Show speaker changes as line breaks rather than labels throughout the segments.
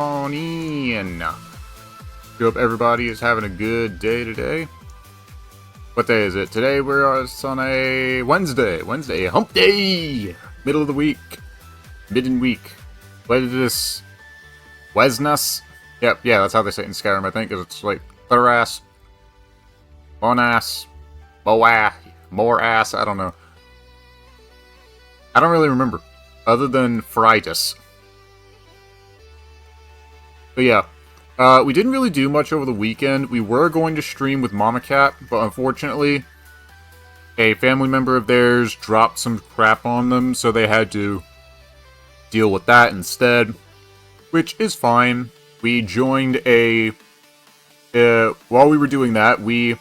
on in. Hope everybody is having a good day today. What day is it? Today we're on a Wednesday. Wednesday, hump day! Middle of the week. Midden week. What is this? Wesness? Yep, yeah, that's how they say it in Skyrim, I think, because it's like Thurass, Bonass, Boah, more ass, I don't know. I don't really remember, other than Fritus. But yeah, we didn't really do much over the weekend. We were going to stream with Mama Cat, but unfortunately, a family member of theirs dropped some crap on them, so they had to deal with that instead, which is fine. We joined while we were doing that, we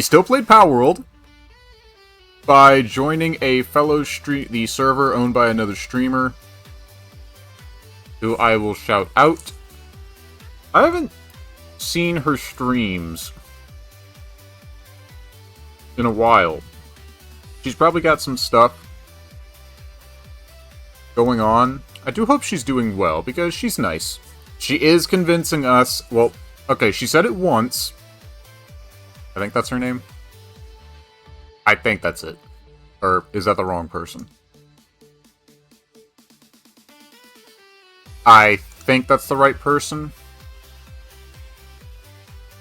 still played Power World by joining a fellow the server owned by another streamer, who I will shout out. I haven't seen her streams in a while. She's probably got some stuff going on. I do hope she's doing well, because she's nice. She is convincing us, well, okay, she said it once. I think that's her name. I think that's it. Or is that the wrong person? I think that's the right person.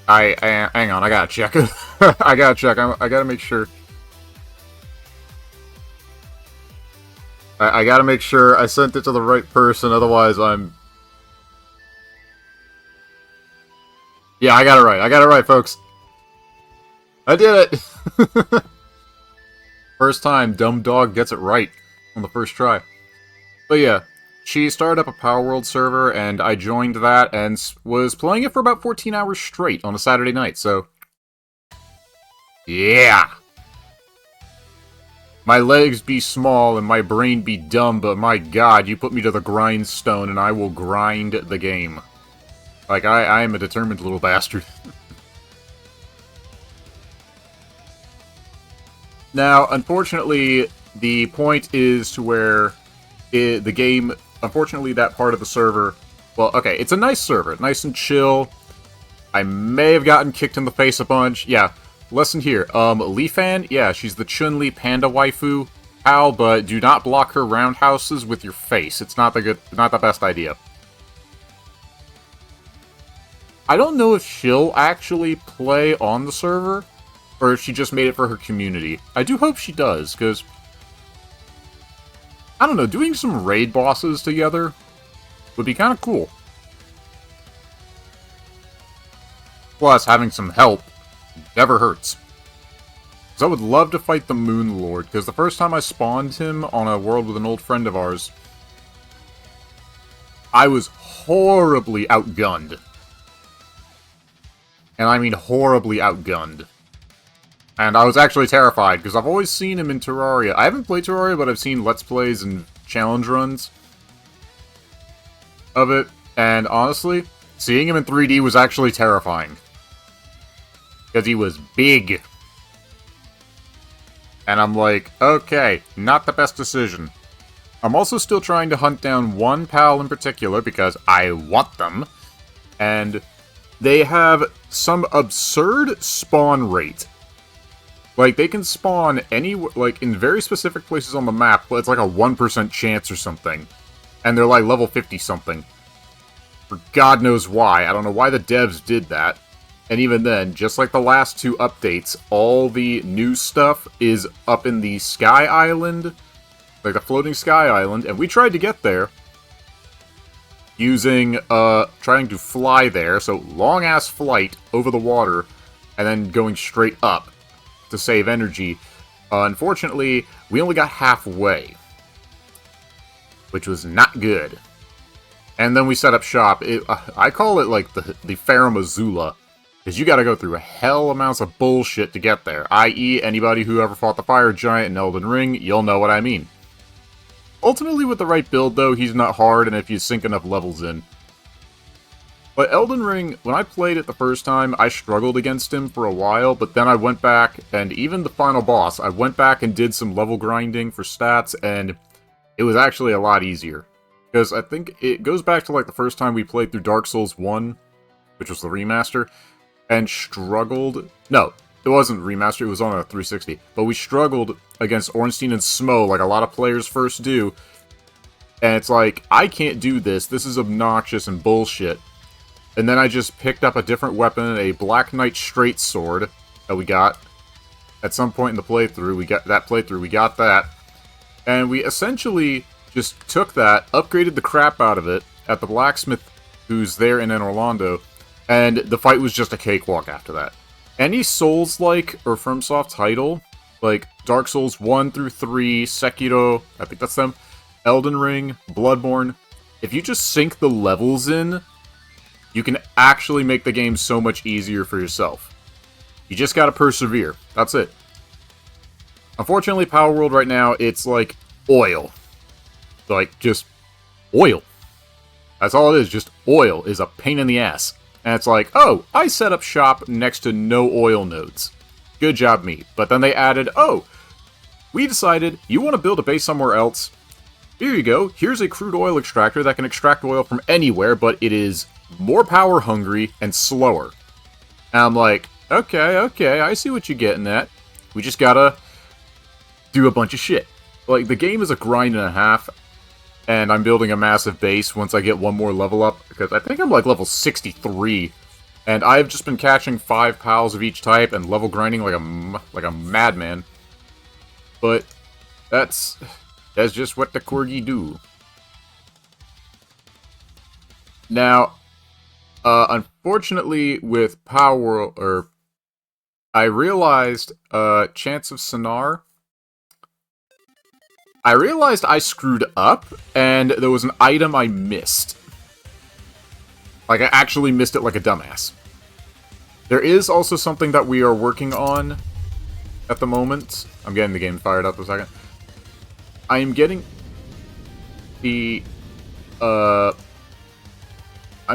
Hang on, I gotta check. I gotta check. I gotta make sure. I gotta make sure I sent it to the right person, otherwise I'm... Yeah, I got it right. I got it right, folks. I did it! First time, dumb dog gets it right on the first try. But yeah, she started up a Power World server, and I joined that, and was playing it for about 14 hours straight on a Saturday night, so... Yeah! My legs be small and my brain be dumb, but my god, you put me to the grindstone and I will grind the game. Like, I am a determined little bastard. Now, unfortunately, the point is to where the game... Unfortunately, that part of the server... Well, okay, it's a nice server. Nice and chill. I may have gotten kicked in the face a bunch. Yeah. Lesson here, Leafan, yeah, she's the Chun-Li panda waifu pal, but do not block her roundhouses with your face. It's not the best idea. I don't know if she'll actually play on the server, or if she just made it for her community. I do hope she does, because... I don't know, doing some raid bosses together would be kind of cool. Plus, having some help never hurts. So I would love to fight the Moon Lord, because the first time I spawned him on a world with an old friend of ours, I was horribly outgunned. And I mean horribly outgunned. And I was actually terrified, because I've always seen him in Terraria. I haven't played Terraria, but I've seen Let's Plays and challenge runs of it, and honestly, seeing him in 3D was actually terrifying. Because he was big. And I'm like, okay, not the best decision. I'm also still trying to hunt down one pal in particular, because I want them. And they have some absurd spawn rate. Like, they can spawn like, in very specific places on the map, but it's like a 1% chance or something. And they're like level 50-something. For God knows why. I don't know why the devs did that. And even then, just like the last two updates, all the new stuff is up in the Sky Island, like the floating Sky Island, and we tried to get there using, trying to fly there, so long-ass flight over the water, and then going straight up to save energy. Unfortunately, we only got halfway, which was not good. And then we set up shop. I call it like the Farum Azula. Because you gotta go through hell amounts of bullshit to get there. I.e., anybody who ever fought the Fire Giant in Elden Ring, you'll know what I mean. Ultimately, with the right build, though, he's not hard, and if you sink enough levels in. But Elden Ring, when I played it the first time, I struggled against him for a while, but then I went back, and even the final boss, I went back and did some level grinding for stats, and it was actually a lot easier. Because I think it goes back to, like, the first time we played through Dark Souls 1, which was the remaster, and struggled... No, it wasn't remaster, it was on a 360. But we struggled against Ornstein and Smo, like a lot of players first do. And it's like, I can't do this, this is obnoxious and bullshit. And then I just picked up a different weapon, a Black Knight straight sword that we got. At some point in the playthrough, we got that. And we essentially just took that, upgraded the crap out of it at the blacksmith who's there in Orlando, and the fight was just a cakewalk after that. Any Souls-like or FromSoft title, like Dark Souls 1 through 3, Sekiro, I think that's them, Elden Ring, Bloodborne, if you just sync the levels in, you can actually make the game so much easier for yourself. You just gotta persevere. That's it. Unfortunately, Power World right now, it's like oil. Like, just oil. That's all it is, just oil is a pain in the ass. And it's like, oh, I set up shop next to no oil nodes. Good job, me. But then they added, oh, we decided you want to build a base somewhere else. Here you go. Here's a crude oil extractor that can extract oil from anywhere, but it is more power hungry and slower. And I'm like, okay, I see what you're getting at. We just gotta do a bunch of shit. Like, the game is a grind and a half, and I'm building a massive base once I get one more level up, because I think I'm like level 63, and I've just been catching 5 pals of each type and level grinding like a madman. But that's just what the Corgi do. Now, unfortunately, with Power, I realized, Chants of Sennaar, I realized I screwed up, and there was an item I missed. Like, I actually missed it like a dumbass. There is also something that we are working on at the moment. I'm getting the game fired up a second. I am getting the, I'm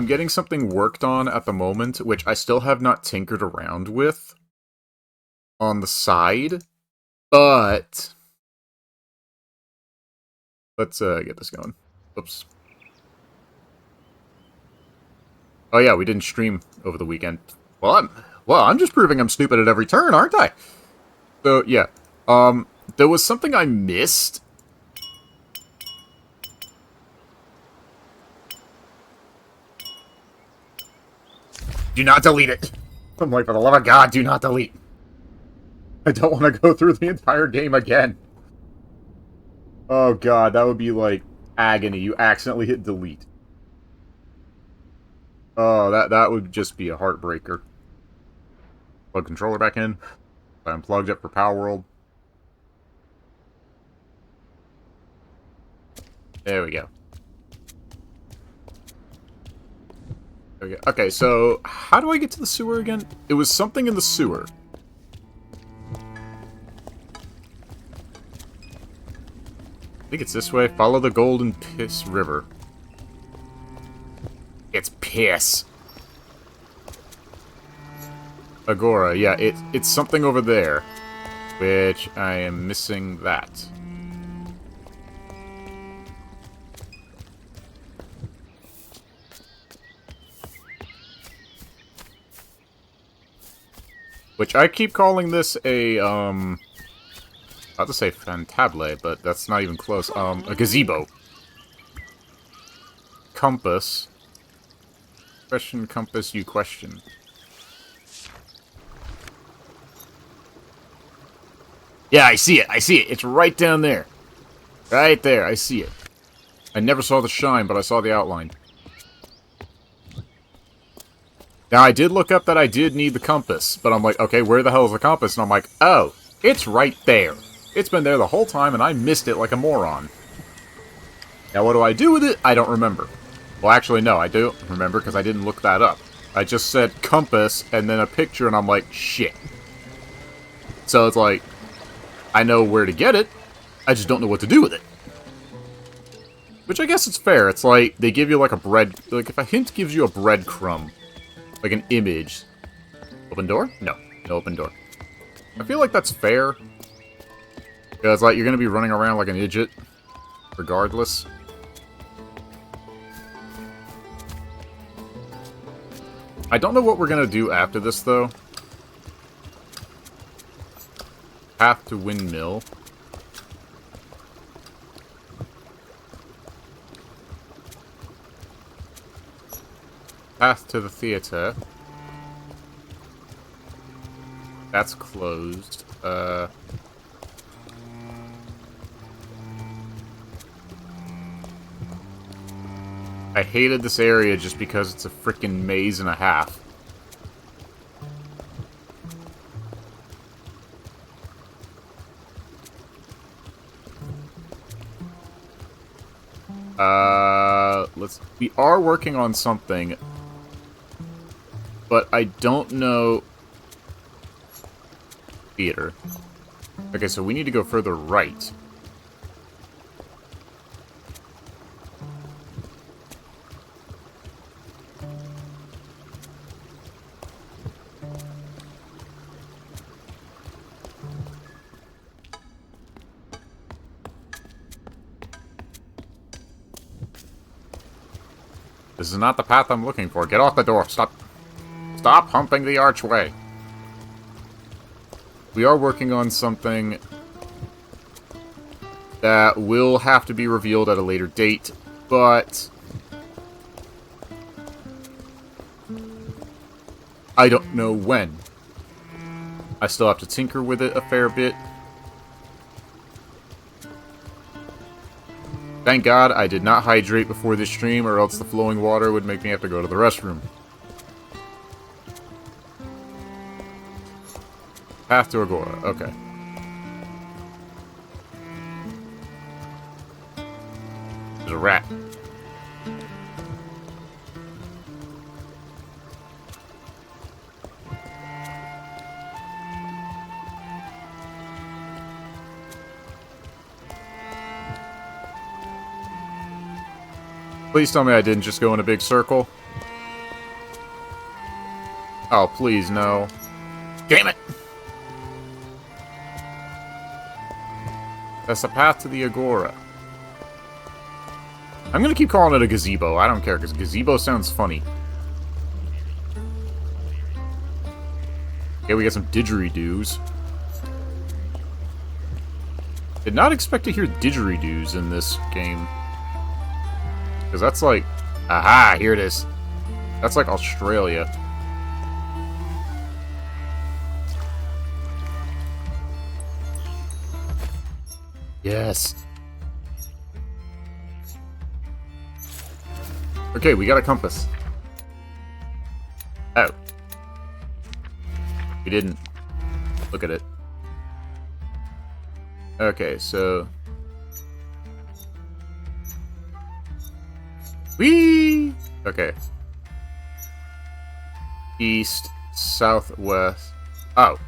getting something worked on at the moment, which I still have not tinkered around with on the side, but let's get this going. Oops. Oh yeah, we didn't stream over the weekend. Well, I'm just proving I'm stupid at every turn, aren't I? So yeah, there was something I missed. Do not delete it. I'm like, for the love of God, do not delete. I don't want to go through the entire game again. Oh God, that would be like agony. You accidentally hit delete. Oh, that would just be a heartbreaker. Plug controller back in. I unplugged it for Power World. There we go. There we go. Okay, so how do I get to the sewer again? It was something in the sewer. I think it's this way. Follow the Golden Piss River. It's piss. Agora, yeah, it's something over there. Which I am missing that. Which I keep calling this a, I have to say Fantable, but that's not even close. A gazebo. Compass. Question, compass, you question. Yeah, I see it, It's right down there. Right there, I see it. I never saw the shine, but I saw the outline. Now, I did look up that I did need the compass, but I'm like, okay, where the hell is the compass? And I'm like, oh, it's right there. It's been there the whole time, and I missed it like a moron. Now, what do I do with it? I don't remember. Well, actually, no, I do remember, because I didn't look that up. I just said compass, and then a picture, and I'm like, shit. So it's like, I know where to get it, I just don't know what to do with it. Which I guess it's fair. It's like, they give you like a bread... Like, if a hint gives you a breadcrumb, like an image... Open door? No. No open door. I feel like that's fair. Because, like, you're gonna be running around like an idiot. Regardless. I don't know what we're gonna do after this, though. Path to windmill. Path to the theater. That's closed. I hated this area just because it's a freaking maze and a half. We are working on something, but I don't know. Theater. Okay, so we need to go further right. This is not the path I'm looking for. Get off the door. Stop. Stop humping the archway. We are working on something that will have to be revealed at a later date, but I don't know when. I still have to tinker with it a fair bit. Thank God I did not hydrate before this stream, or else the flowing water would make me have to go to the restroom. Path to Agora, okay. There's a rat. Please tell me I didn't just go in a big circle. Oh, please, no. Damn it! That's the path to the Agora. I'm gonna keep calling it a gazebo. I don't care, because gazebo sounds funny. Okay, we got some didgeridoos. Did not expect to hear didgeridoos in this game. Because that's like... Aha, here it is. That's like Australia. Yes. Okay, we got a compass. Oh. We didn't. Look at it. Okay, so... Whee! Okay. East, southwest. Oh.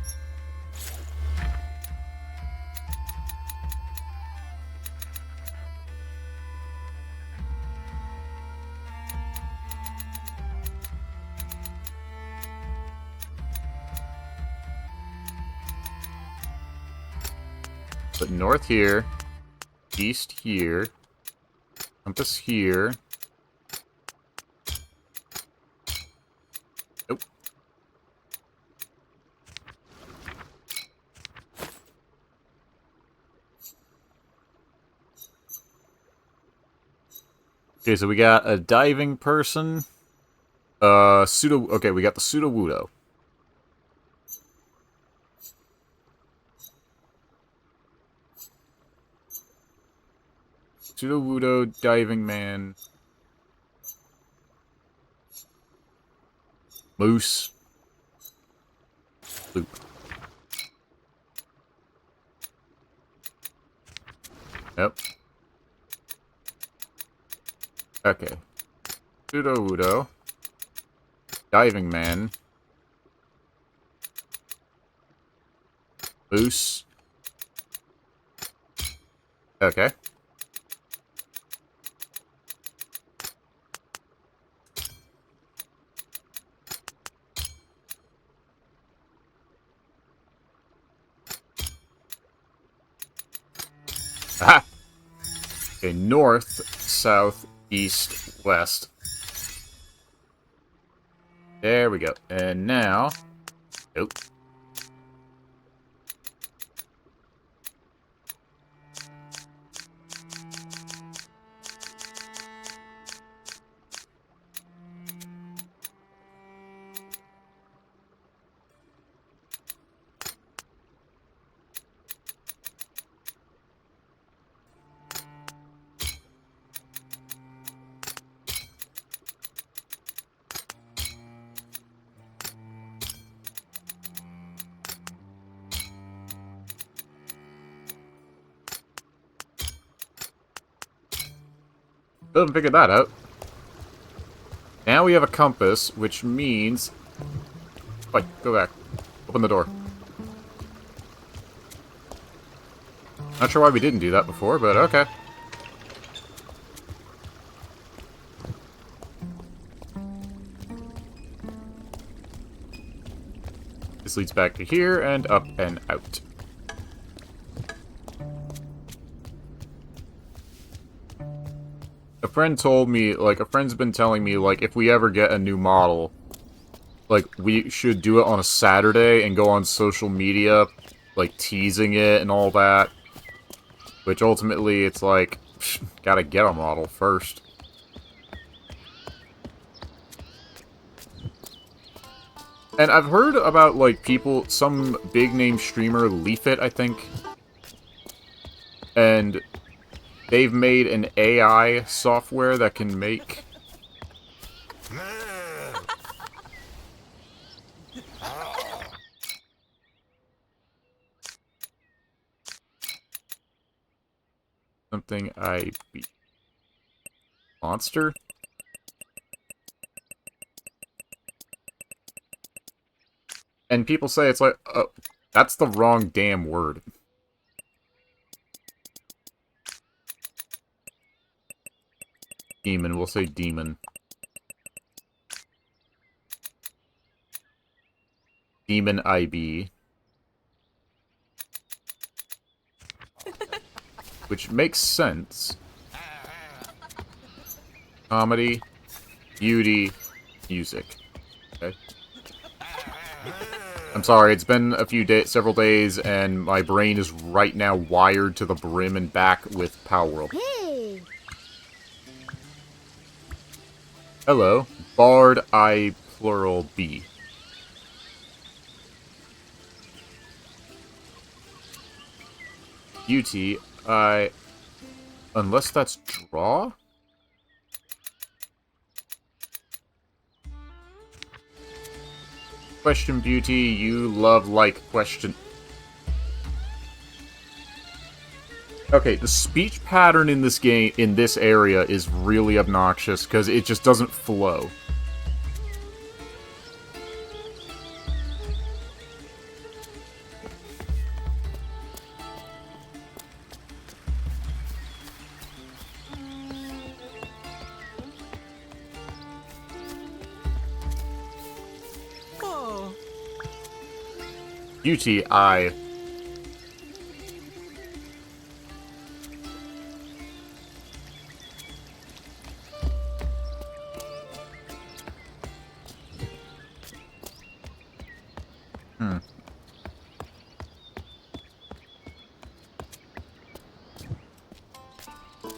But north here, east here, compass here. Nope. Okay, so we got a diving person. Pseudo. Okay, we got the pseudo wudo. Pseudo wudo, diving man. Moose. Loop. Yep. Okay. Pseudo wudo. Diving man. Moose. Okay. Aha! Okay, north, south, east, west. There we go. And now... Nope. Still haven't figured that out. Now we have a compass, which means... Wait, go back. Open the door. Not sure why we didn't do that before, but okay. This leads back to here, and up and out. A friend told me, like, a friend's been telling me, like, if we ever get a new model, like, we should do it on a Saturday and go on social media, like, teasing it and all that. Which, ultimately, it's like, gotta get a model first. And I've heard about, like, people, some big-name streamer, Leaf It, I think. And they've made an AI software that can make... something I beat. Monster? And people say it's like, oh, that's the wrong damn word. Demon, we'll say demon. Demon IB. Which makes sense. Comedy, beauty, music. Okay. I'm sorry, it's been a few days, several days, and my brain is right now wired to the brim and back with Power World.
Hey.
Hello, Bard I plural B. Beauty I, unless that's draw. Question beauty, you love like question. Okay, the speech pattern in this game, in this area, is really obnoxious, because it just doesn't flow.
Oh.
Beauty, I...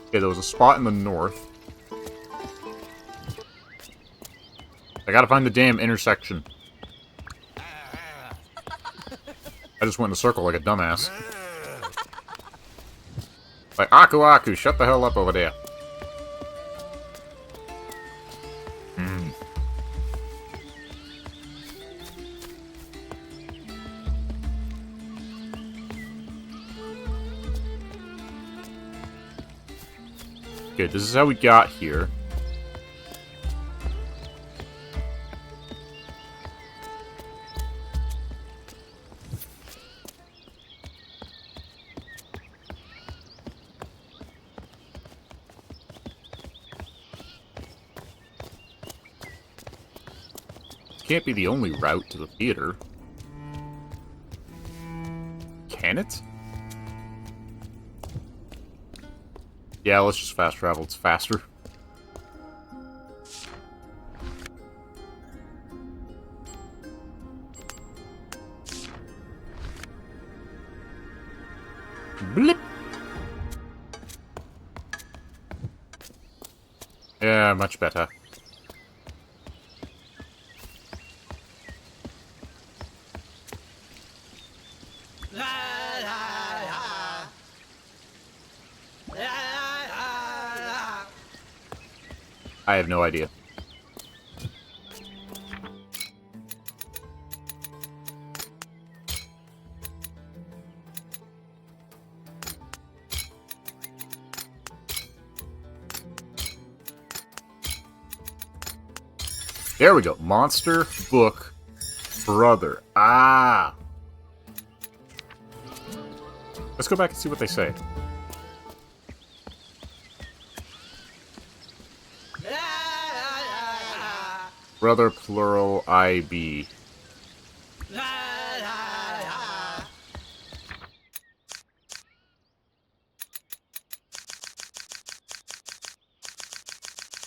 Okay, there was a spot in the north. I gotta find the damn intersection. I just went in a circle like a dumbass. Like, Aku Aku, shut the hell up over there. Okay, this is how we got here. Can't be the only route to the theater. Can it? Yeah, let's just fast travel. It's faster. Blip. Yeah, much better. I have no idea. There we go. Monster Book Brother. Ah! Let's go back and see what they say. Brother, plural, IB.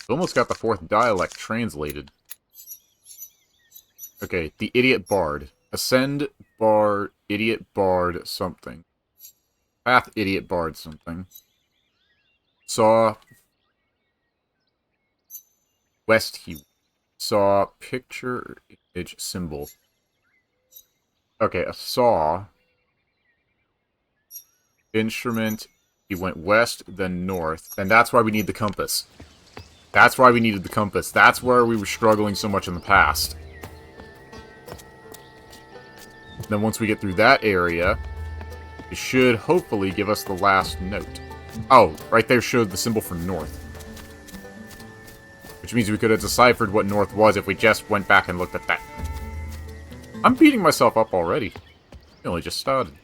Almost got the fourth dialect translated. Okay, the idiot bard. Ascend, bard, idiot bard, something. Path, idiot bard, something. Saw. West, he saw. Picture, image, symbol. Okay, a saw. Instrument. He went west, then north. And that's why we need the compass. That's why we needed the compass. That's where we were struggling so much in the past. Then once we get through that area, it should hopefully give us the last note. Oh, right there showed the symbol for north. Which means we could have deciphered what north was if we just went back and looked at that. I'm beating myself up already. We only just started.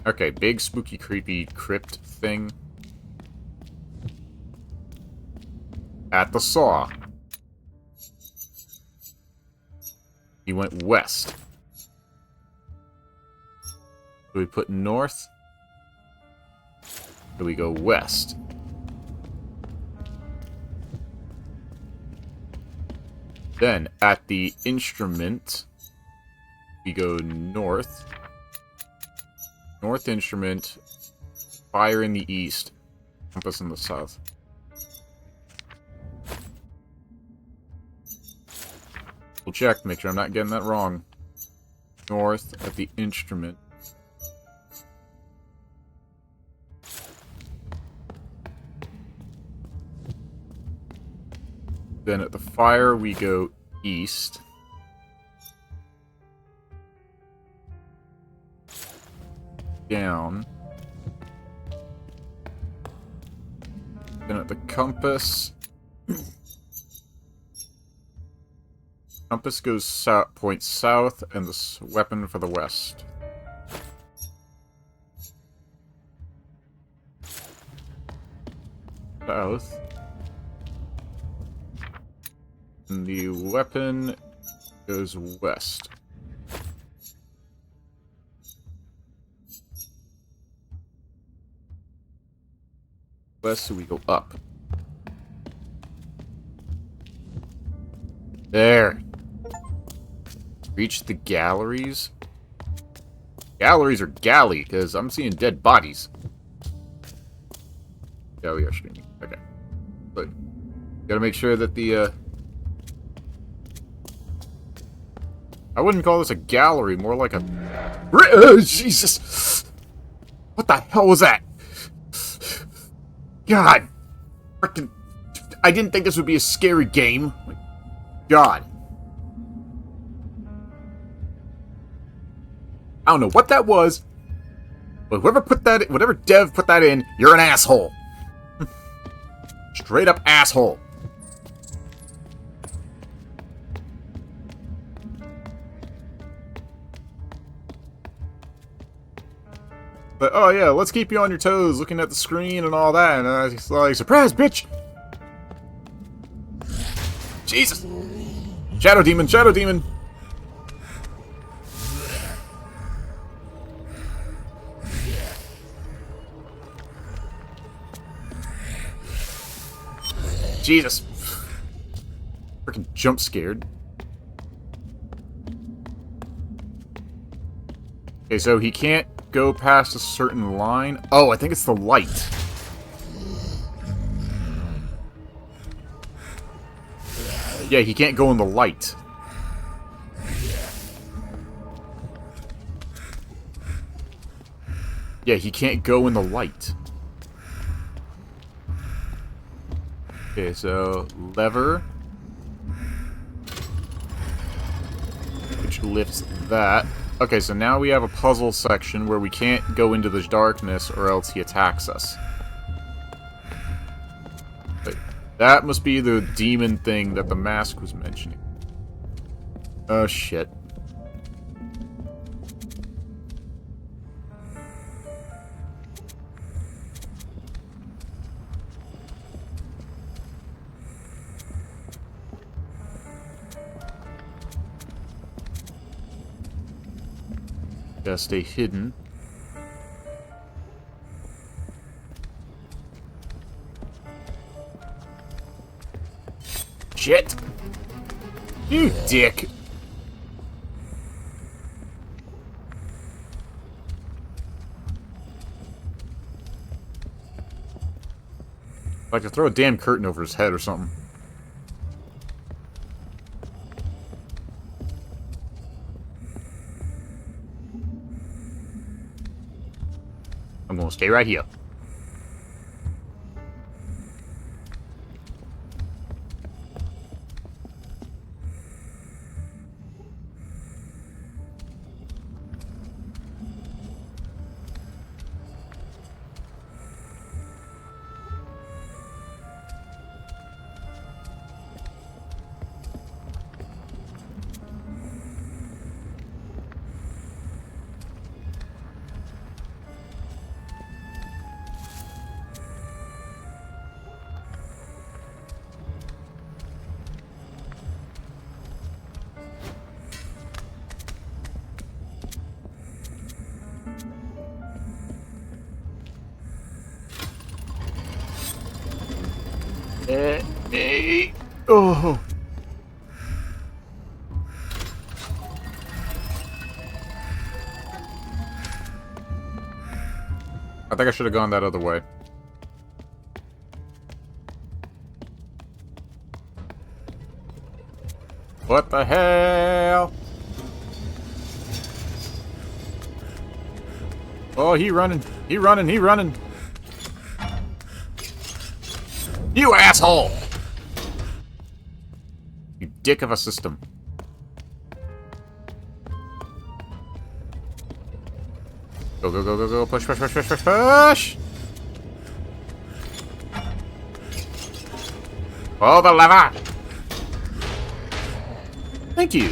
Okay, big, spooky, creepy crypt thing. At the saw. He went west. Do we put north? Do we go west? Then, at the instrument, we go north. North instrument, fire in the east, compass in the south. We'll check, make sure I'm not getting that wrong. North at the instrument. Then at the fire, we go east. Down. Then at the compass... Compass goes south, points south, and the weapon for the west. South. And the weapon goes west. West, so we go up. There. Reach the galleries. Galleries are galley, because I'm seeing dead bodies. Yeah, we are streaming. Okay. But gotta make sure that the I wouldn't call this a gallery, more like a... Jesus! What the hell was that? God! Frickin'... I didn't think this would be a scary game. Like, God. I don't know what that was, but whoever put that... Whatever dev put that in, you're an asshole. Straight up asshole. But, oh yeah, let's keep you on your toes, looking at the screen and all that, and I was like, surprise, bitch! Jesus! Shadow Demon, Shadow Demon! Jesus! Freaking jump scared. Okay, so he can't go past a certain line. Oh, I think it's the light. Yeah, he can't go in the light. Yeah, he can't go in the light. Okay, so lever. Which lifts that. Okay, so now we have a puzzle section where we can't go into the darkness or else he attacks us. But that must be the demon thing that the mask was mentioning. Oh, shit. Gotta stay hidden. Shit! You dick! If I could throw a damn curtain over his head or something. I'm gonna stay right here. Oh. I think I should have gone that other way. What the hell? Oh, he running. He running. He running. You asshole! You dick of a system. Go, go, go, go, go. Push, push, push, push, push, push! Oh, the lever! Thank you.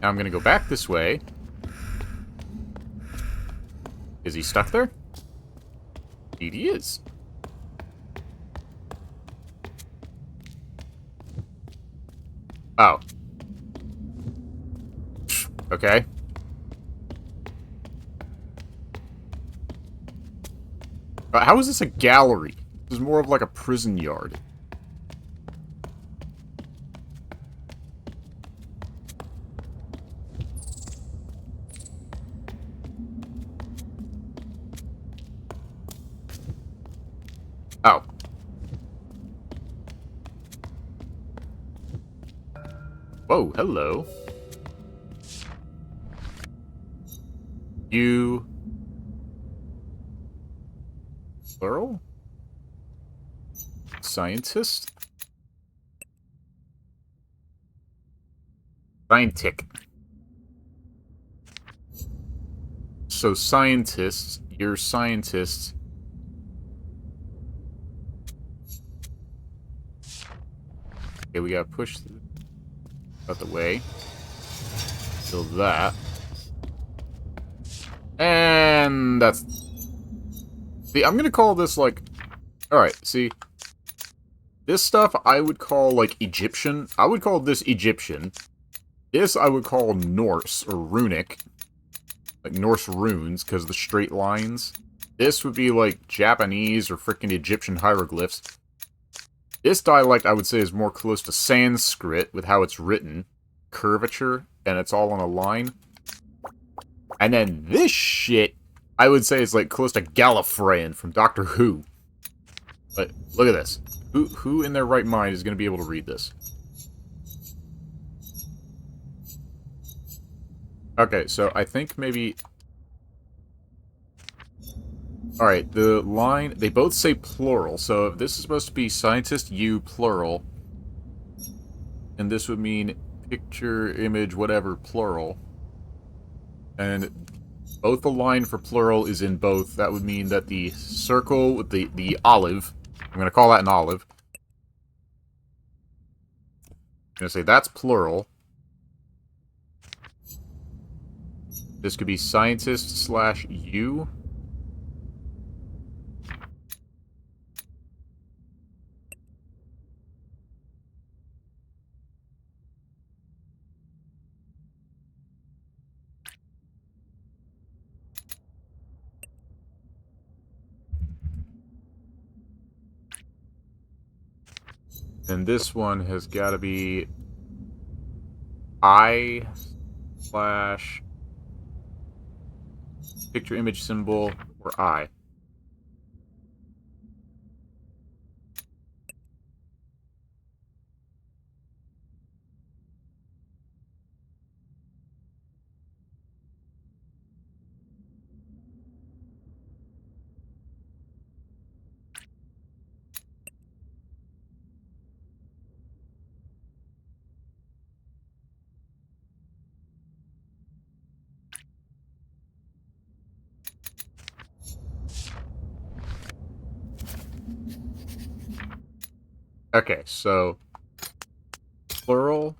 Now I'm gonna go back this way. Is he stuck there? Indeed he is. Oh. Okay. How is this a gallery? This is more of like a prison yard. Oh. Whoa, hello. You... plural? Scientist? Scientific. So scientists, you're scientists. Okay, we gotta push out the way. So that. And that's... See, I'm gonna call this, like... Alright, see. This stuff I would call, like, Egyptian. I would call this Egyptian. This I would call Norse, or Runic. Like, Norse runes, because of the straight lines. This would be, like, Japanese or frickin' Egyptian hieroglyphs. This dialect, I would say, is more close to Sanskrit, with how it's written. Curvature, and it's all on a line. And then this shit, I would say is like close to Gallifreyan from Doctor Who. But look at this. Who in their right mind is going to be able to read this? Okay, so I think maybe... Alright, the line... They both say plural, so if this is supposed to be scientist you plural, and this would mean picture, image, whatever, plural. And both the line for plural is in both. That would mean that the circle with the olive... I'm going to call that an olive. I'm going to say that's plural. This could be scientist / you. And this one has got to be I / picture image symbol or I. Okay, so plural.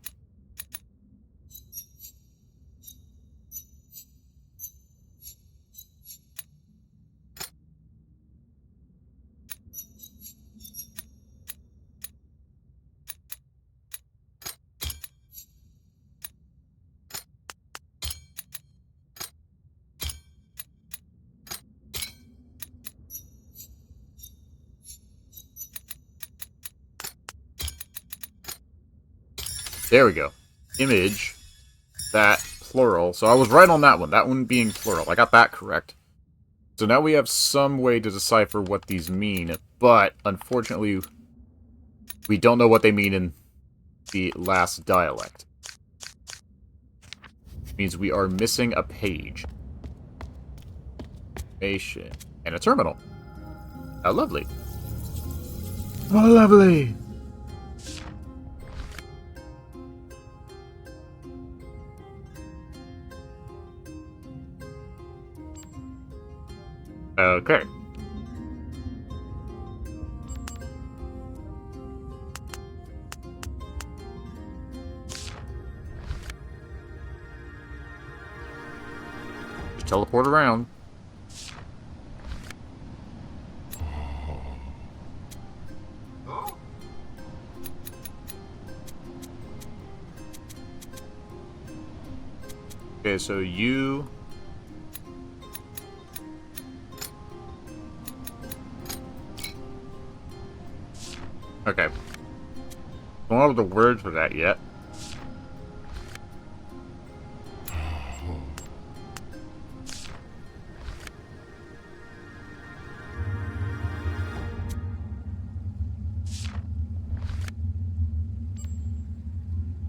There we go. Image, that, plural. So I was right on that one. That one being plural. I got that correct. So now we have some way to decipher what these mean, but unfortunately, we don't know what they mean in the last dialect. It means we are missing a page. And a terminal. How lovely. Oh, lovely. Okay. Just teleport around. Okay, so you... Okay. Don't have the words for that yet.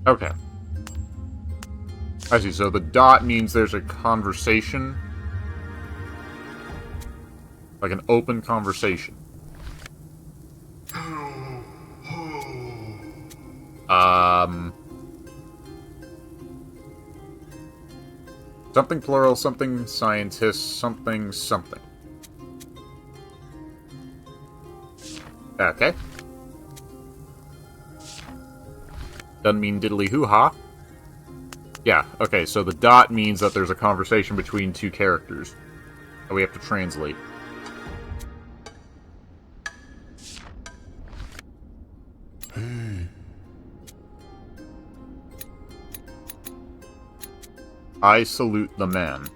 Okay. I see, so the dot means there's a conversation. Like an open conversation. Something plural, something scientist, something something. Okay. Doesn't mean diddly hoo-ha. Yeah, okay, so the dot means that there's a conversation between two characters that we have to translate. I salute the man.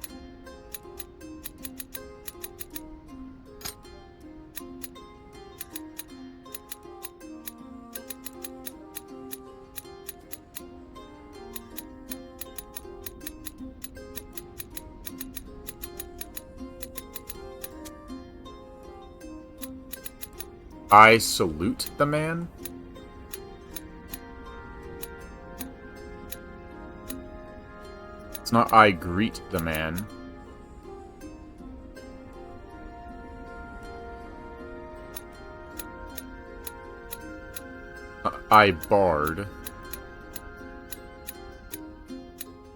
I salute the man? It's not I greet the man. I barred.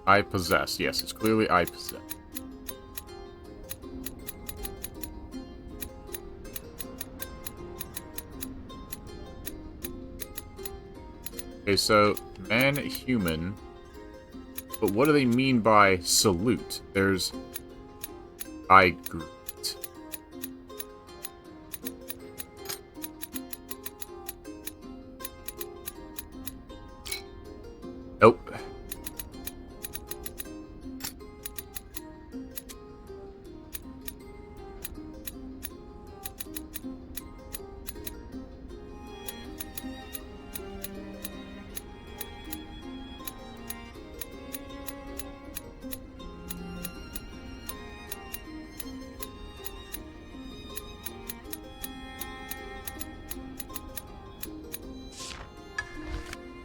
I possess. Yes, it's clearly I possess. Okay, so man, human. But what do they mean by salute? There's I greet. Nope.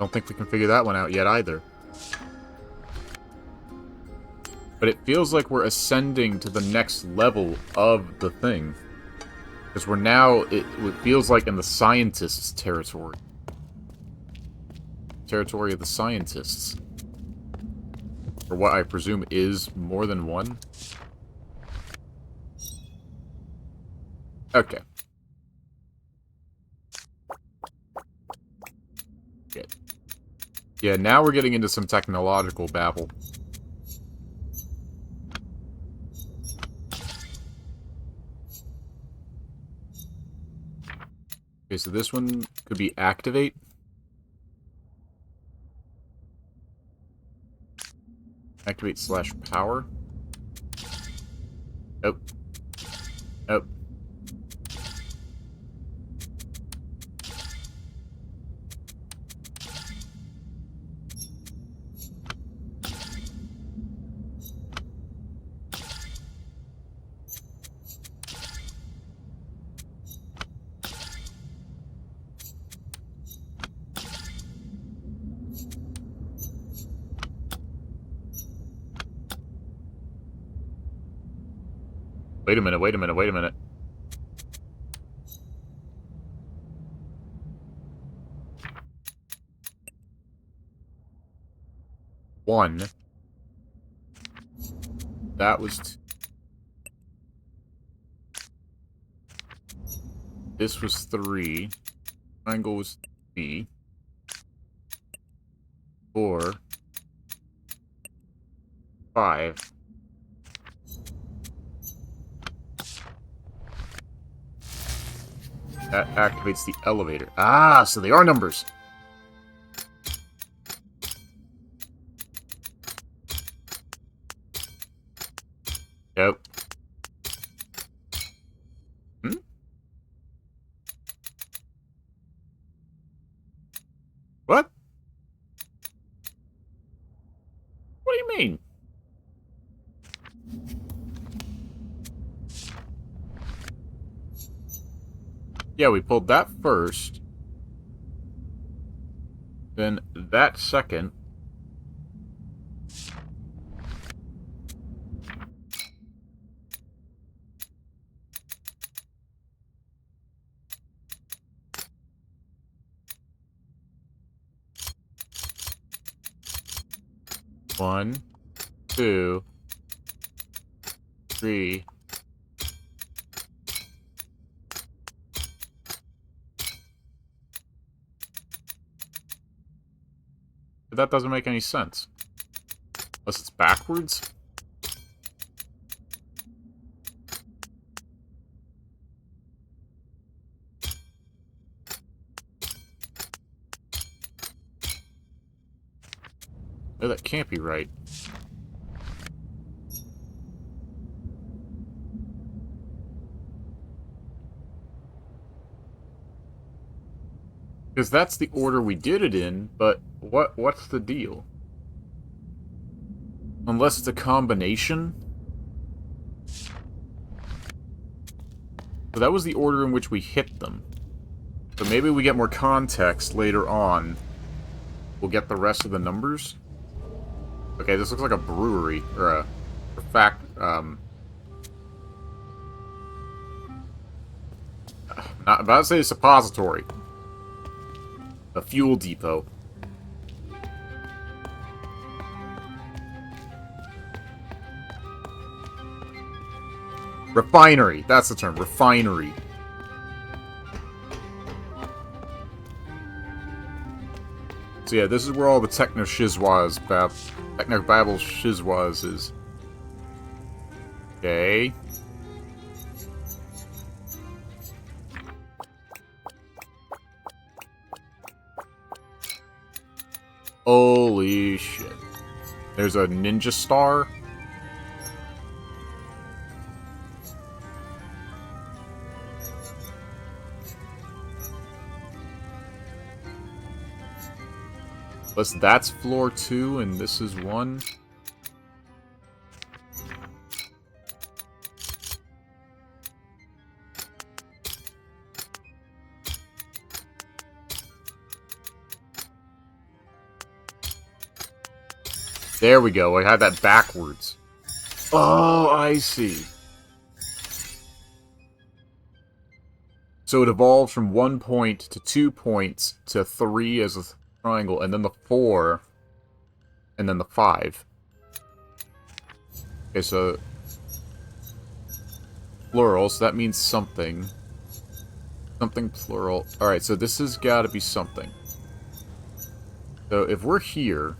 Don't think we can figure that one out yet either. But it feels like we're ascending to the next level of the thing. Because we're now, it feels like in the scientists' territory. Territory of the scientists. Or what I presume is more than one. Okay. Good. Yeah, now we're getting into some technological babble. Okay, so this one could be activate. Activate / power. Nope. Nope. Wait a minute, wait a minute, wait a minute. One. That was two. This was 3. Triangle was 3. 4. 5. That activates the elevator. Ah, so they are numbers. Yep. Hmm? What? What do you mean? Yeah, we pulled that first. Then that second. One, 2, 3. But that doesn't make any sense. Unless it's backwards? No, that can't be right. Because that's the order we did it in, but what's the deal? Unless it's a combination? So that was the order in which we hit them. So maybe we get more context later on. We'll get the rest of the numbers. Okay, this looks like a brewery, or a not about to say a suppository. A fuel depot. Refinery, that's the term, refinery. So yeah, this is where all the techno-babble shizwas is. Okay. Holy shit. There's a ninja star. That's floor 2, and this is 1. There we go, I had that backwards. Oh, I see. So it evolved from 1 point to 2 points to 3 as a triangle, and then the 4, and then the 5. Okay, so plural, so that means something. Something plural. Alright, so this has got to be something. So if we're here...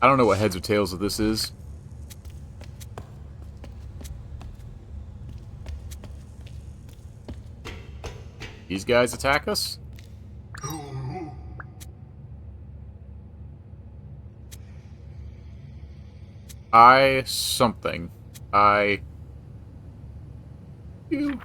I don't know what heads or tails of this is. These guys attack us? Something. You.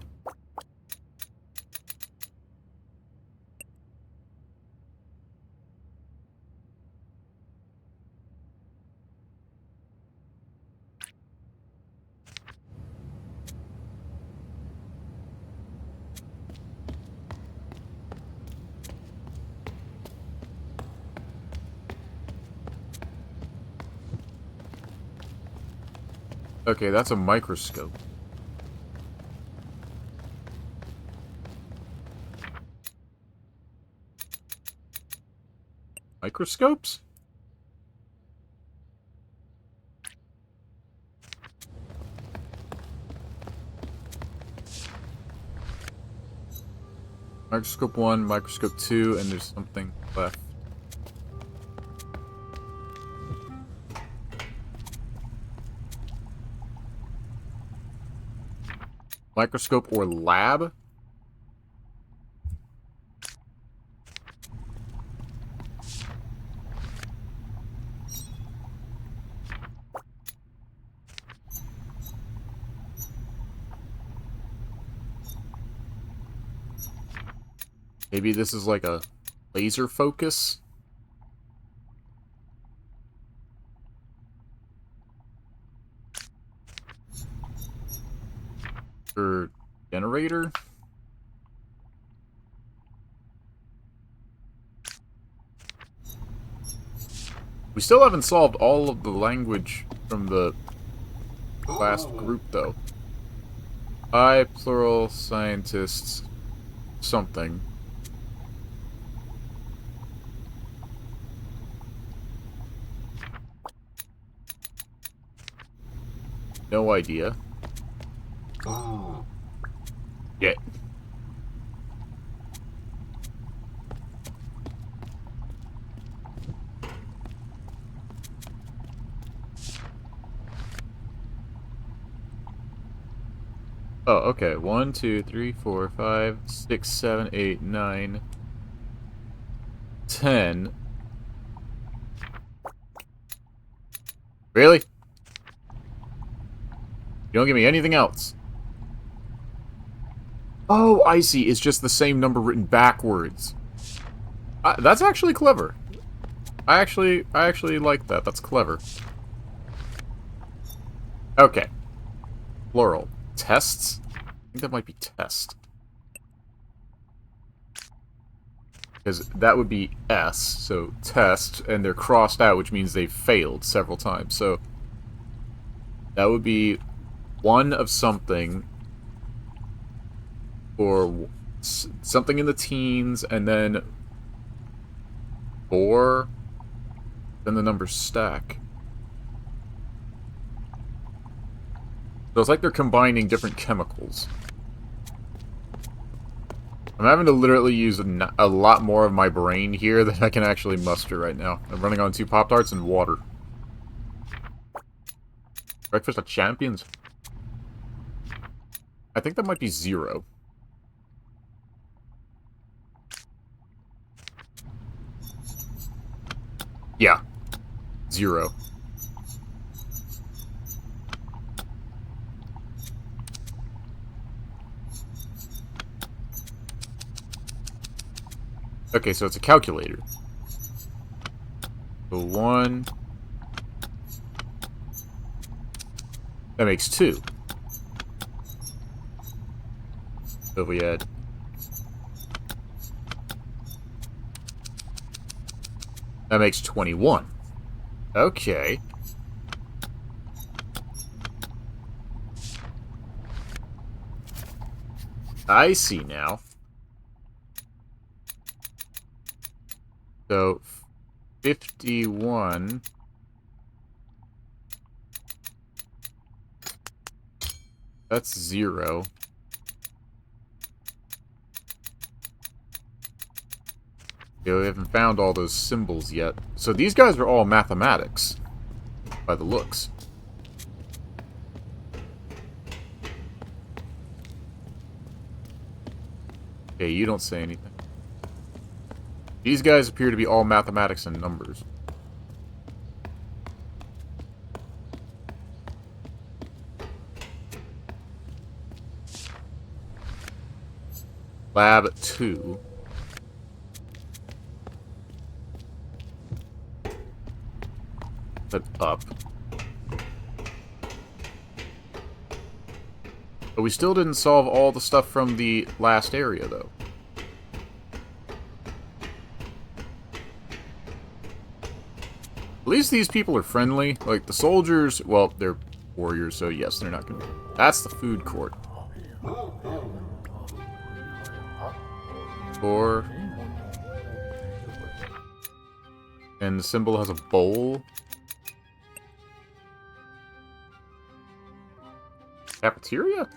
Okay, that's a microscope. Microscopes? Microscope 1, microscope 2, and there's something left. Microscope or lab? Maybe this is like a laser focus? Or generator? We still haven't solved all of the language from the last group, though. I, plural, scientists, something. No idea. Yeah. Oh, okay. 1, 2, 3, 4, 5, 6, 7, 8, 9, 10. Really? You don't give me anything else. Oh, I see. It's just the same number written backwards. That's actually clever. I actually like that. That's clever. Okay. Plural. Tests? I think that might be test. Because that would be S, so test, and they're crossed out, which means they've failed several times. So that would be one of something, or something in the teens, and then 4, then the numbers stack. So it's like they're combining different chemicals. I'm having to literally use a lot more of my brain here than I can actually muster right now. I'm running on 2 Pop-Tarts and water. Breakfast of Champions? I think that might be 0. Yeah. 0. Okay, so it's a calculator. So 1... That makes 2. So if we add... That makes 21. Okay. I see now. So, 51... That's 0. Yeah, we haven't found all those symbols yet. So these guys are all mathematics, by the looks. Okay, you don't say anything. These guys appear to be all mathematics and numbers. Lab 2. But up. But we still didn't solve all the stuff from the last area, though. At least these people are friendly. Like, the soldiers, well, they're warriors, so yes, they're not gonna... That's the food court. 4. And the symbol has a bowl. Cafeteria?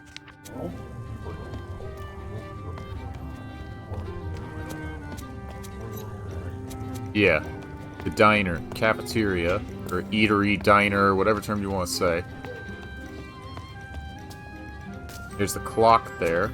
Yeah. The diner. Cafeteria. Or eatery, diner, whatever term you want to say. There's the clock there.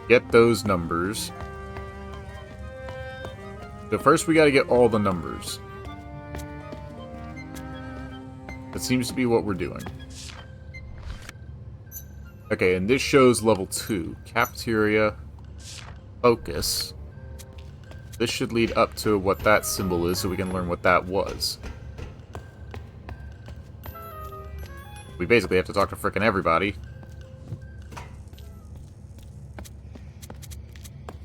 Get those numbers. So first we gotta get all the numbers. That seems to be what we're doing. Okay, and this shows level 2. Cafeteria. Focus. This should lead up to what that symbol is so we can learn what that was. We basically have to talk to frickin' everybody.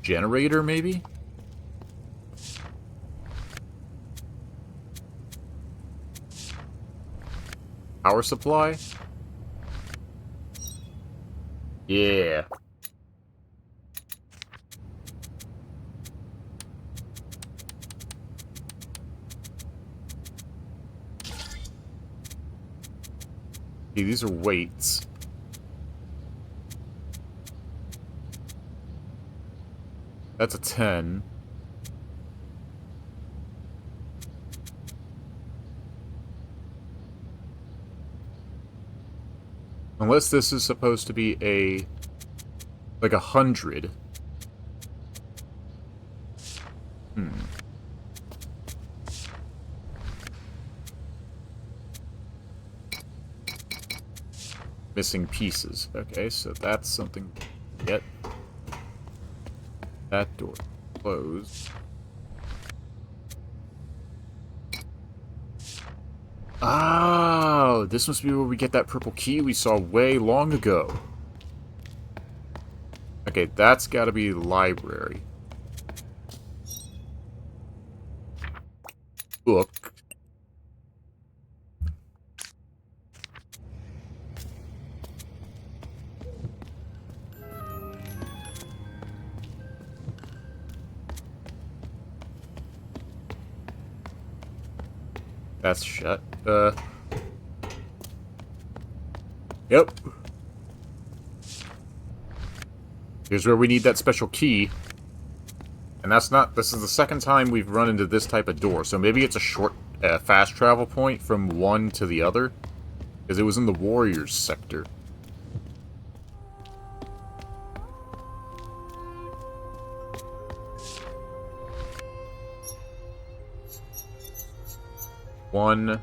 Generator, maybe? Power supply? Yeah. Okay, these are weights. That's a 10. Unless this is supposed to be a... like 100. Missing pieces. Okay, so that's something to get. That door closed. Oh, this must be where we get that purple key we saw way long ago. Okay, that's gotta be the library. Book. That's shut. Yep. Here's where we need that special key. And that's not... this is the second time we've run into this type of door. So maybe it's a short, fast travel point from one to the other. Because it was in the Warriors sector. One...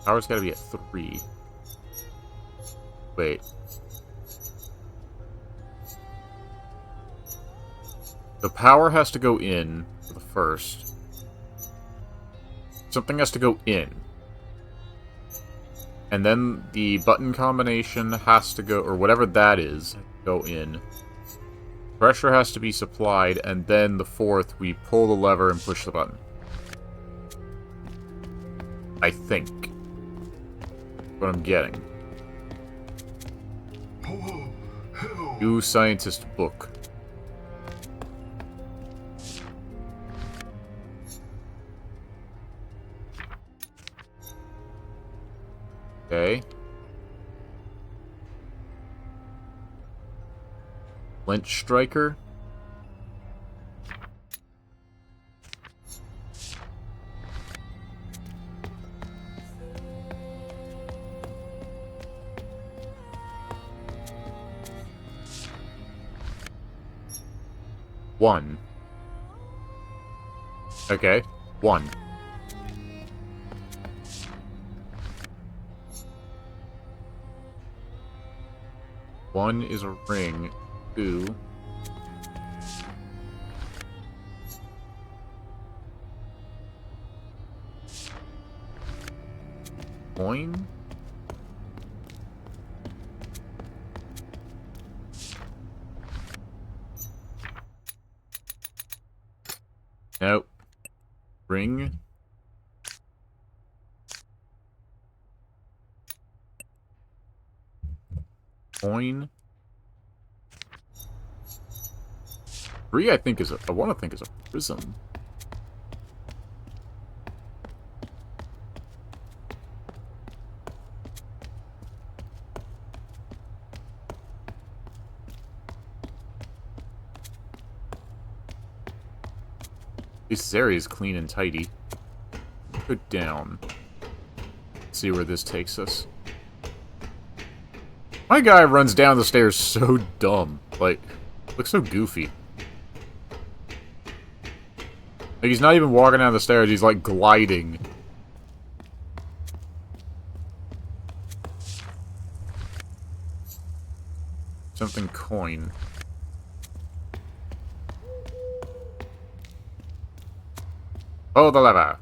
power's gotta be at 3. Wait. The power has to go in for the first. Something has to go in. And then the button combination has to go, or whatever that is, go in. Pressure has to be supplied, and then the fourth, we pull the lever and push the button. I think. What I'm getting. New scientist book. Okay. Lynch Striker. One. Okay. 1. One is a ring. 2. Coin? Nope. Ring? Coin? 3, I think, is a... I want to think is a prism. This area is clean and tidy. Go down. See where this takes us. My guy runs down the stairs so dumb. Like, looks so goofy. Like, he's not even walking down the stairs, he's like gliding. Something coin. Oh, the lever.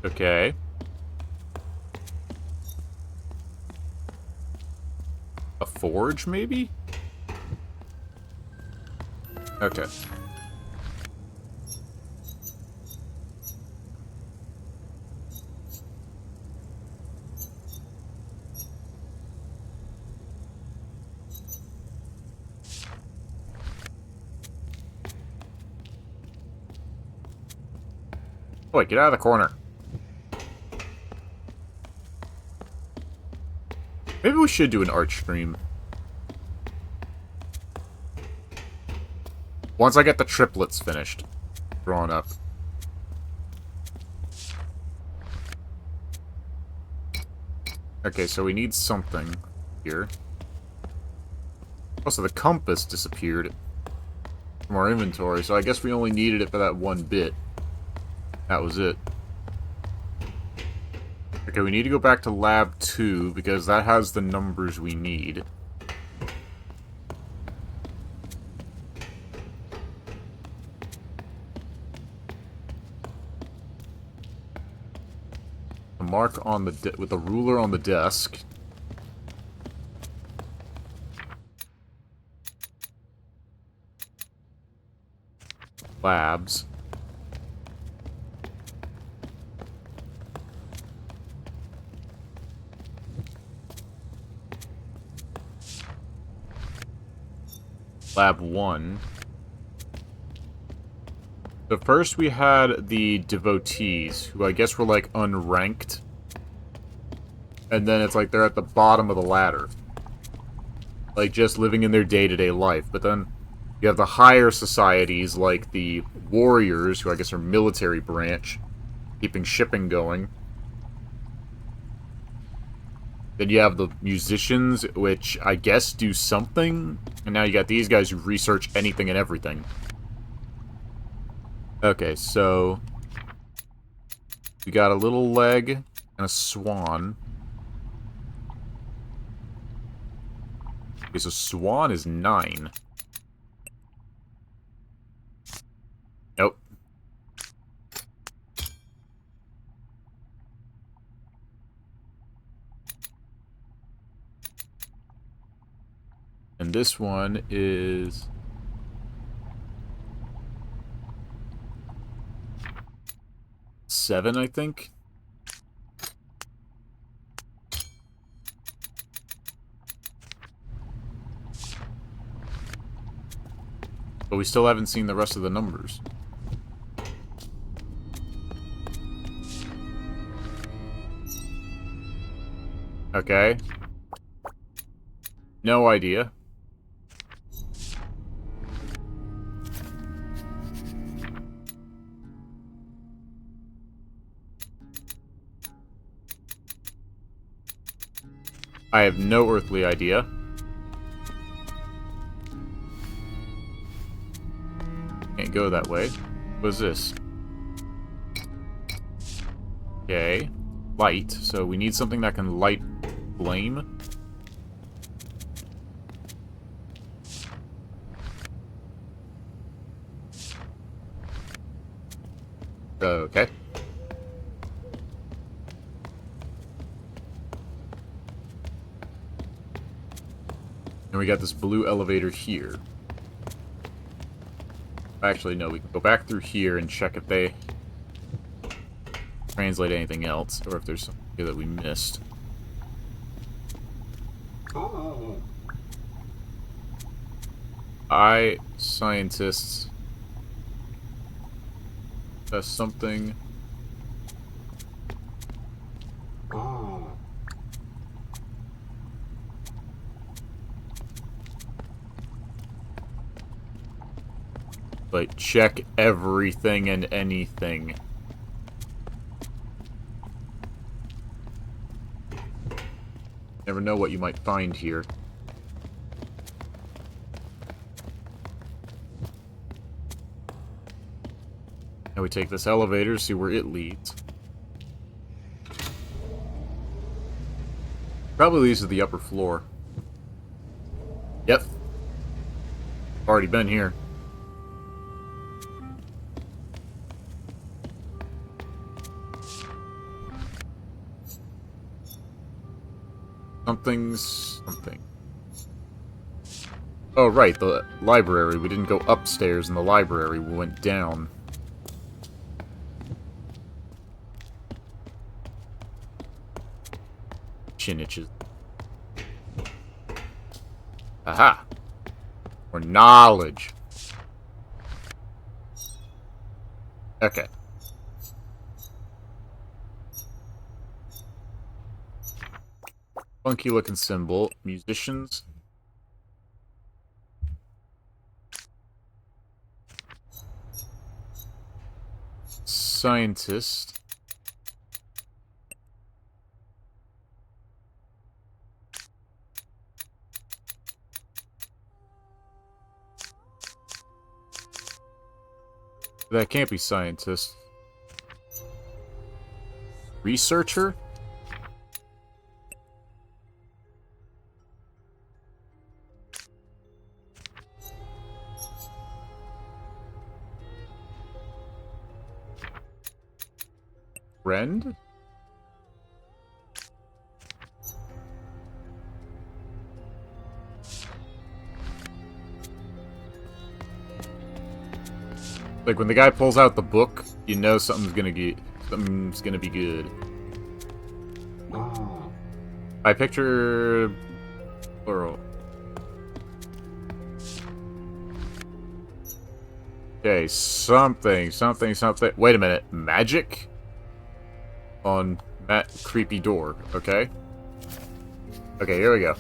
Okay. A forge, maybe? Okay. Wait, get out of the corner. should do an art stream. Once I get the triplets finished. Drawn up. Okay, so we need something here. Also, the compass disappeared from our inventory, so I guess we only needed it for that one bit. That was it. Okay, we need to go back to Lab 2, because that has the numbers we need. A mark on the with a ruler on the desk. Labs. Lab 1. So first we had the devotees, who I guess were like unranked. And then it's like they're at the bottom of the ladder. Like just living in their day-to-day life. But then you have the higher societies like the warriors, who I guess are military branch, keeping shipping going. Then you have the musicians, which I guess do something. And now you got these guys who research anything and everything. Okay, so we got a little leg and a swan. Okay, so swan is 9. Nope. And this one is 7, I think. But we still haven't seen the rest of the numbers. Okay. No idea. I have no earthly idea. Can't go that way. What is this? Okay. Light. So we need something that can light flame. Okay. And we got this blue elevator here. Actually, no, we can go back through here and check if they translate anything else, or if there's something here that we missed. Scientists. That's something. Like, check everything and anything. Never know what you might find here. Now we take this elevator, see where it leads. Probably leads to the upper floor. Yep. Already been here. Something. Oh, right, the library. We didn't go upstairs in the library. We went down. Chin itches. Aha! Or knowledge. Okay. Funky looking symbol. Musicians. Scientist. That can't be scientist. Researcher? Friend? Like when the guy pulls out the book, you know something's gonna be good. I picture plural. Okay, something. Wait a minute, magic on that creepy door. Okay. Okay, here we go.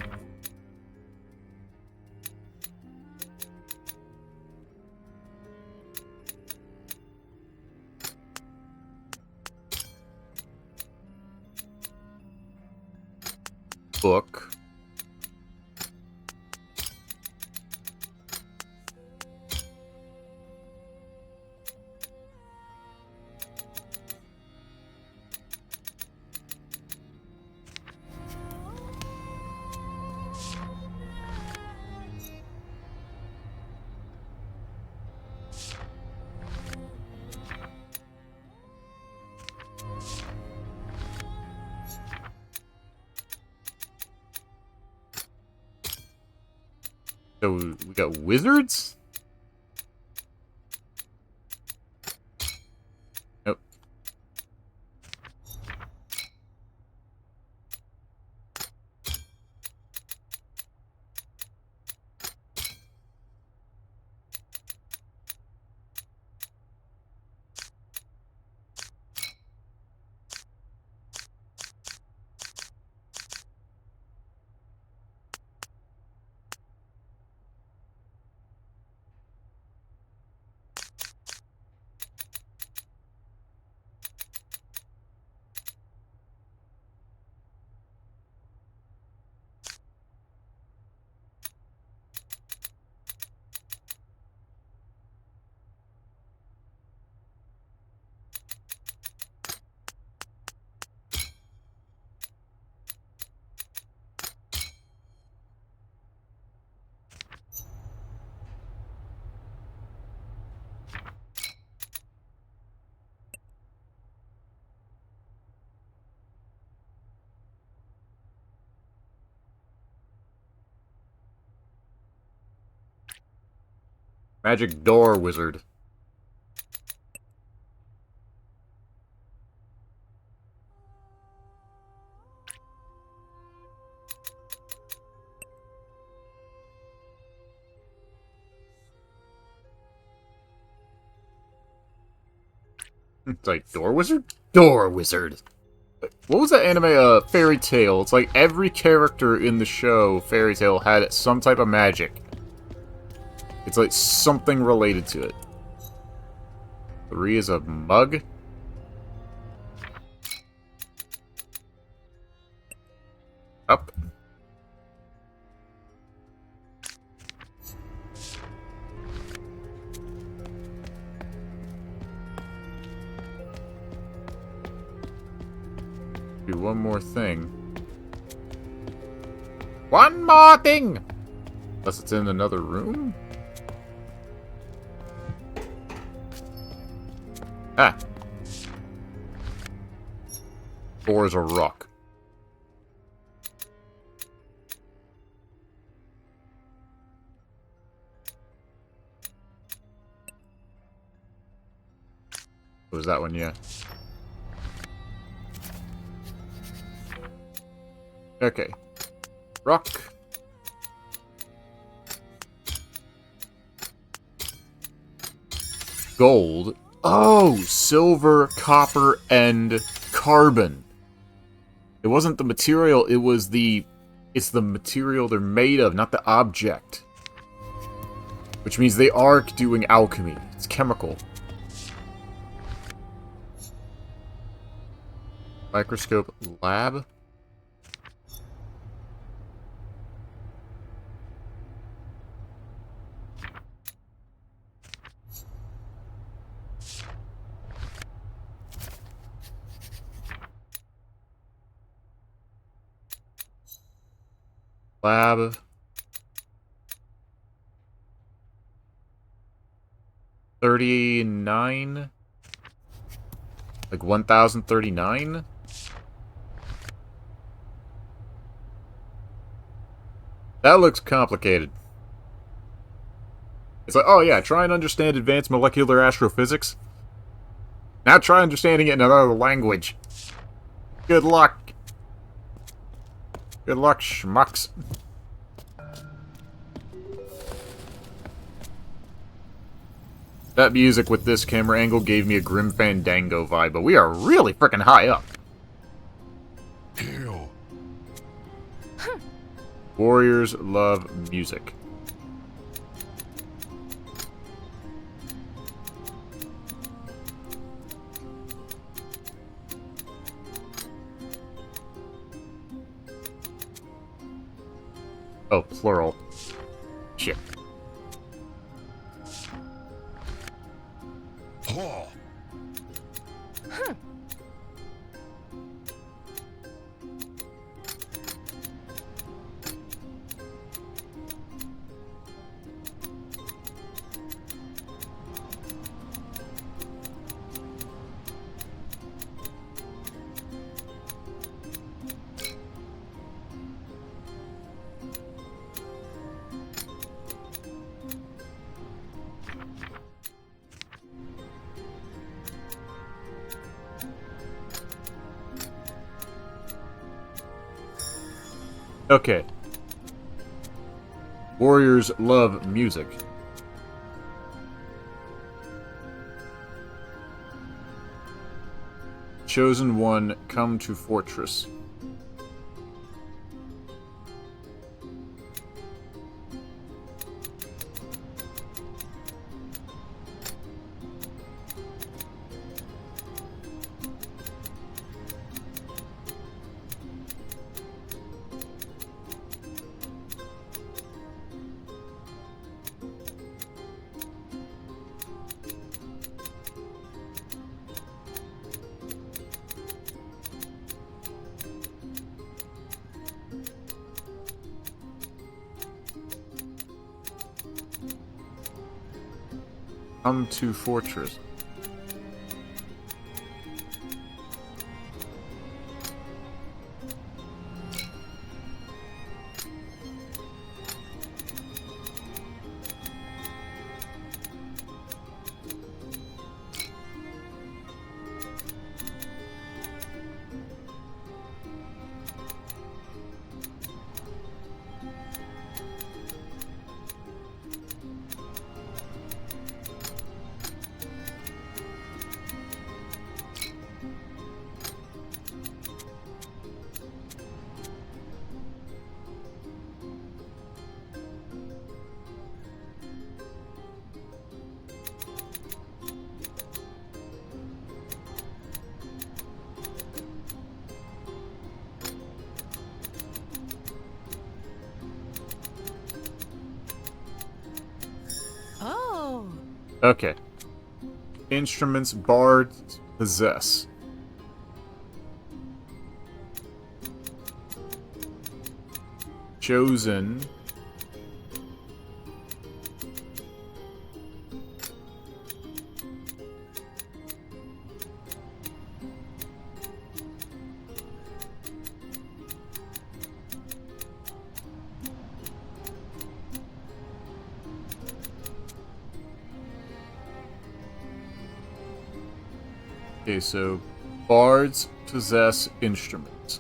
Book. So we got wizards? Nope. Magic door wizard. It's like door wizard? Door wizard. What was that anime, Fairy Tail? It's like every character in the show, Fairy Tail, had some type of magic. It's like something related to it. 3 is a mug. Up. Do one more thing. One more thing! Unless it's in another room? Ah. 4 is a rock. What was that one? Yeah. Okay. Rock. Gold. Oh, silver, copper, and carbon. It wasn't the material, it was the It's the material they're made of, not the object. Which means they are doing alchemy. It's chemical. Microscope lab? Lab. $39? Like 1,039? That looks complicated. It's like, oh yeah, try and understand advanced molecular astrophysics. Now try understanding it in another language. Good luck. Good luck, schmucks. That music with this camera angle gave me a Grim Fandango vibe, but we are really freaking high up.
Ew.
Warriors love music. Oh, plural. Shit.
Oh.
Okay. Warriors love music. Chosen one, come to fortress. Come to fortress.
Oh.
Okay. Instruments bards possess. Chosen. Okay, so bards possess instruments.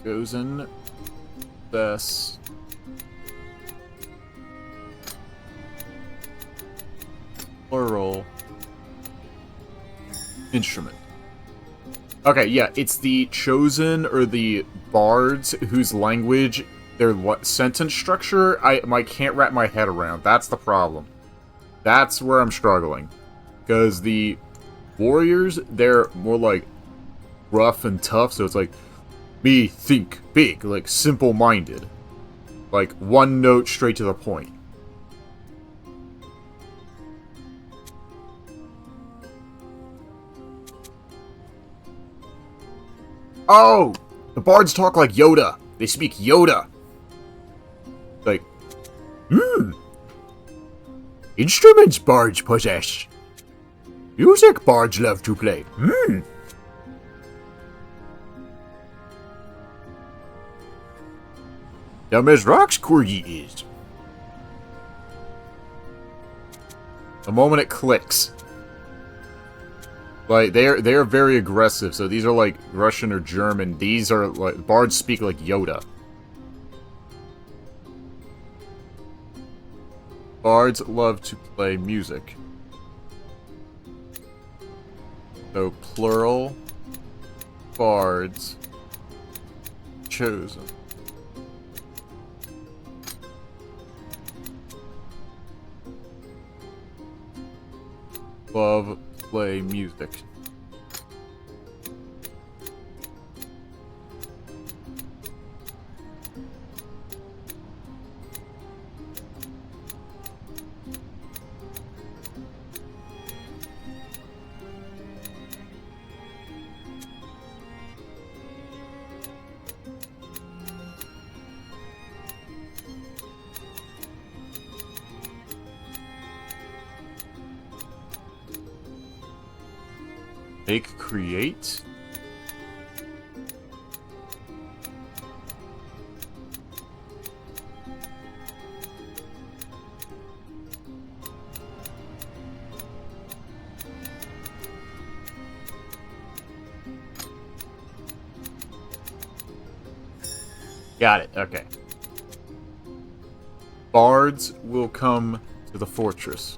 Chosen possess plural instrument. Okay, yeah, it's the chosen or the bards whose language, their sentence structure, I can't wrap my head around. That's the problem. That's where I'm struggling. Because the warriors, they're more like rough and tough, so it's like, me think big, like simple-minded. Like, one note straight to the point. Oh! The bards talk like Yoda. They speak Yoda. Like, instruments bards possess. Music bards love to play. Dumb as rocks, Corgi is. The moment it clicks. Like, they're very aggressive, so these are like Russian or German. These are like, bards speak like Yoda. Bards love to play music. So, plural, bards, chosen. Love, play music. Make create. Got it, okay. Bards will come to the fortress.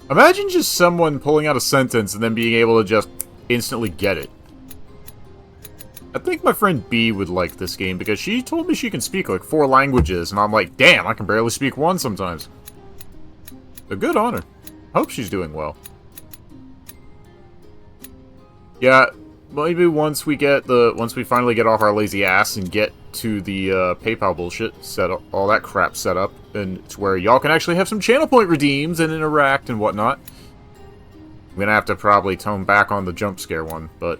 Imagine just someone pulling out a sentence and then being able to just instantly get it. I think my friend B would like this game because she told me she can speak like 4 languages, and I'm like, damn, I can barely speak 1 sometimes. So good on her. Hope she's doing well. Yeah, maybe once we finally get off our lazy ass and get to the PayPal bullshit, set up all that crap set up, and it's where y'all can actually have some channel point redeems and interact and whatnot. I'm gonna have to probably tone back on the jump scare one, but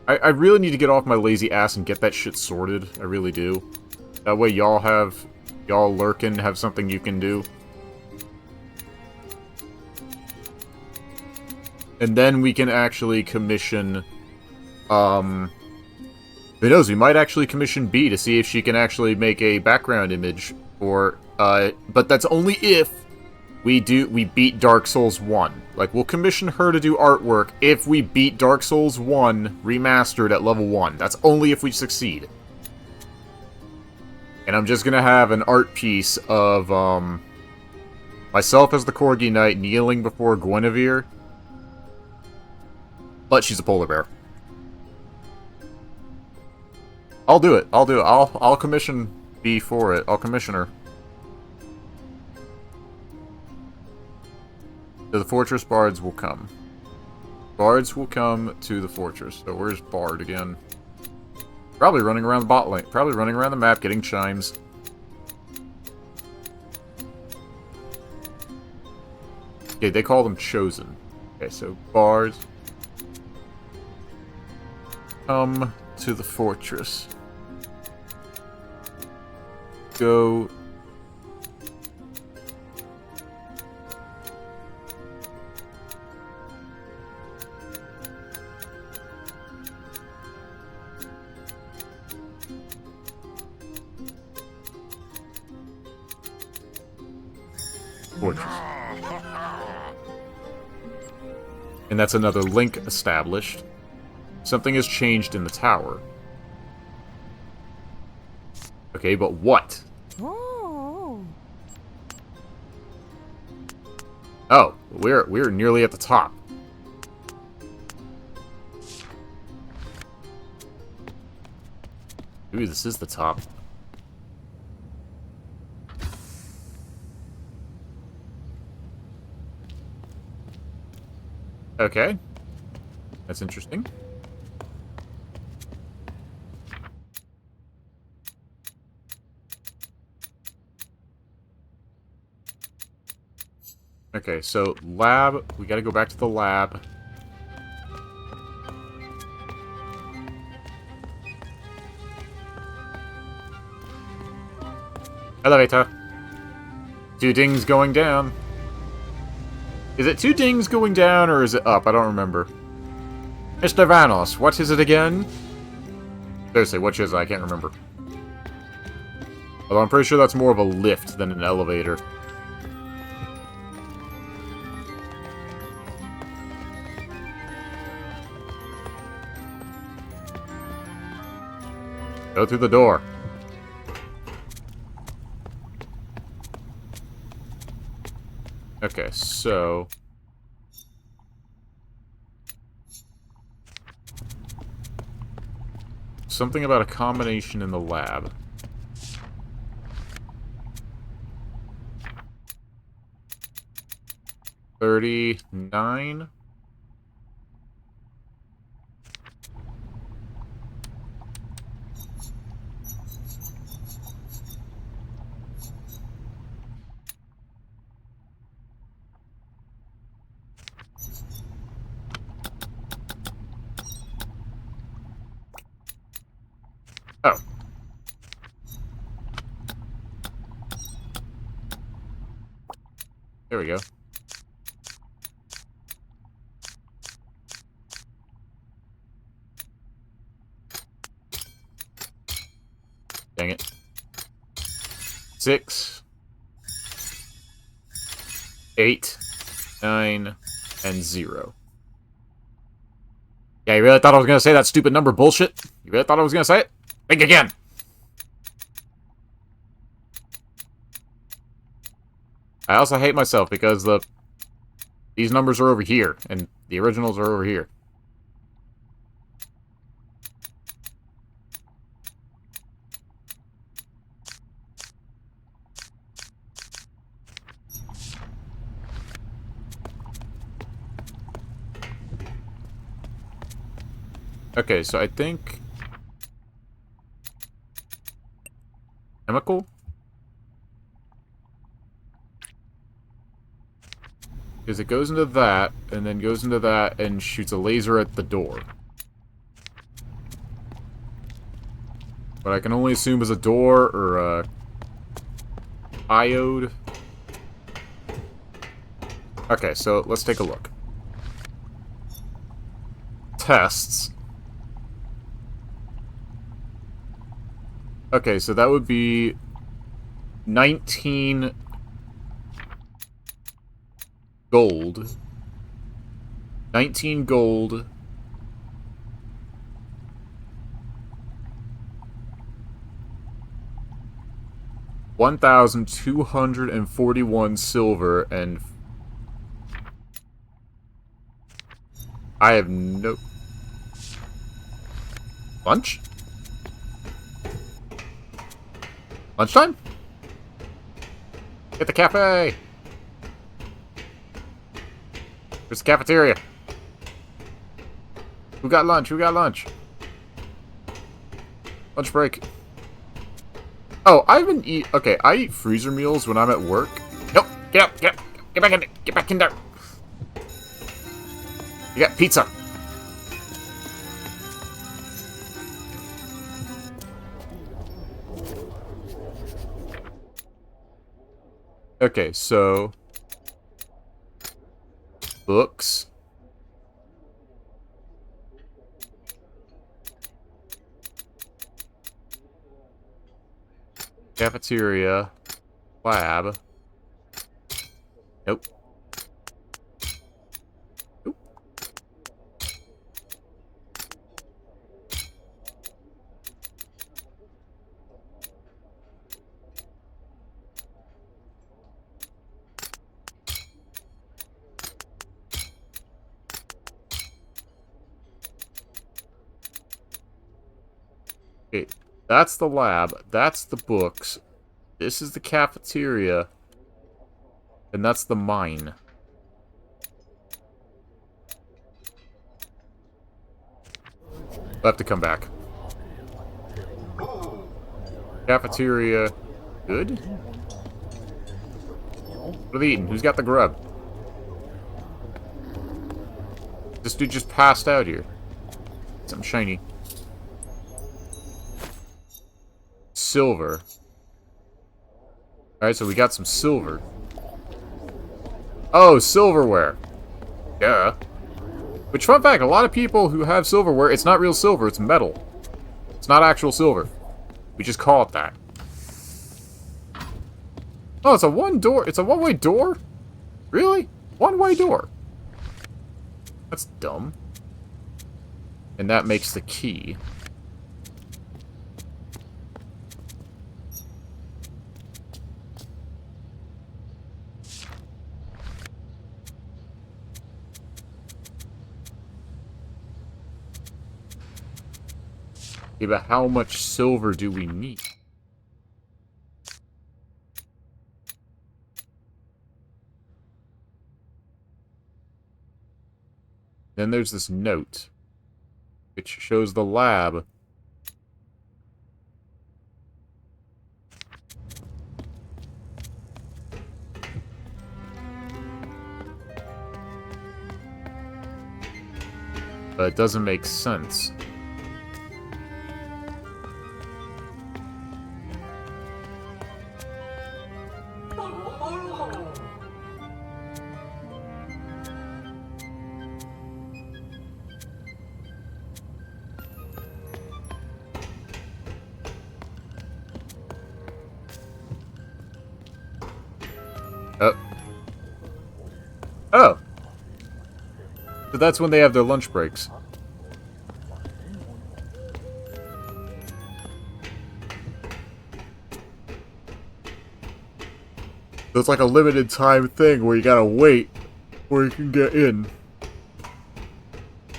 I really need to get off my lazy ass and get that shit sorted. I really do. That way y'all lurking have something you can do. And then we can actually commission, who knows, we might actually commission B to see if she can actually make a background image for, but that's only if we beat Dark Souls 1. Like, we'll commission her to do artwork if we beat Dark Souls 1 remastered at level 1. That's only if we succeed. And I'm just gonna have an art piece of, myself as the Corgi Knight kneeling before Guinevere. But she's a polar bear. I'll do it. I'll commission B for it. I'll commission her. So the fortress bards will come. Bards will come to the fortress. So where's Bard again? Probably running around the bot lane. Probably running around the map getting chimes. Okay, they call them chosen. Okay, so bards come to the fortress. Go. Fortress. And that's another link established. Something has changed in the tower. Okay, but what?
Oh.
Oh, we're nearly at the top. Ooh, this is the top. Okay. That's interesting. Okay, so lab. We gotta go back to the lab. Elevator. 2 dings going down. Is it 2 dings going down, or is it up? I don't remember. Mr. Vanos, what is it again? Seriously, what is it? I can't remember. Although I'm pretty sure that's more of a lift than an elevator. Go through the door. Okay, so... something about a combination in the lab. $39? Oh. There we go. Dang it. 6, 8, 9, and 0. Yeah, you really thought I was gonna say that stupid number bullshit? You really thought I was gonna say it? Think again! I also hate myself because these numbers are over here, and the originals are over here. Okay, so I think... chemical? Because it goes into that, and then goes into that, and shoots a laser at the door. But I can only assume is a door, or a... iode. Okay, so let's take a look. Tests. Okay, so that would be 19 gold. 19 gold. $1,241 silver, and I have no... lunch? Lunchtime? Get the cafe! Where's the cafeteria? Who got lunch? Who got lunch? Lunch break. Oh, I haven't eat... okay, I eat freezer meals when I'm at work. Nope, get up, get up, get back in there, get back in there. You got pizza. Okay, so... books. Cafeteria. Lab. Nope. Nope. Okay, that's the lab. That's the books. This is the cafeteria. And that's the mine. I'll have to come back. Cafeteria. Good? What are they eating? Who's got the grub? This dude just passed out here. Something shiny. Silver. Alright, so we got some silver. Oh, silverware. Yeah. Which, fun fact, a lot of people who have silverware, it's not real silver, it's metal. It's not actual silver. We just call it that. Oh, it's a one-way door? Really? One-way door. That's dumb. And that makes the key. Okay, but how much silver do we need? Then there's this note, which shows the lab. But it doesn't make sense. Oh. Oh! So that's when they have their lunch breaks. So it's like a limited time thing where you gotta wait before you can get in.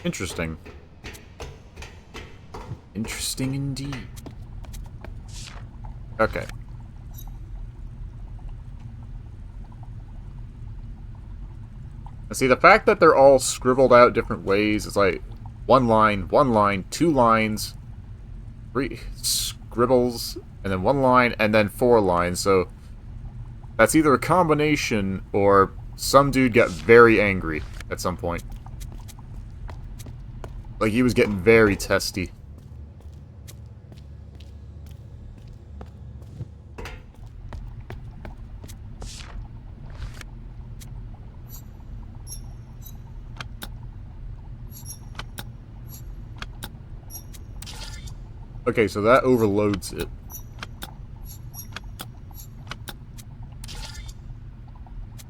Interesting. Interesting indeed. Okay. And see, the fact that they're all scribbled out different ways, it's like one line, 2 lines, 3 scribbles, and then 1 line, and then 4 lines, so that's either a combination or some dude got very angry at some point. Like, he was getting very testy. Okay, so that overloads it.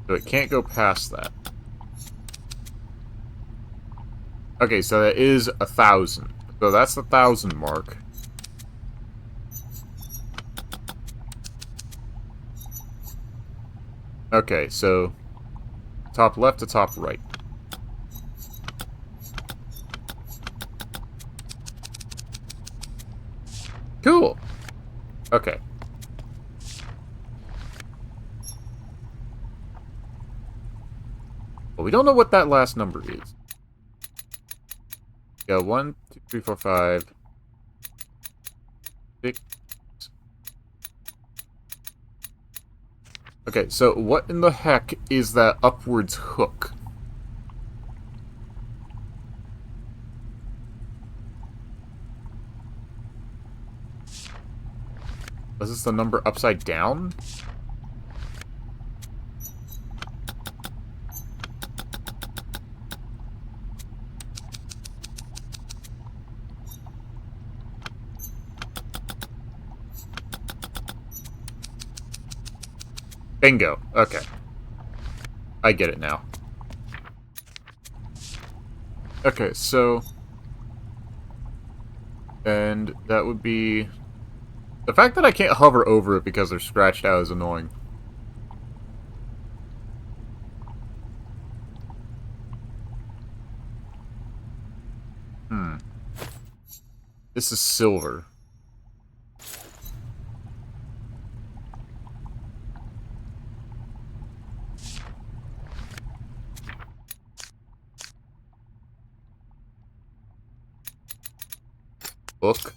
So it can't go past that. Okay, so that is 1,000. So that's the 1,000 mark. Okay, so top left to top right. Cool. Okay. Well, we don't know what that last number is. Yeah, 1, 2, 3, 4, 5, 6. Okay, so what in the heck is that upwards hook? Is this the number upside down? Bingo. Okay. I get it now. Okay, so... And that would be... The fact that I can't hover over it because they're scratched out is annoying. This is silver. Book.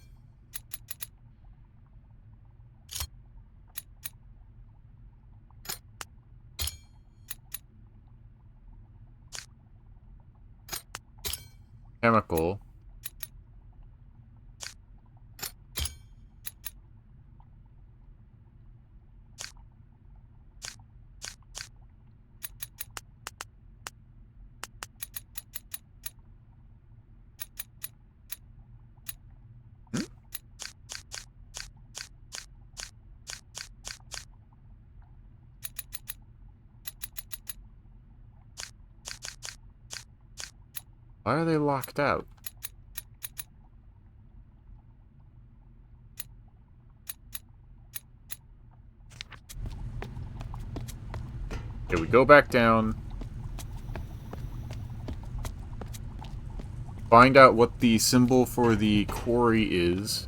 Chemical. Hmm? Why are they locked out? Okay, we go back down. Find out what the symbol for the quarry is.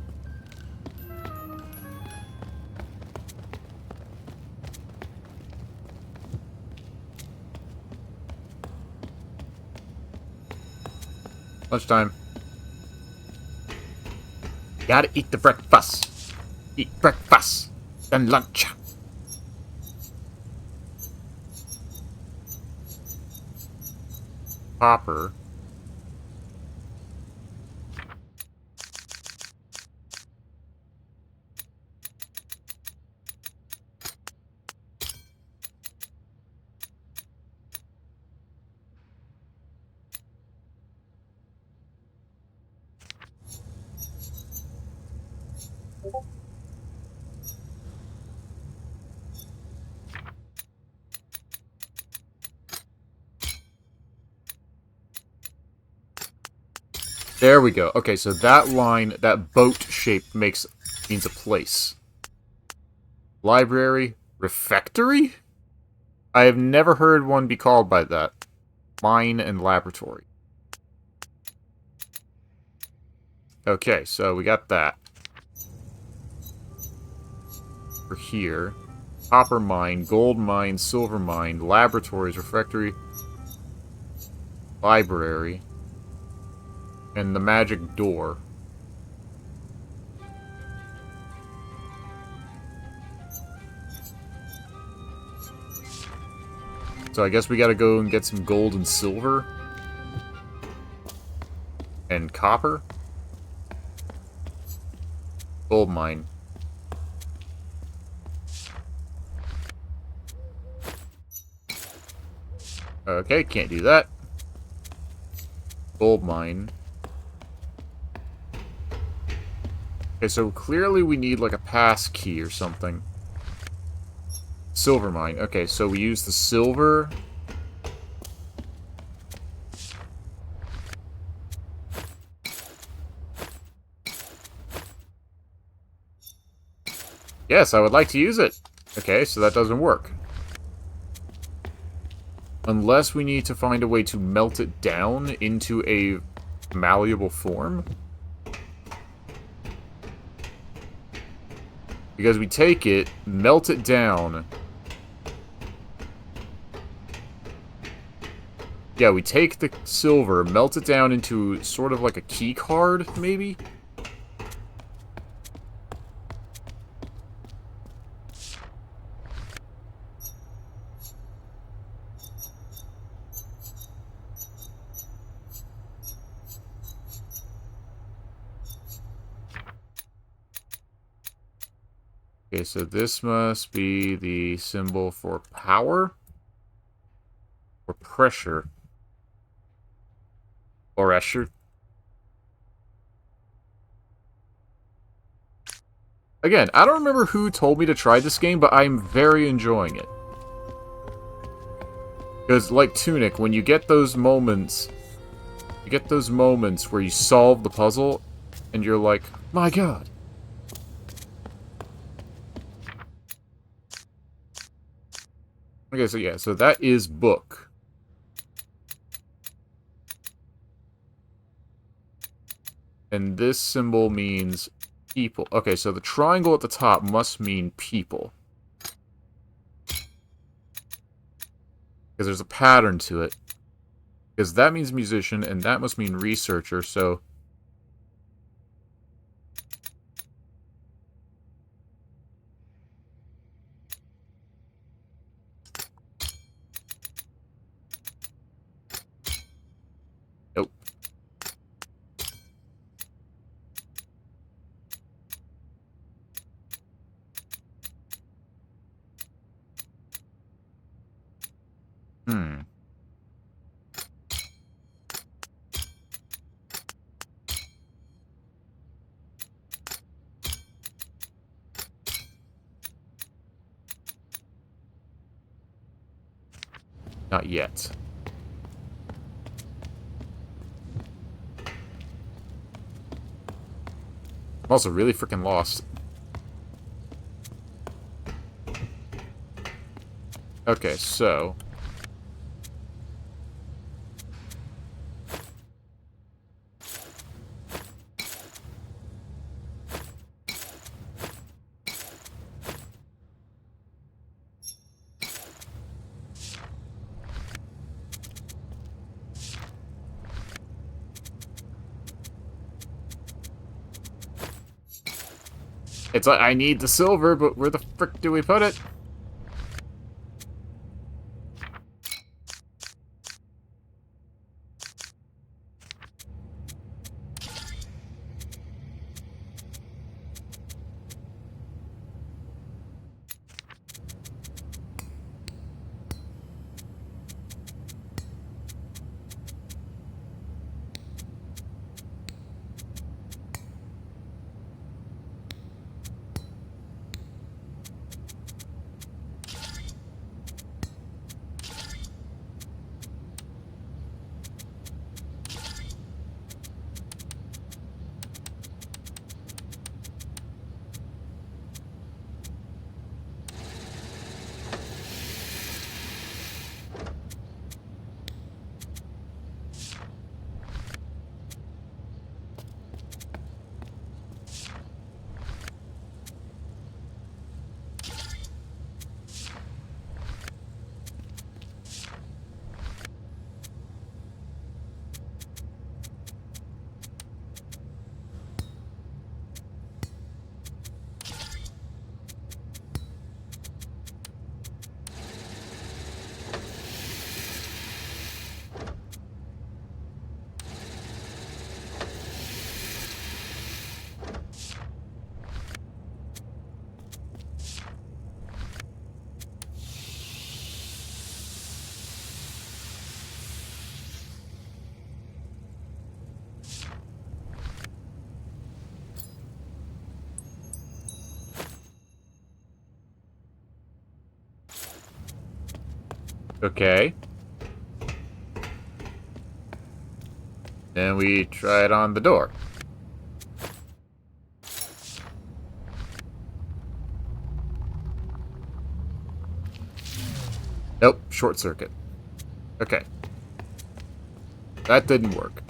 Lunchtime. Gotta eat the breakfast. Eat breakfast. Then lunch. Copper. There we go. Okay, so that line, that boat shape means a place. Library? Refectory? I have never heard one be called by that. Mine and laboratory. Okay, so we got that. For here. Copper mine, gold mine, silver mine, laboratories, refectory, library, and the magic door. So I guess we gotta go and get some gold and silver. And copper. Gold mine. Okay, can't do that. Gold mine. Okay, so clearly we need like a pass key or something. Silver mine. Okay, so we use the silver. Yes, I would like to use it. Okay, so that doesn't work. Unless we need to find a way to melt it down into a malleable form. Because we take it, melt it down. Yeah, we take the silver, melt it down into sort of like a key card, maybe? Okay, so this must be the symbol for power? Or pressure? Or pressure? Again, I don't remember who told me to try this game, but I'm very enjoying it. Because, like Tunic, when you get those moments... You get those moments where you solve the puzzle, and you're like, my god. Okay, so yeah, so that is book. And this symbol means people. Okay, so the triangle at the top must mean people. Because there's a pattern to it. Because that means musician, and that must mean researcher, so... Not yet. I'm also really freaking lost. Okay, so... It's like, I need the silver, but where the frick do we put it? Okay. And we try it on the door. Nope, short circuit. Okay. That didn't work.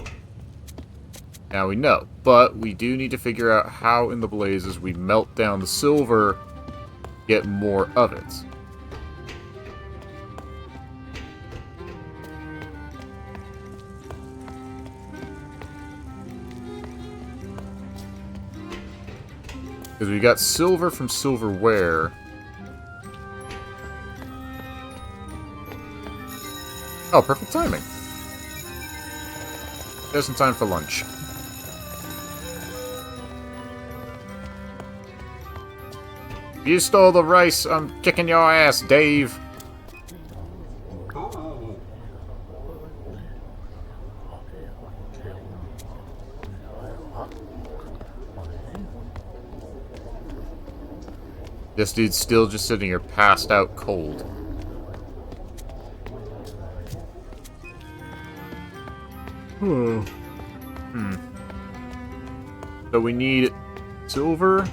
Now we know, but we do need to figure out how in the blazes we melt down the silver, get more of it. Because we got silver from silverware. Oh, perfect timing. Just in time for lunch. You stole the rice. I'm kicking your ass, Dave. This dude's still just sitting here passed out cold. So we need silver,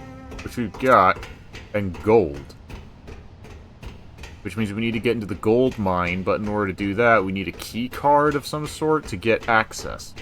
which we've got, and gold. Which means we need to get into the gold mine, but in order to do that, we need a key card of some sort to get access.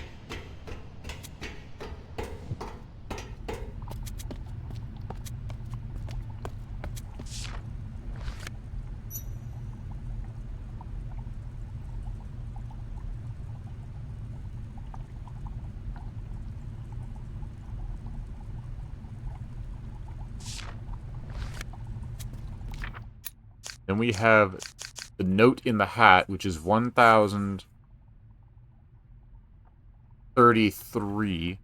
Then we have the note in the hat, which is 1,033.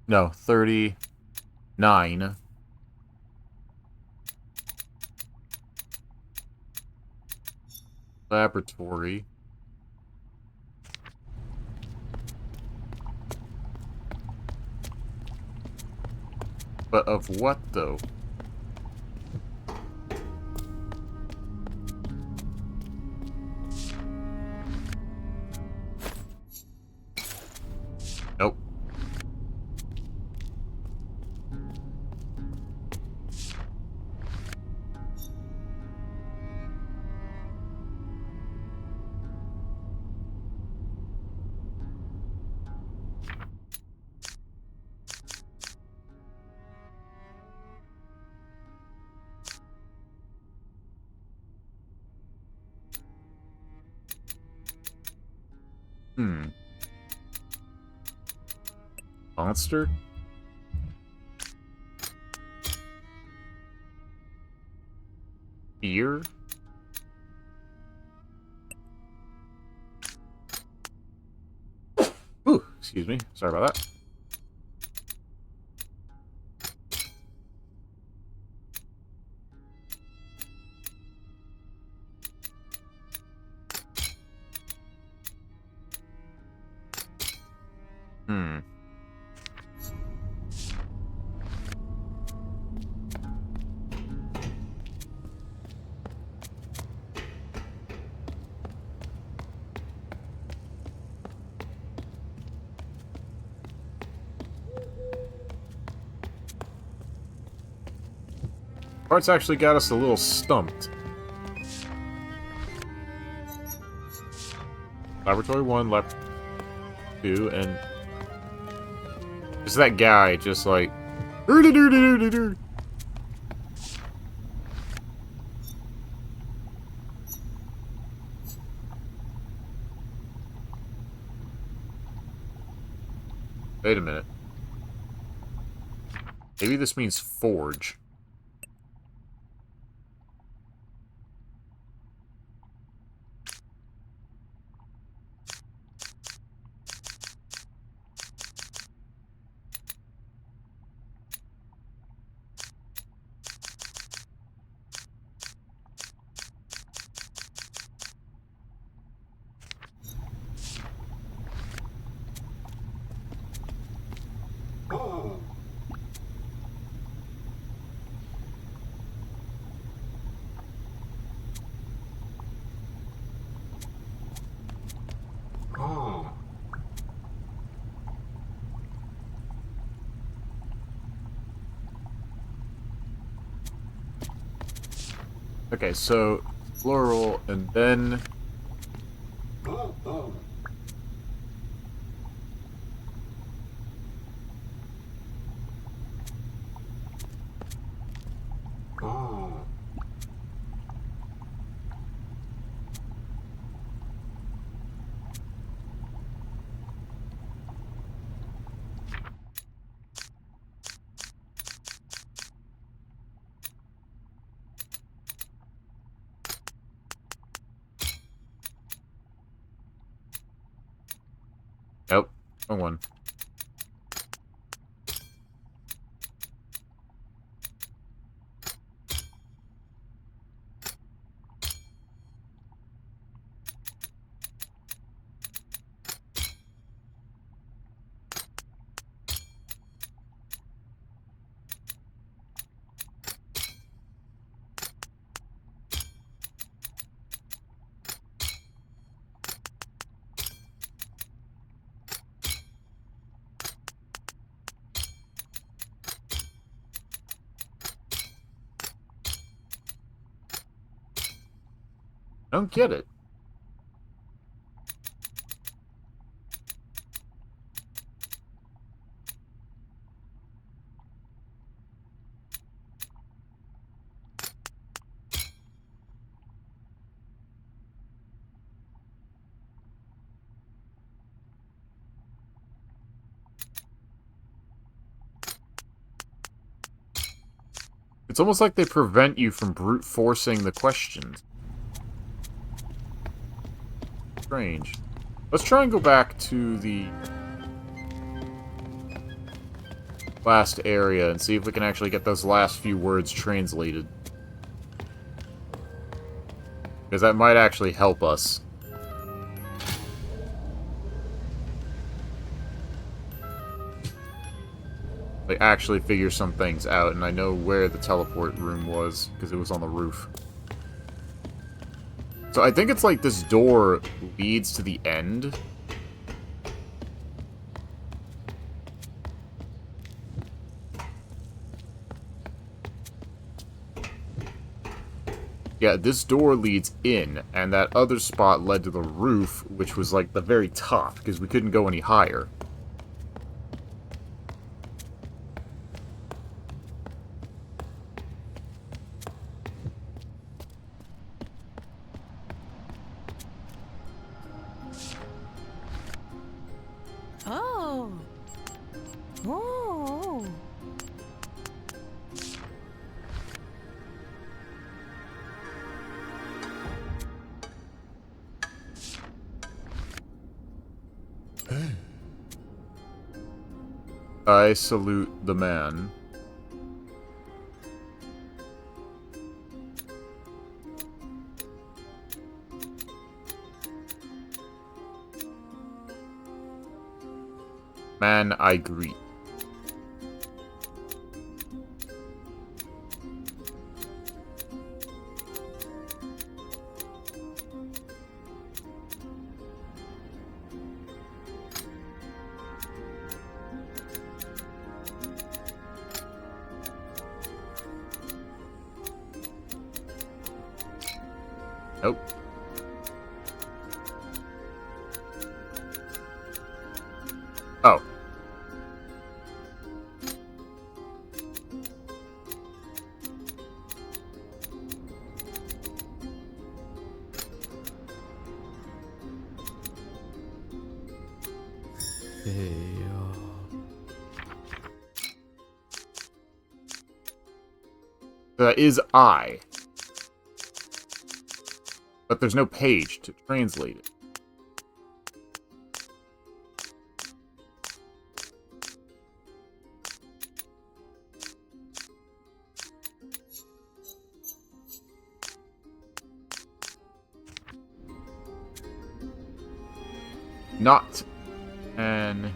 No, 39. Laboratory. But of what, though? Hmm. Monster? Beer? Ooh, excuse me. Sorry about that. Hmm. Parts actually got us a little stumped. Laboratory 1, Lab 2, and... It's that guy just like... Wait a minute. Maybe this means forge. Okay, so plural, and then... Nope, wrong one. I don't get it. It's almost like they prevent you from brute forcing the questions. Strange. Let's try and go back to the last area and see if we can actually get those last few words translated. Because that might actually help us. Like, actually figure some things out, and I know where the teleport room was, because it was on the roof. So I think it's like this door leads to the end. Yeah, this door leads in, and that other spot led to the roof, which was like the very top, because we couldn't go any higher.
Oh. Oh.
I salute the man. Man, I greet. Nope. Oh. That is I. But there's no page to translate it. Not an...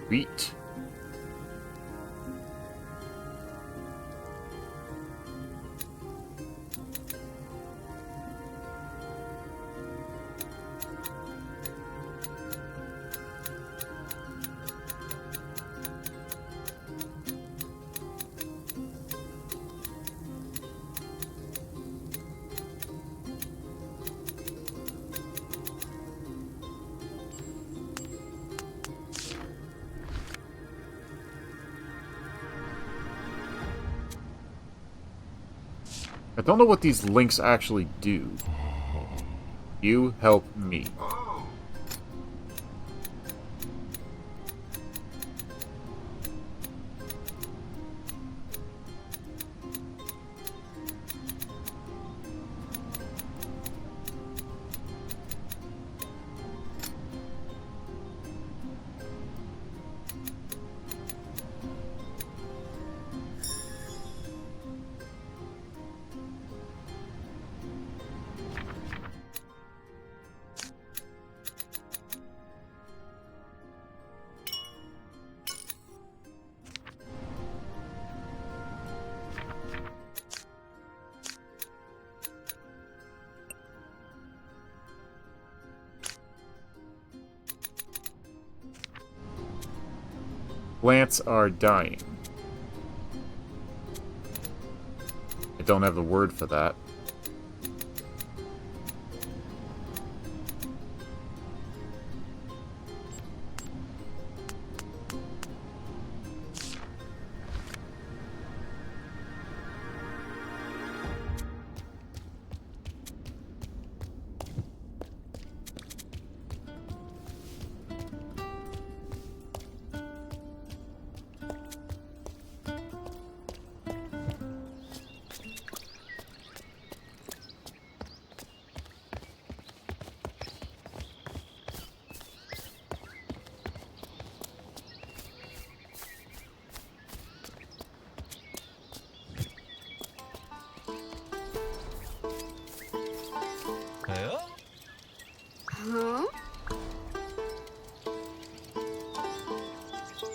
Beat. I don't know what these links actually do. You help me. Plants are dying. I don't have the word for that.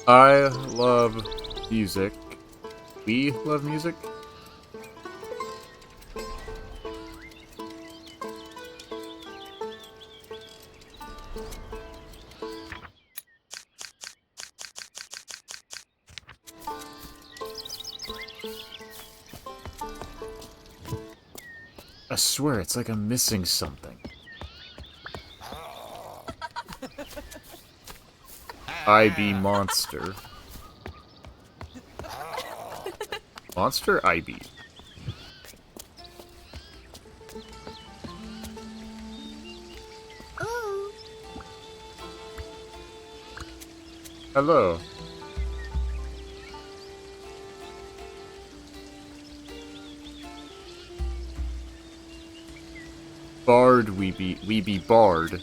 I love music. We love music? I swear, it's like I'm missing something. IB monster. Monster IB. Hello. Bard we be bard.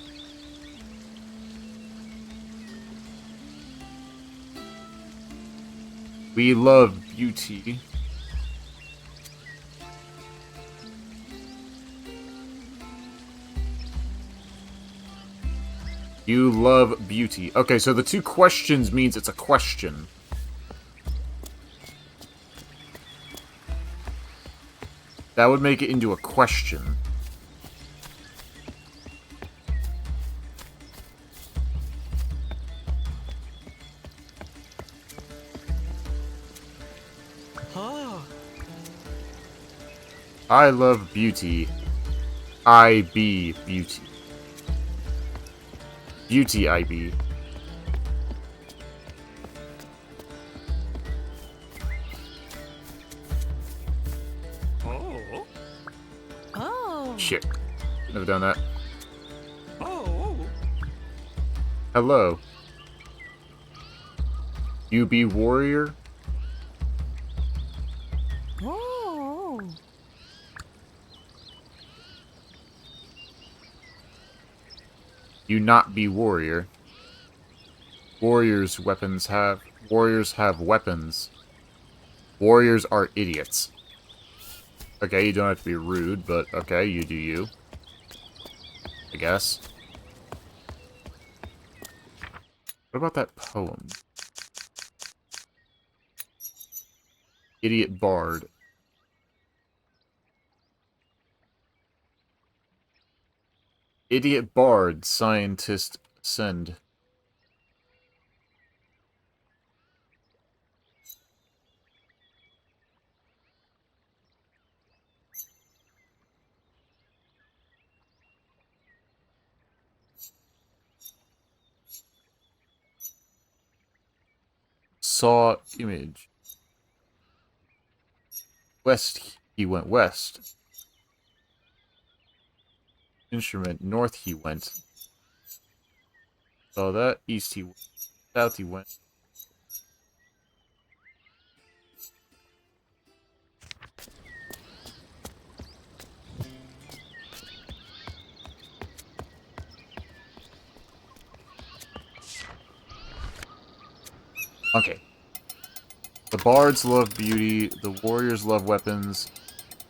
We love beauty. You love beauty. Okay, so the two questions means it's a question. That would make it into a question. I love beauty. I be beauty. Beauty I be.
Oh.
Oh.
Shit. Never done that.
Oh.
Hello. You be warrior?
Oh.
You not be warrior. Warriors have weapons. Warriors are idiots. Okay, you don't have to be rude, but okay, you do you. I guess. What about that poem? Idiot bard. Idiot bard, scientist, send. Saw image. West, he went west. Instrument, north he went. Saw that, east he went. South he went. Okay. The bards love beauty, the warriors love weapons.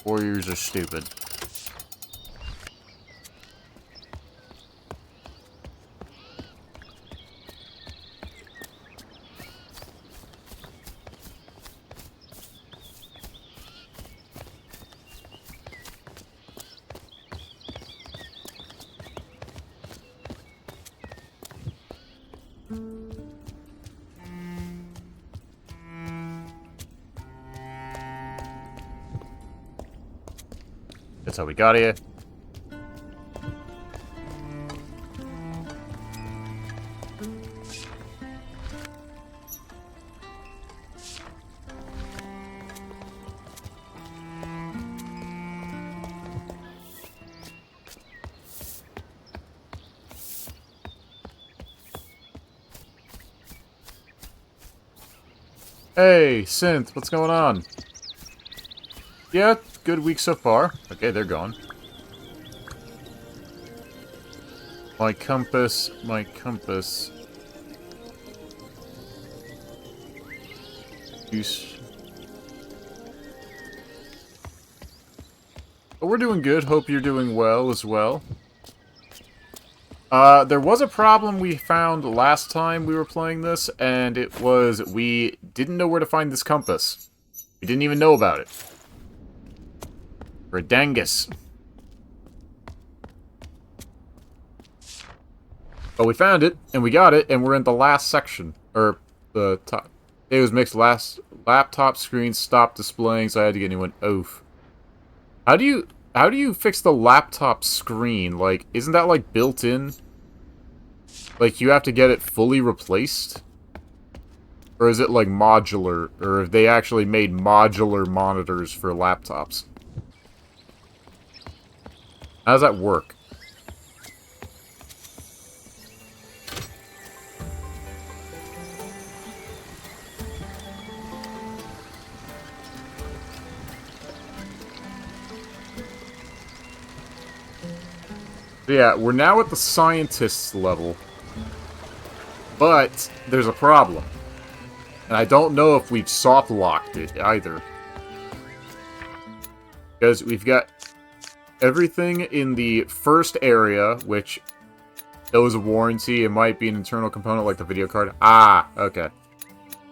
Warriors are stupid. That's how we got here. Hey, Synth, what's going on? Yeah, good week so far. Okay, they're gone. My compass, my compass. Use. But we're doing good. Hope you're doing well as well. There was a problem we found last time we were playing this, and it was we didn't know where to find this compass. We didn't even know about it. For a dangus. But we found it, and we got it, and we're in the last section. Or, the top. It was mixed last laptop screen stopped displaying, so I had to get a new one. Oof. How do you fix the laptop screen? Like, isn't that, like, built in? Like, you have to get it fully replaced? Or is it, like, modular? Or have they actually made modular monitors for laptops? How does that work? Yeah, we're now at the scientist's level. But there's a problem. And I don't know if we've soft-locked it either. Because we've got everything in the first area, which owes a warranty. It might be an internal component like the video card. Ah, okay.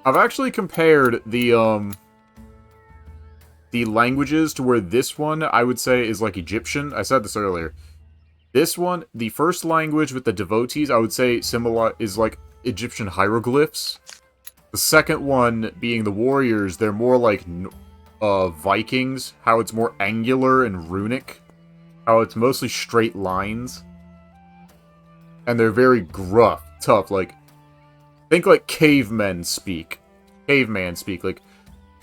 I've actually compared the languages to where this one, I would say, is like Egyptian. I said this earlier. This one, the first language with the devotees, I would say similar is like Egyptian hieroglyphs. The second one being the warriors, they're more like Vikings, how it's more angular and runic, how it's mostly straight lines. And they're very gruff, tough, like, think like cavemen speak. Caveman speak, like,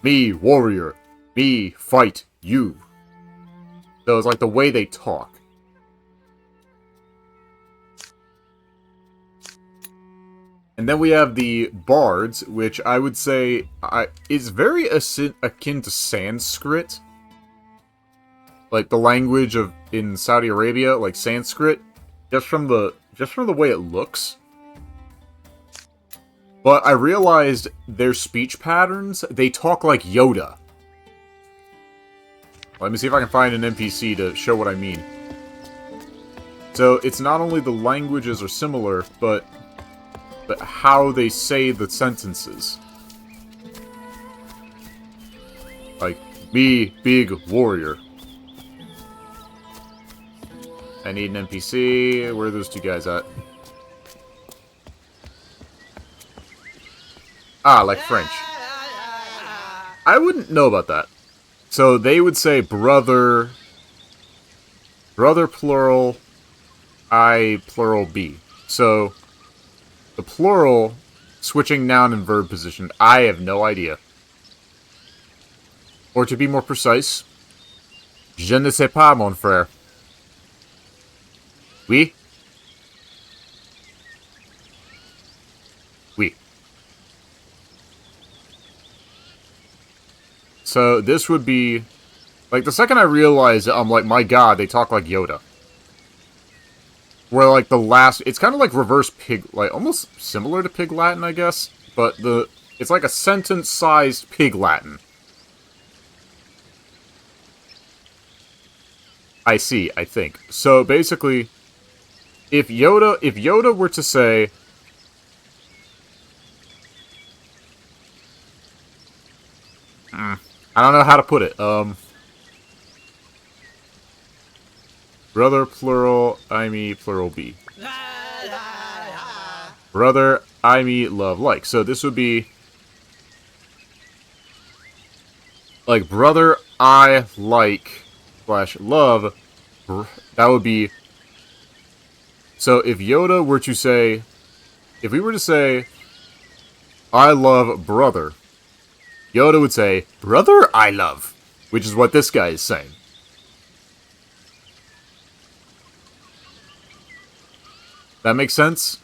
me, warrior, me, fight, you. So it's like the way they talk. And then we have the bards, which I would say is very akin to Sanskrit. Like the language of in Saudi Arabia, like Sanskrit, just from the way it looks. But I realized their speech patterns, they talk like Yoda. Let me see if I can find an NPC to show what I mean. So it's not only the languages are similar, but how they say the sentences. Like, me, big warrior. I need an NPC. Where are those two guys at? Ah, like French. I wouldn't know about that. So they would say brother plural, I plural B. So the plural, switching noun and verb position, I have no idea. Or to be more precise, je ne sais pas, mon frère. Oui? Oui. So this would be, like, the second I realized it, I'm like, my god, they talk like Yoda. Where, like, the last... It's kind of like reverse pig... Like, almost similar to Pig Latin, I guess. But it's like a sentence-sized Pig Latin. I see, I think. So, basically, if Yoda were to say... I don't know how to put it. Brother, plural, I, me, plural, B. Brother, I, me, love, like. So this would be... Like, brother, I, like, / love. That would be... So if Yoda were to say... If we were to say... I love brother. Yoda would say, brother, I love. Which is what this guy is saying. That makes sense?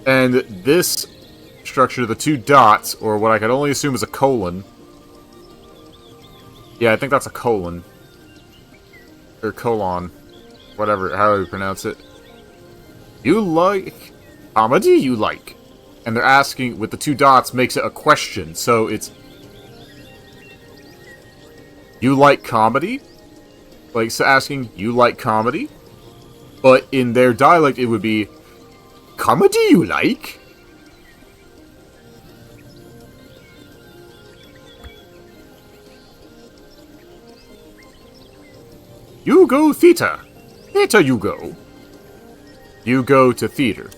And this structure, the two dots, or what I could only assume is a colon. Yeah, I think that's a colon. Or colon. Whatever, however you pronounce it. You like... Comedy you like. And they're asking, with the 2 dots, makes it a question. So it's... You like comedy? Like, so asking, you like comedy? But in their dialect, it would be... Comedy you like? You go theater. Theater you go. You go to theater.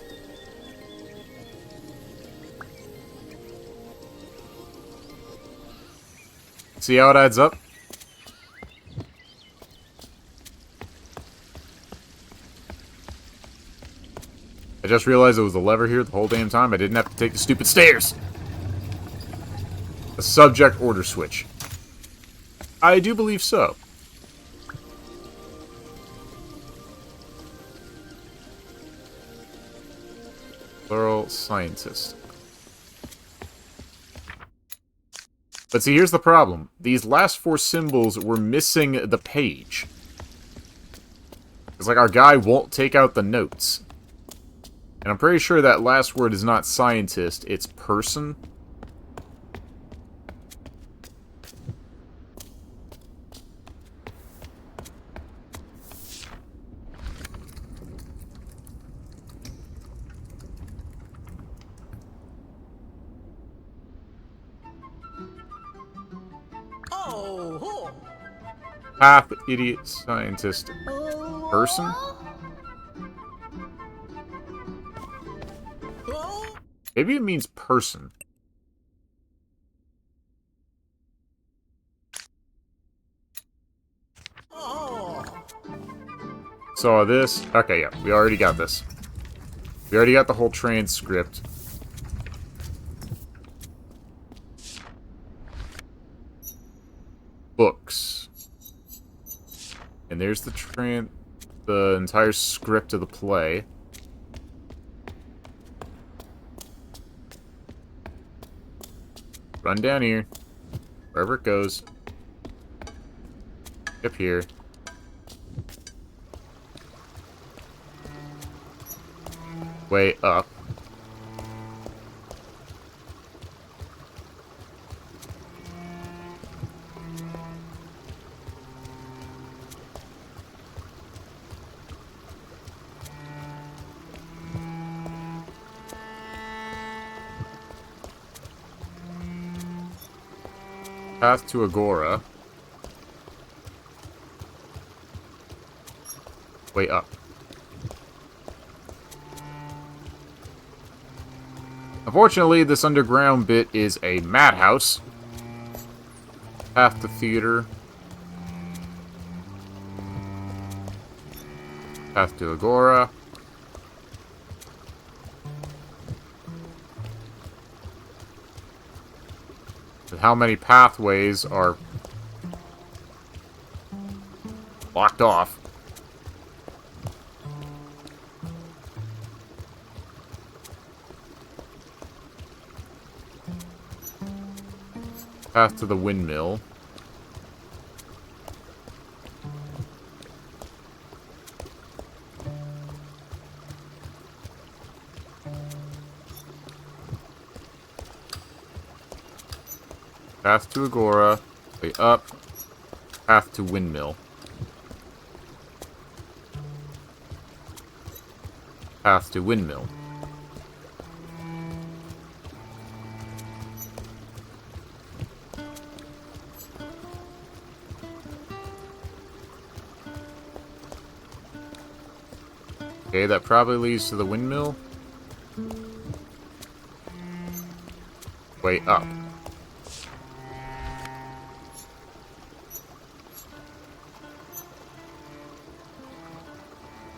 See how it adds up? I just realized there was a lever here the whole damn time. I didn't have to take the stupid stairs. A subject order switch. I do believe so. Plural scientist. But see, here's the problem. These last 4 symbols were missing the page. It's like our guy won't take out the notes. And I'm pretty sure that last word is not scientist, it's person.
Oh.
Path, idiot, scientist, person? Maybe it means person. Saw this. Okay, yeah, we already got this. We already got the whole transcript. Books. And there's the entire script of the play. Run down here. Wherever it goes. Up here. Way up. Path to Agora. Way up. Unfortunately, this underground bit is a madhouse. Path to theater. Path to Agora. But how many pathways are blocked off? Path to the windmill. Path to Agora. Way up. Path to windmill. Path to windmill. Okay, that probably leads to the windmill. Way up.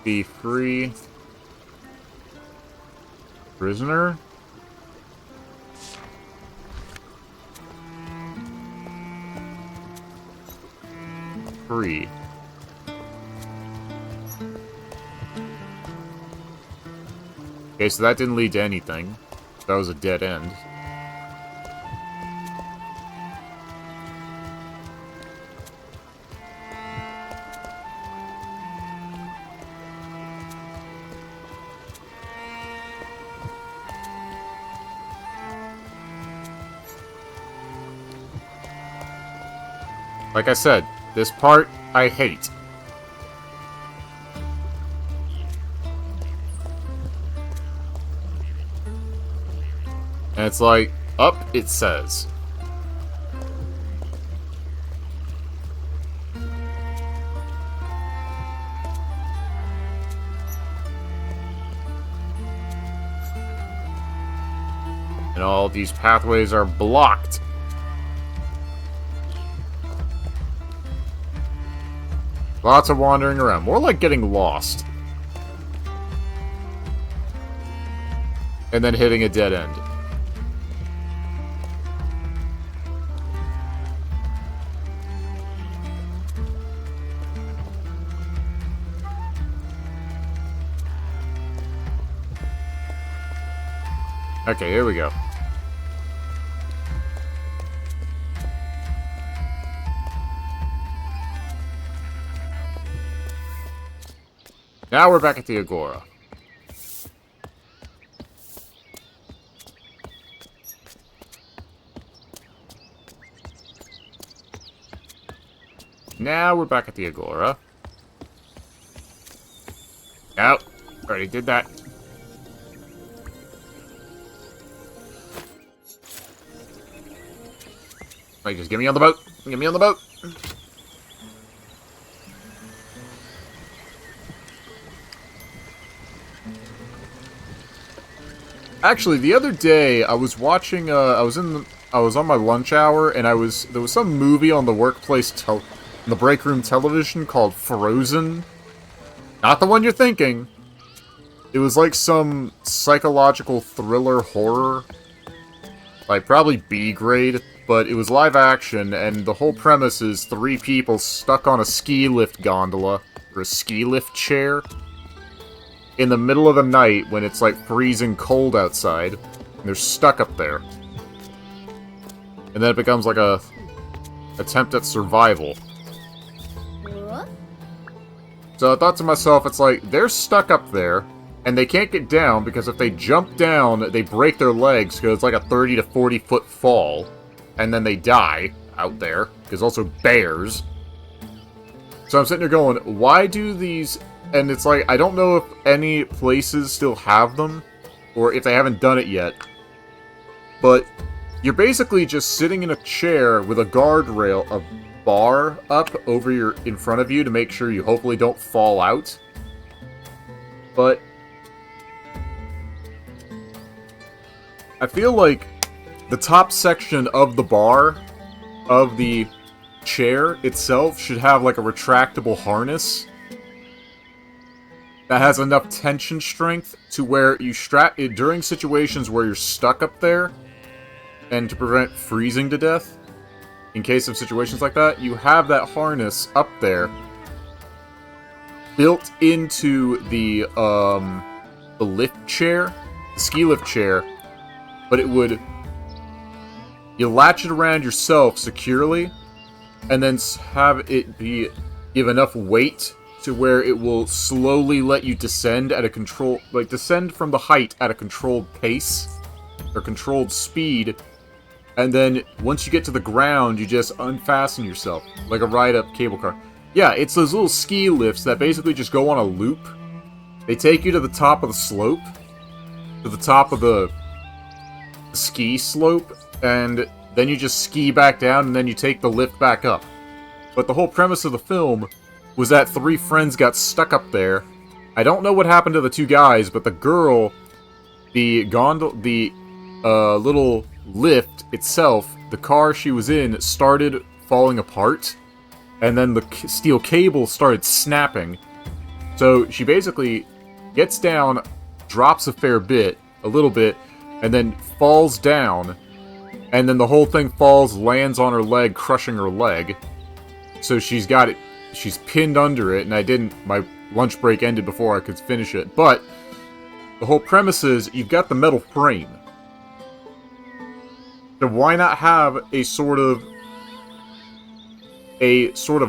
Be free. Prisoner? Free. Okay, so that didn't lead to anything. That was a dead end. Like I said, this part I hate. And it's like, up it says. And all these pathways are blocked. Lots of wandering around. More like getting lost. And then hitting a dead end. Okay, here we go. Now we're back at the Agora. Now we're back at the Agora. Nope. Already did that. Wait, just get me on the boat. Get me on the boat. Actually, the other day I was watching. I was on my lunch hour, and there was some movie on the workplace the break room television called Frozen. Not the one you're thinking. It was like some psychological thriller horror. Like, probably B grade, but it was live action, and the whole premise is 3 people stuck on a ski lift gondola, or a ski lift chair, in the middle of the night when it's like freezing cold outside, and they're stuck up there. And then it becomes like a attempt at survival. So I thought to myself, it's like, they're stuck up there, and they can't get down, because if they jump down, they break their legs, because it's like a 30 to 40 foot fall, and then they die out there, because also bears. So I'm sitting there going, why do these... And it's like, I don't know if any places still have them, or if they haven't done it yet, but you're basically just sitting in a chair with a guardrail, a bar up in front of you to make sure you hopefully don't fall out. But I feel like the top section of the bar, of the chair itself, should have like a retractable harness that has enough tension strength to where you strap it during situations where you're stuck up there, and to prevent freezing to death. In case of situations like that, you have that harness up there built into the lift chair, the ski lift chair, but you latch it around yourself securely, and then have it give enough weight to where it will slowly let you descend at a descend from the height at a controlled pace, or controlled speed, and then once you get to the ground, you just unfasten yourself, like a ride-up cable car. Yeah, it's those little ski lifts that basically just go on a loop. They take you to the top of the slope, to the top of the ski slope, and then you just ski back down, and then you take the lift back up. But the whole premise of the film was that 3 friends got stuck up there. I don't know what happened to the 2 guys, but the girl, the little lift itself, the car she was in, started falling apart, and then the steel cable started snapping. So she basically gets down, drops a little bit, and then falls down, and then the whole thing falls, lands on her leg, crushing her leg. So she's pinned under it, and my lunch break ended before I could finish it. But the whole premise is, you've got the metal frame. So why not have a sort of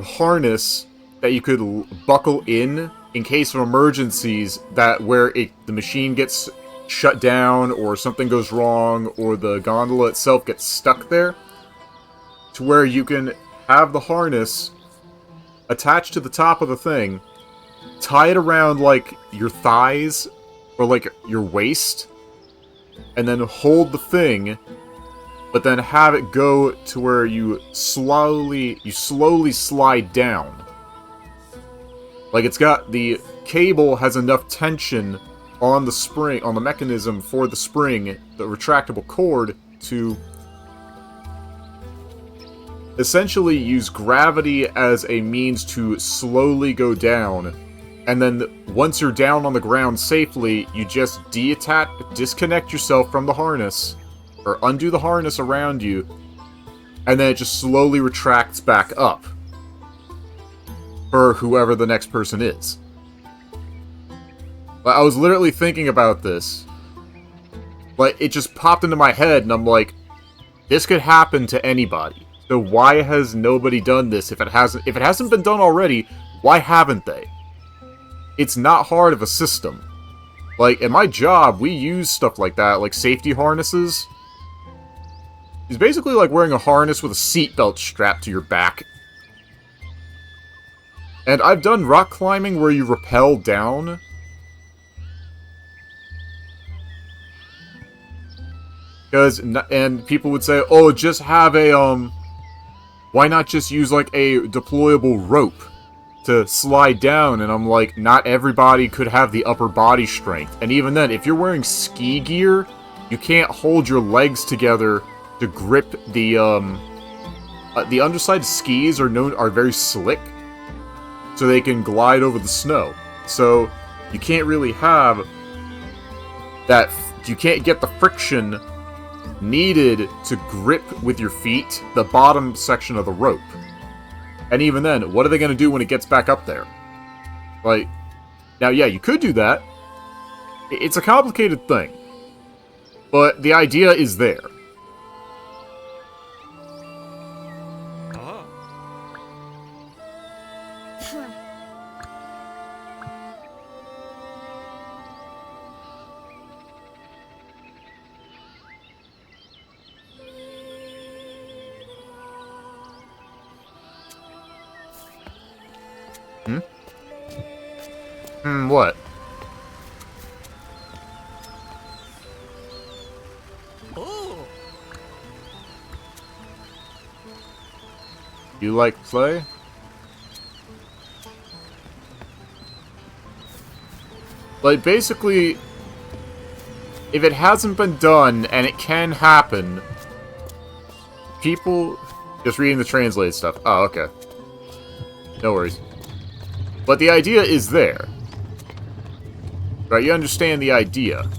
harness that you could buckle in case of emergencies, where the machine gets shut down, or something goes wrong, or the gondola itself gets stuck there, to where you can have the harness attached to the top of the thing, tie it around, like, your thighs, or, like, your waist, and then hold the thing, but then have it go to where you slowly slide down. Like, it's got, the cable has enough tension on the spring, on the mechanism for the spring, the retractable cord, to essentially use gravity as a means to slowly go down. And then once you're down on the ground safely, you just disconnect yourself from the harness, or undo the harness around you, and then it just slowly retracts back up for whoever the next person is. But I was literally thinking about this. Like, it just popped into my head, and I'm like, this could happen to anybody. So why has nobody done this? If it hasn't been done already, why haven't they? It's not hard of a system. Like, in my job, we use stuff like that, like safety harnesses. It's basically like wearing a harness with a seatbelt strapped to your back. And I've done rock climbing where you rappel down. And people would say, oh, just have a, why not just use, like, a deployable rope to slide down? And I'm like, not everybody could have the upper body strength. And even then, if you're wearing ski gear, you can't hold your legs together to grip the underside skis are very slick, so they can glide over the snow. So you can't really have that, you can't get the friction needed to grip with your feet the bottom section of the rope. And even then, what are they going to do when it gets back up there? Like, now, yeah, you could do that. It's a complicated thing. But the idea is there. What?
Oh.
You like play? Like, basically, if it hasn't been done, and it can happen, people... Just reading the translated stuff. Oh, okay. No worries. But the idea is there. Right, you understand the idea.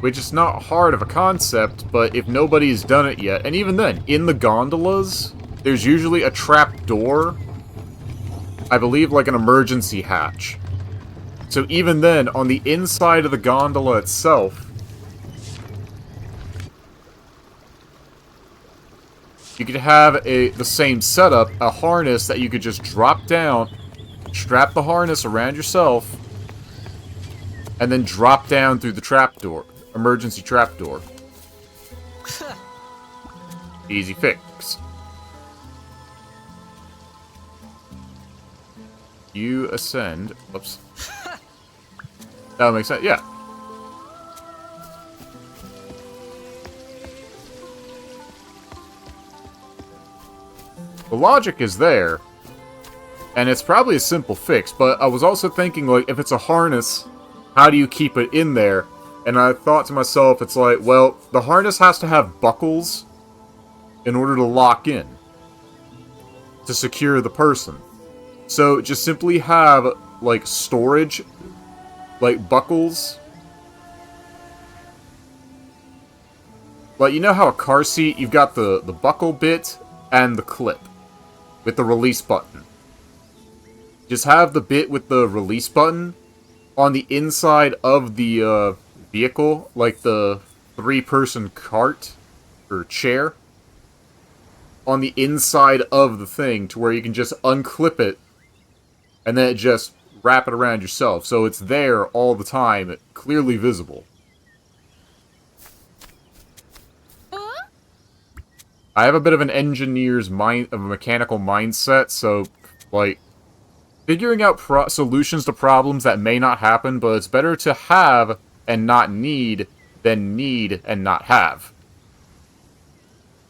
Which is not hard of a concept, but if nobody's done it yet, and even then, in the gondolas, there's usually a trap door. I believe like an emergency hatch. So even then, on the inside of the gondola itself, you could have the same setup, a harness that you could just drop down, strap the harness around yourself, and then drop down through the trapdoor. Emergency trapdoor. Easy fix. You ascend. Whoops. That makes sense. Yeah. The logic is there, and it's probably a simple fix, but I was also thinking, like, if it's a harness, how do you keep it in there? And I thought to myself, it's like, well, the harness has to have buckles in order to lock in, to secure the person. So just simply have, like, storage, like, buckles. Like, you know how a car seat, you've got the buckle bit and the clip with the release button. Just have the bit with the release button on the inside of the vehicle, like the 3-person cart or chair, on the inside of the thing to where you can just unclip it and then just wrap it around yourself. So it's there all the time, clearly visible. I have a bit of an engineer's mind, of a mechanical mindset, so, like, figuring out solutions to problems that may not happen, but it's better to have and not need than need and not have.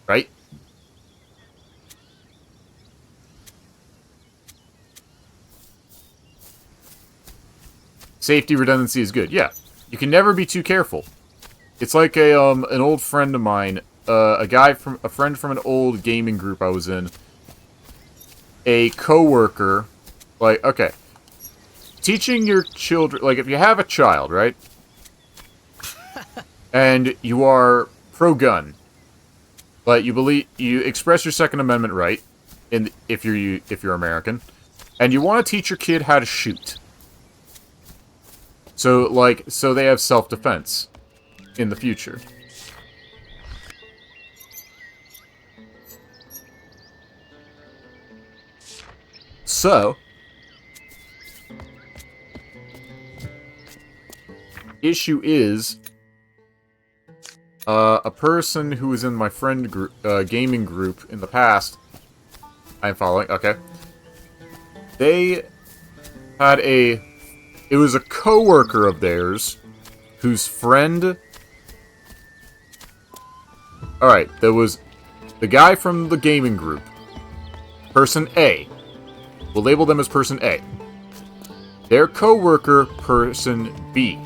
Right? Safety redundancy is good. Yeah. You can never be too careful. It's like an old friend of mine, a friend from an old gaming group I was in, a coworker, like, okay, teaching your children, like, if you have a child, right, and you are pro-gun, but you express your Second Amendment right, if you're American, and you want to teach your kid how to shoot, so they have self-defense in the future. So, issue is, a person who was in my friend group, gaming group in the past, I'm following, okay, they had it was a coworker of theirs, whose friend, alright, there was the guy from the gaming group, person A, we'll label them as person A, their coworker, person B.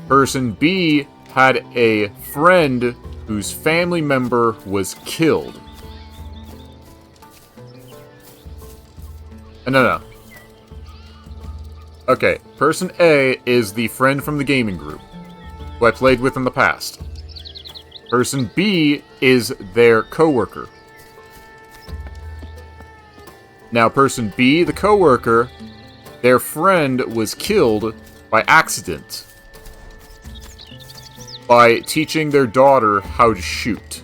Person B had a friend whose family member was killed. No. Okay, person A is the friend from the gaming group, who I played with in the past. Person B is their coworker. Now, person B, the coworker, their friend was killed by accident. By teaching their daughter how to shoot.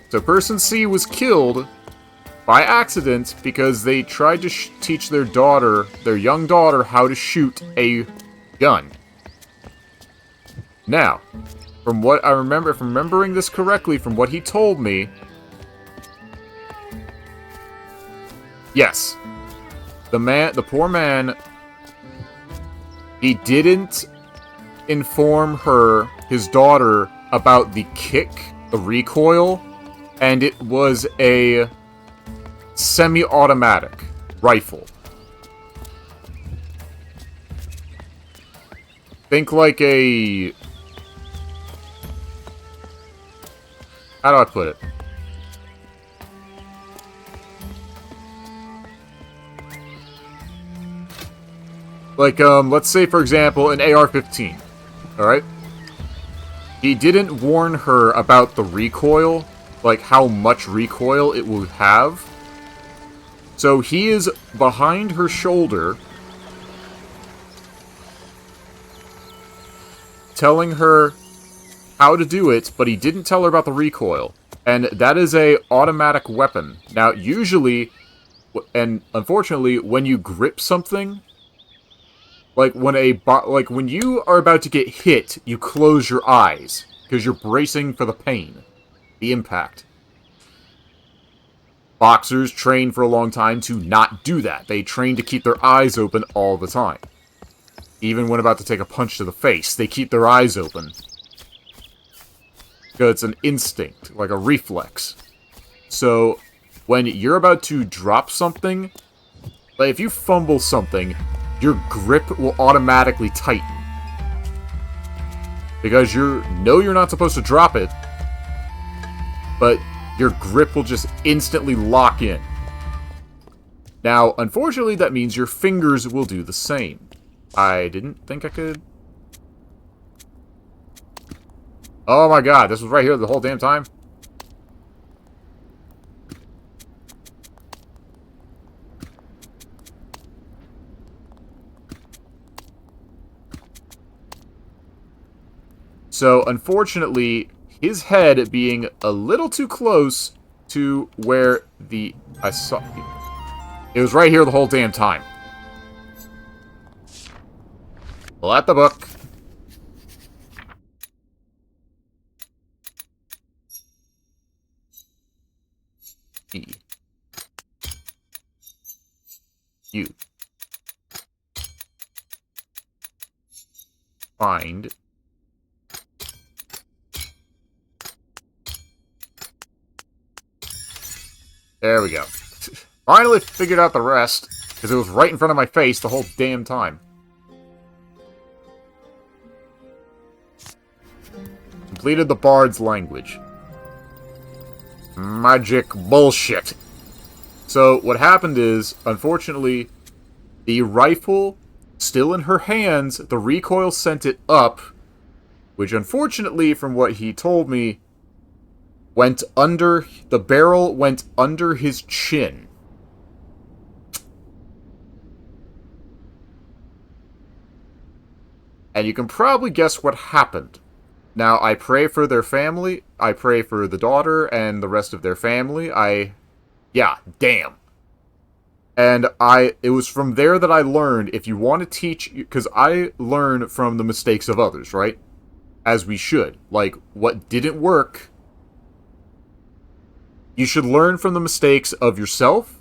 So person C was killed by accident because they tried to teach their young daughter, how to shoot a gun. Now, from what I remember, if I'm remembering this correctly, from what he told me, yes, the poor man, he didn't inform his daughter, about the kick, the recoil, and it was a semi-automatic rifle. Think like a... How do I put it? Like, let's say, for example, an AR-15. Alright? He didn't warn her about the recoil, like how much recoil it will have. So he is behind her shoulder, telling her how to do it, but he didn't tell her about the recoil. And that is a automatic weapon. Now, usually, and unfortunately, when you grip something, like when you are about to get hit, you close your eyes because you're bracing for the pain, the impact. Boxers train for a long time to not do that. They train to keep their eyes open all the time. Even when about to take a punch to the face, they keep their eyes open. Because it's an instinct, like a reflex. So, when you're about to drop something, like if you fumble something, your grip will automatically tighten. Because you're not supposed to drop it, but your grip will just instantly lock in. Now, unfortunately, that means your fingers will do the same. I didn't think I could... Oh my god, this was right here the whole damn time? So, unfortunately, his head being a little too close to where I saw... It was right here the whole damn time. Pull out the book. E. U. Find. There we go. Finally figured out the rest, because it was right in front of my face the whole damn time. Completed the Bard's language. Magic bullshit. So, what happened is, unfortunately, the rifle, still in her hands, the recoil sent it up, which unfortunately, from what he told me, the barrel went under his chin. And you can probably guess what happened. Now, I pray for their family, I pray for the daughter and the rest of their family, yeah, damn. And it was from there that I learned, if you want to teach, because I learn from the mistakes of others, right? As we should. Like, what didn't work, you should learn from the mistakes of yourself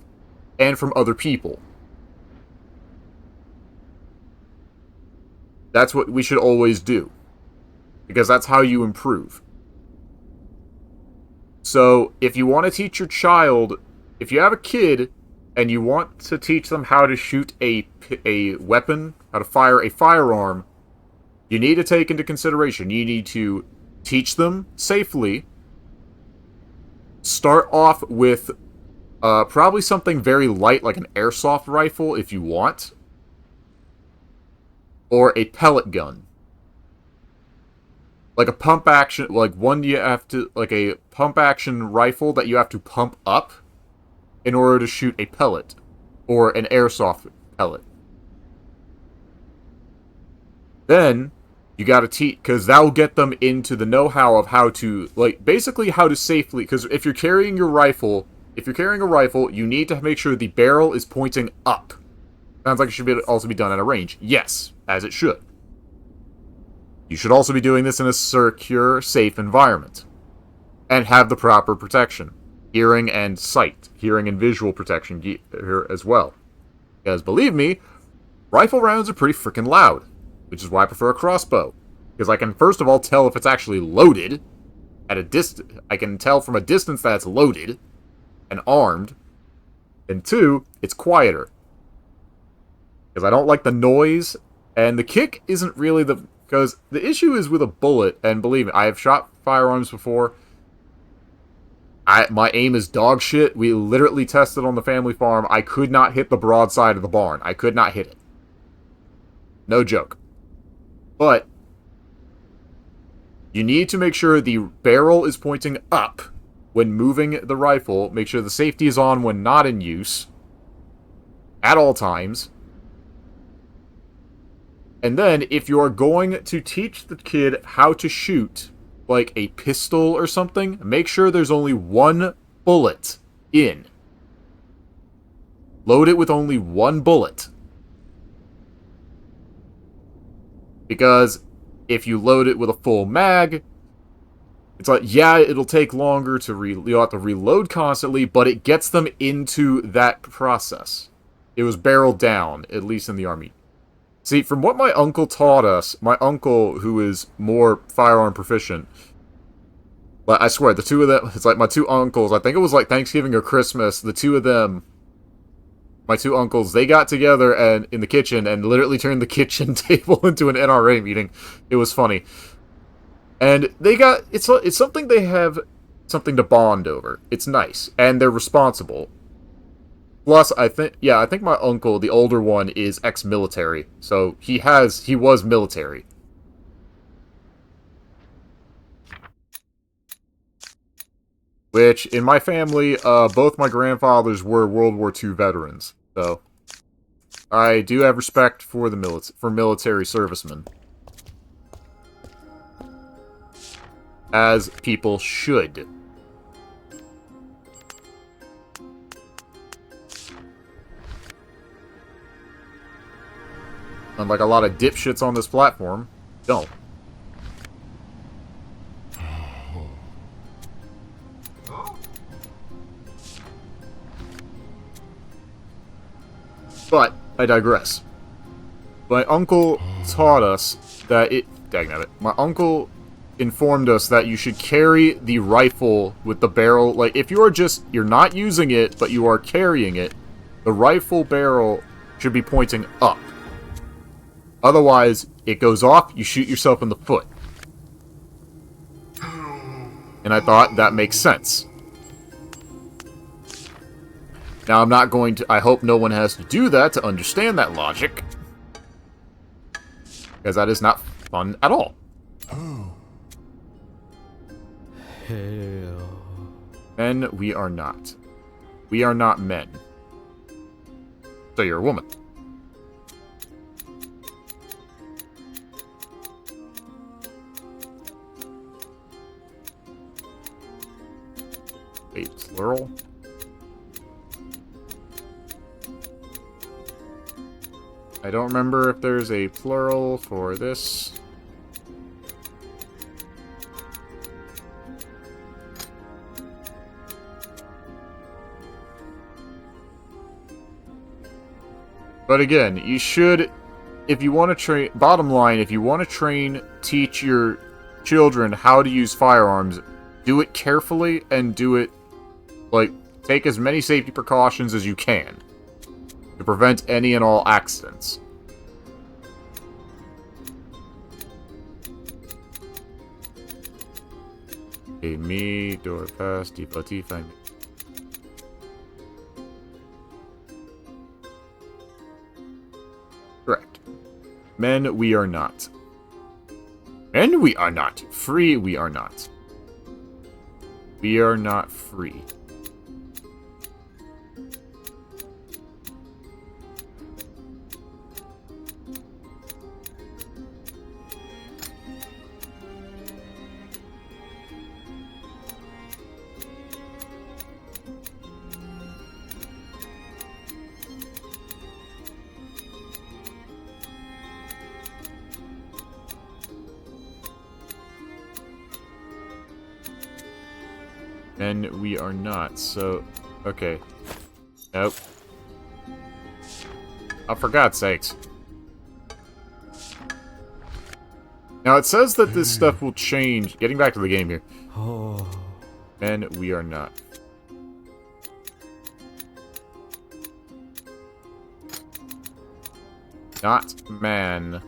and from other people. That's what we should always do. Because that's how you improve. So, if you want to teach your child, if you have a kid, and you want to teach them how to shoot a weapon, how to fire a firearm, you need to take into consideration, you need to teach them safely. Start off with probably something very light, like an airsoft rifle, if you want. Or a pellet gun. Like a pump action, like a pump action rifle that you have to pump up in order to shoot a pellet. Or an airsoft pellet. Then, you gotta teach, because that will get them into the know-how of how to, like, basically how to safely, because if you're carrying a rifle, you need to make sure the barrel is pointing up. Sounds like it should also be done at a range. Yes, as it should. You should also be doing this in a secure, safe environment. And have the proper protection. Hearing and sight. Hearing and visual protection here as well. Because, believe me, rifle rounds are pretty freaking loud. Which is why I prefer a crossbow. Because I can, first of all, tell if it's actually loaded. At a distance. I can tell from a distance that it's loaded. And armed. And two, it's quieter. Because I don't like the noise. And the kick isn't really because the issue is with a bullet, and believe me, I have shot firearms before. My aim is dog shit. We literally tested on the family farm. I could not hit the broadside of the barn. I could not hit it. No joke. But you need to make sure the barrel is pointing up when moving the rifle. Make sure the safety is on when not in use. At all times. And then, if you're going to teach the kid how to shoot, like a pistol or something, make sure there's only one bullet in. Load it with only one bullet. Because if you load it with a full mag, it's like, yeah, it'll take longer to you'll have to reload constantly, but it gets them into that process. It was barreled down, at least in the Army. See, from what my uncle taught us, my uncle, who is more firearm proficient, but I swear, the two of them, it's like my two uncles, I think it was like Thanksgiving or Christmas, the two of them, my two uncles, they got together and in the kitchen and literally turned the kitchen table into an NRA meeting. It was funny. And it's something they have something to bond over. It's nice. And they're responsible. Plus, I think my uncle, the older one, is ex-military. So, he was military. Which, in my family, both my grandfathers were World War II veterans. So, I do have respect for military servicemen. as people should. Unlike a lot of dipshits on this platform, don't. But, I digress. My uncle taught us that my uncle informed us that you should carry the rifle with the barrel. Like, if you're not using it, but you are carrying it, the rifle barrel should be pointing up. Otherwise, it goes off, you shoot yourself in the foot. And I thought that makes sense. Now, I'm not going to... I hope no one has to do that to understand that logic. Because that is not fun at all.
Oh. Hell.
Men, we are not. We are not men. So you're a woman. Wait, plural? I don't remember if there's a plural for this. But again, you should, if you want to train, bottom line, if you want to teach your children how to use firearms, do it carefully and do it, like, take as many safety precautions as you can to prevent any and all accidents. Okay, me, door pass, devotee, find me. Correct. Men, we are not. Men, we are not. Free, we are not. We are not free. Men, we are not, so... Okay. Nope. Oh, for God's sakes. Now, it says that this stuff will change... Getting back to the game here.
Oh.
Men, we are not. Not man.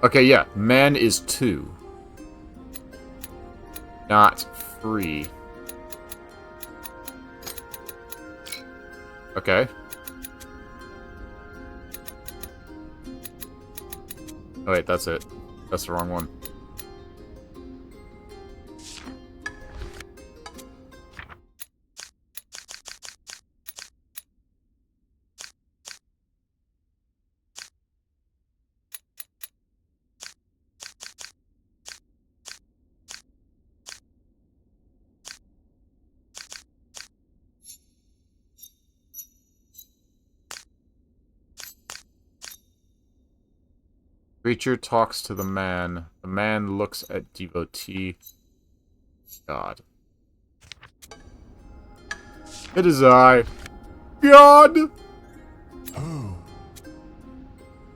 Okay, yeah. Man is 2. Not free. Okay. Oh wait, that's it. That's the wrong one. Creature talks to the man. The man looks at devotee. God. It is I. God!
Oh.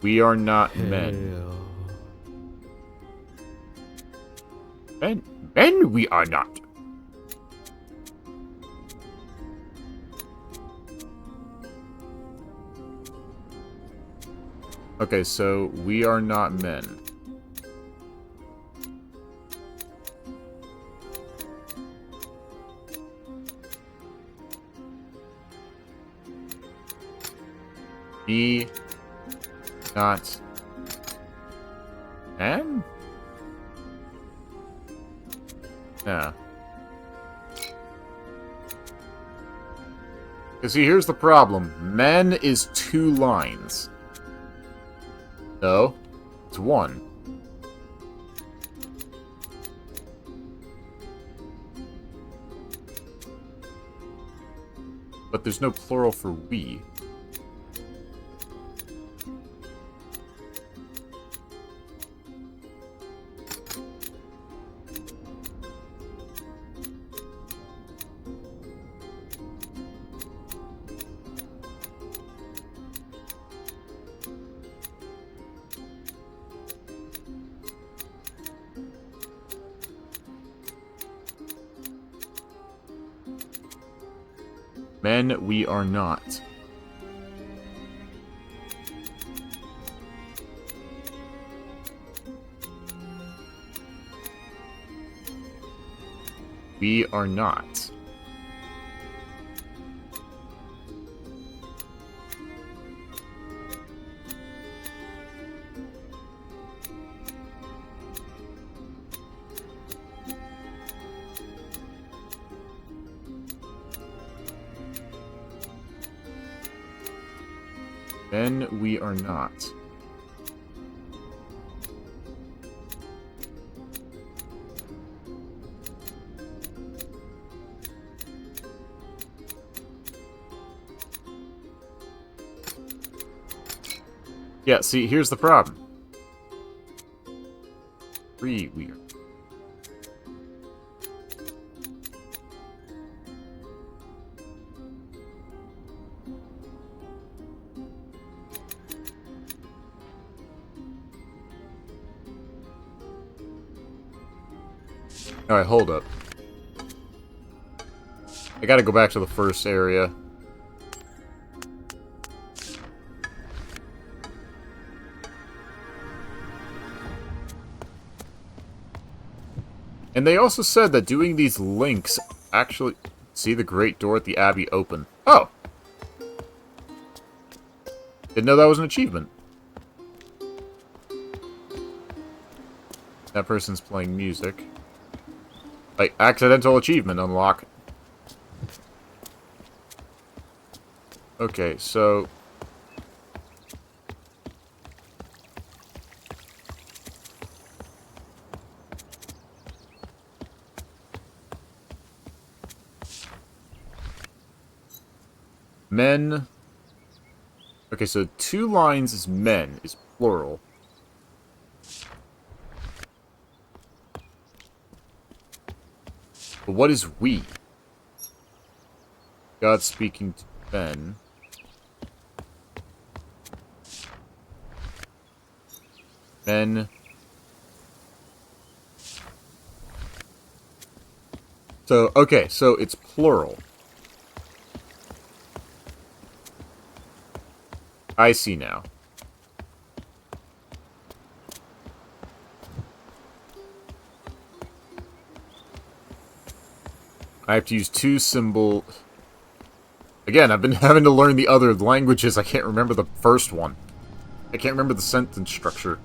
We are not men. Men we are not. Okay, so we are not men. Me. Not. Men? Yeah. Because see, here's the problem. Men is 2 lines. No, it's 1. But there's no plural for we. Men, we are not. We are not. Men, we are not. Yeah, see, here's the problem. 3, we are. Alright, hold up. I gotta go back to the first area. And they also said that doing these links actually... See the great door at the Abbey open. Oh! Didn't know that was an achievement. That person's playing music. Like, accidental achievement unlock. Okay, so... Men... Okay, so 2 lines is men, is plural. But what is we? God speaking to men. Men. So, okay, so it's plural. I see now. I have to use 2 symbol... Again, I've been having to learn the other languages. I can't remember the first one. I can't remember the sentence structure.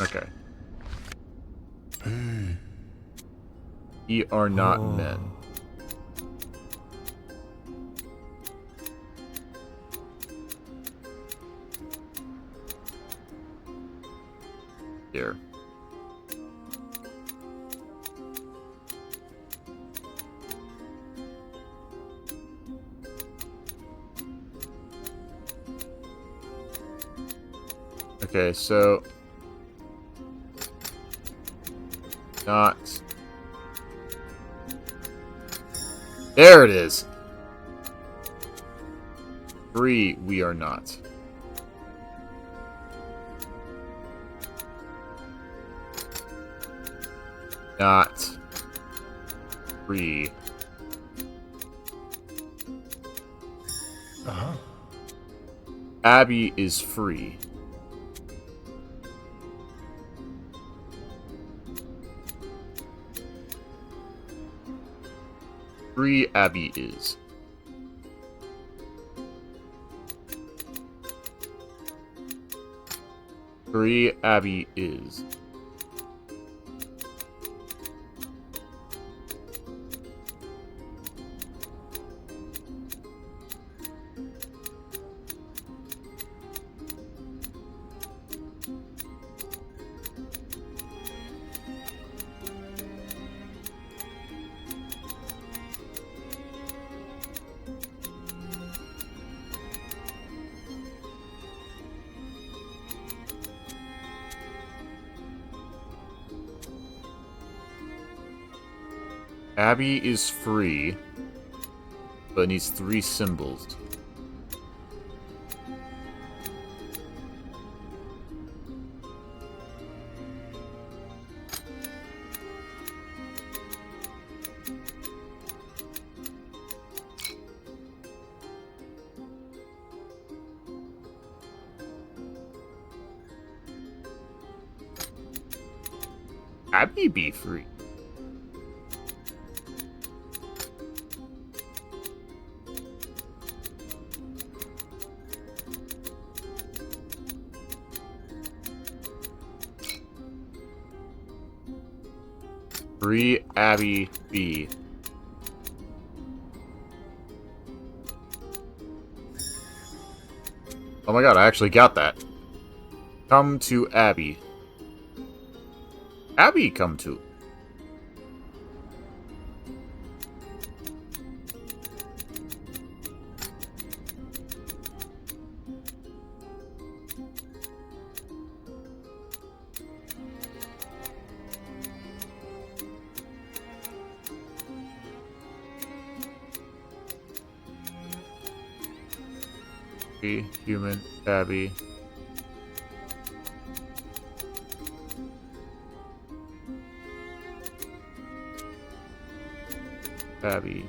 Okay. We are not men. Here. Okay, so... Not... There it is! 3, we are not. Not. 3. Abby is free. Free Abby is. Free Abby is. Abby is free, but needs 3 symbols. Abby be free. Free Abby B. Oh my god, I actually got that. Come to Abby. Abby, come to. Human Abby. Abby.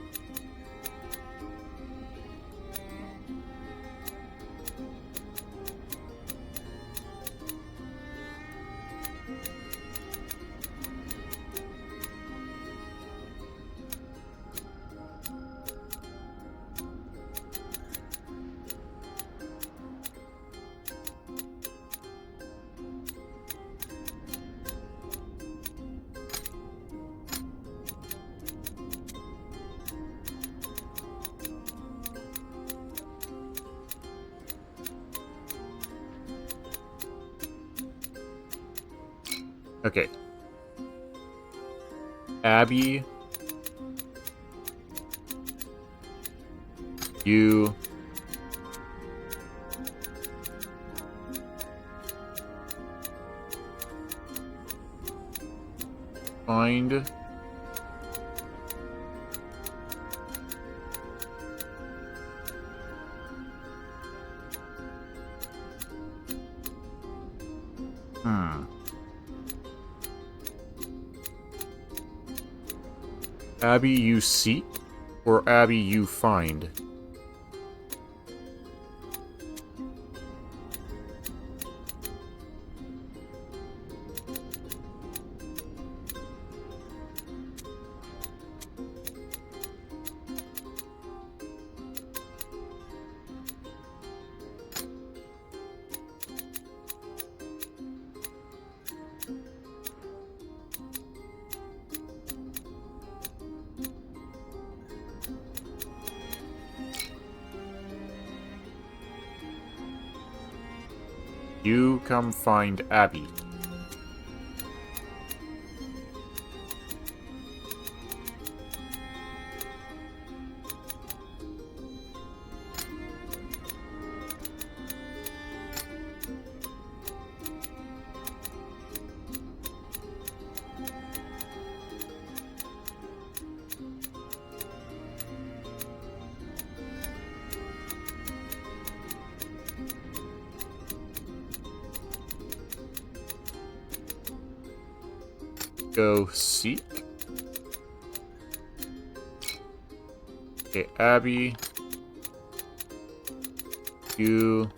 Okay. Abby. You. Find. Abby you seek, or Abby you find? You come find Abby. Go seek. Okay, Abby. You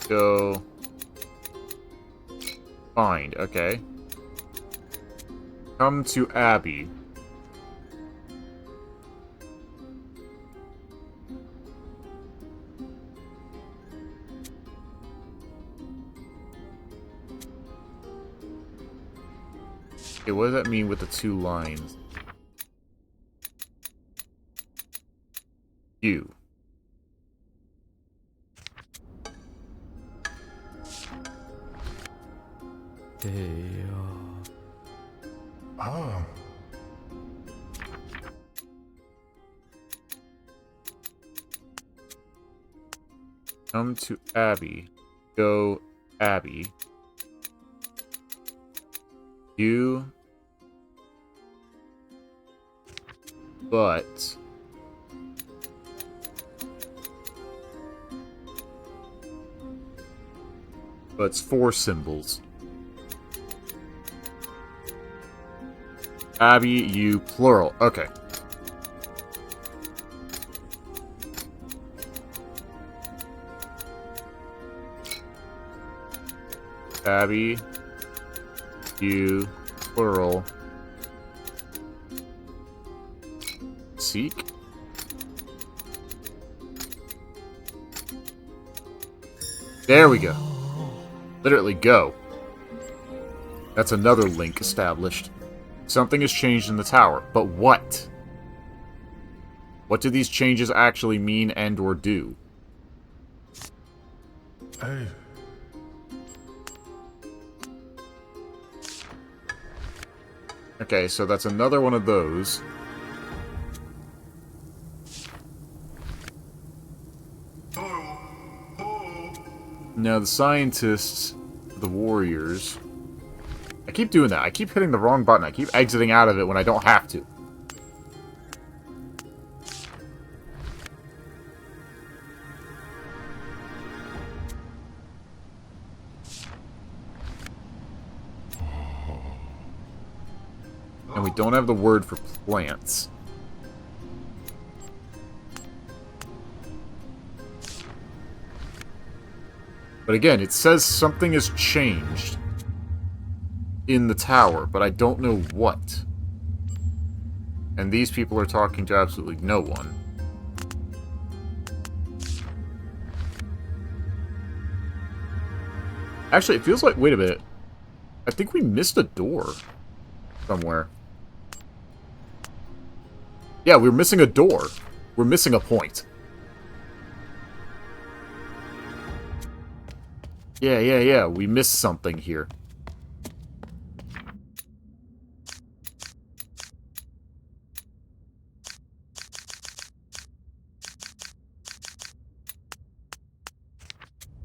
Go... Find, okay. Come to Abbey. Okay, what does that mean with the 2 lines? You.
Oh.
Come to Abbey. Go Abbey. You. But it's 4 symbols. Abbey, you, plural. Okay. Abbey, you, plural. Seek. There we go. Literally go. That's another link established. Something has changed in the tower, but what? What do these changes actually mean and or do?
Hey.
Okay, so that's another one of those. Now the scientists, the warriors... I keep doing that. I keep hitting the wrong button. I keep exiting out of it when I don't have to. And we don't have the word for plants. But again, it says something has changed in the tower, but I don't know what. And these people are talking to absolutely no one. Actually, it feels like... Wait a minute. I think we missed a door somewhere. Yeah, we're missing a door. We're missing a point. Yeah. We missed something here.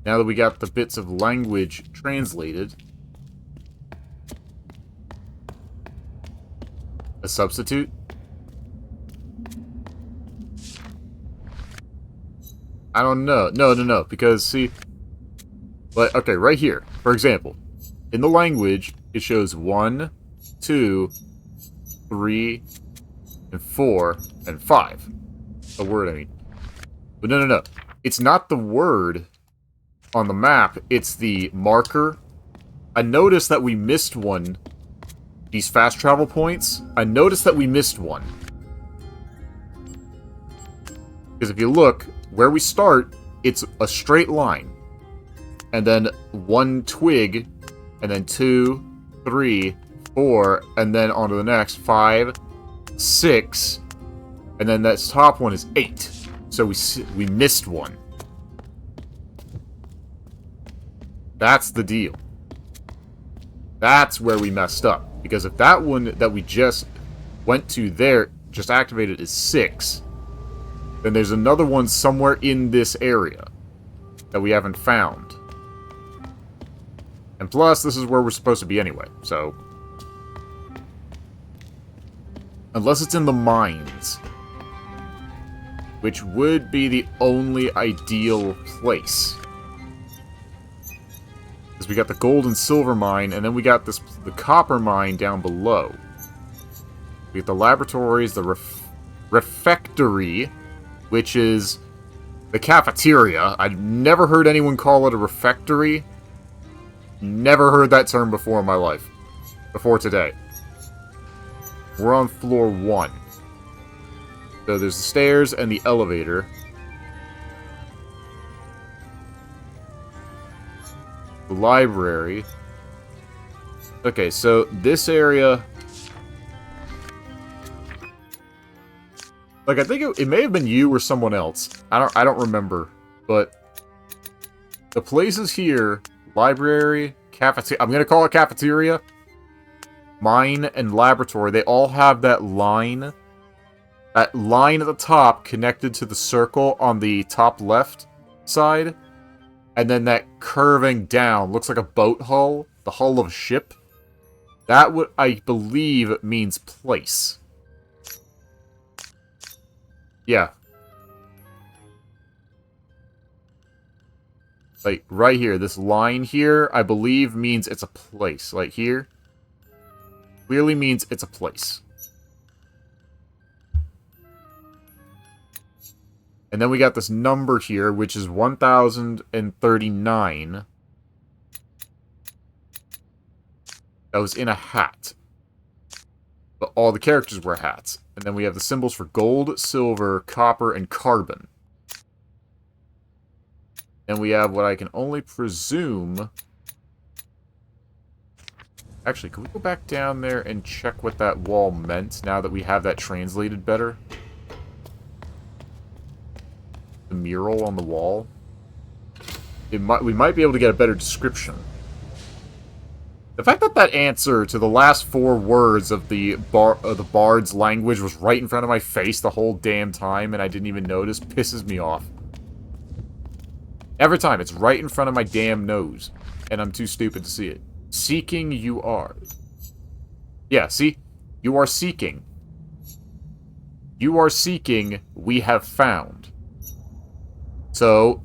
Now that we got the bits of language translated. A substitute? I don't know. No. Because, see... But, okay, right here. For example, in the language, it shows 1, 2, 3, and 4, and 5. A word, I mean. But no. It's not the word on the map, it's the marker. I noticed that we missed one. These fast travel points, I noticed that we missed one. Because if you look, where we start, it's a straight line. And then 1 twig, and then 2, 3, 4, and then on to the next, 5, 6, and then that top one is 8. So we missed one. That's the deal. That's where we messed up. Because if that one that we just went to there, just activated, is 6, then there's another one somewhere in this area that we haven't found. And plus, this is where we're supposed to be anyway, so... Unless it's in the mines. Which would be the only ideal place. Because we got the gold and silver mine, and then we got the copper mine down below. We got the laboratories, the refectory, which is The cafeteria. I've never heard anyone call it a refectory. Never heard that term before in my life. Before today. We're on floor 1. So there's the stairs and the elevator. The library. Okay, so this area... Like, I think it may have been you or someone else. I don't remember. But the places here, library, cafeteria, I'm gonna call it cafeteria, mine, and laboratory, they all have that line. That line at the top connected to the circle on the top left side. And then that curving down, looks like a boat hull, the hull of a ship. That would, I believe, means place. Yeah. Like, right here, this line here, I believe means it's a place. Like, here. Clearly means it's a place. And then we got this number here, which is 1039. That was in a hat. But all the characters wear hats. And then we have the symbols for gold, silver, copper, and carbon. And we have what I can only presume... Actually, can we go back down there and check what that wall meant, now that we have that translated better? The mural on the wall. We might be able to get a better description. The fact that that answer to the last 4 words of the bard's language was right in front of my face the whole damn time and I didn't even notice pisses me off. Every time, it's right in front of my damn nose, and I'm too stupid to see it. Seeking you are. Yeah, see? You are seeking. You are seeking, we have found. So,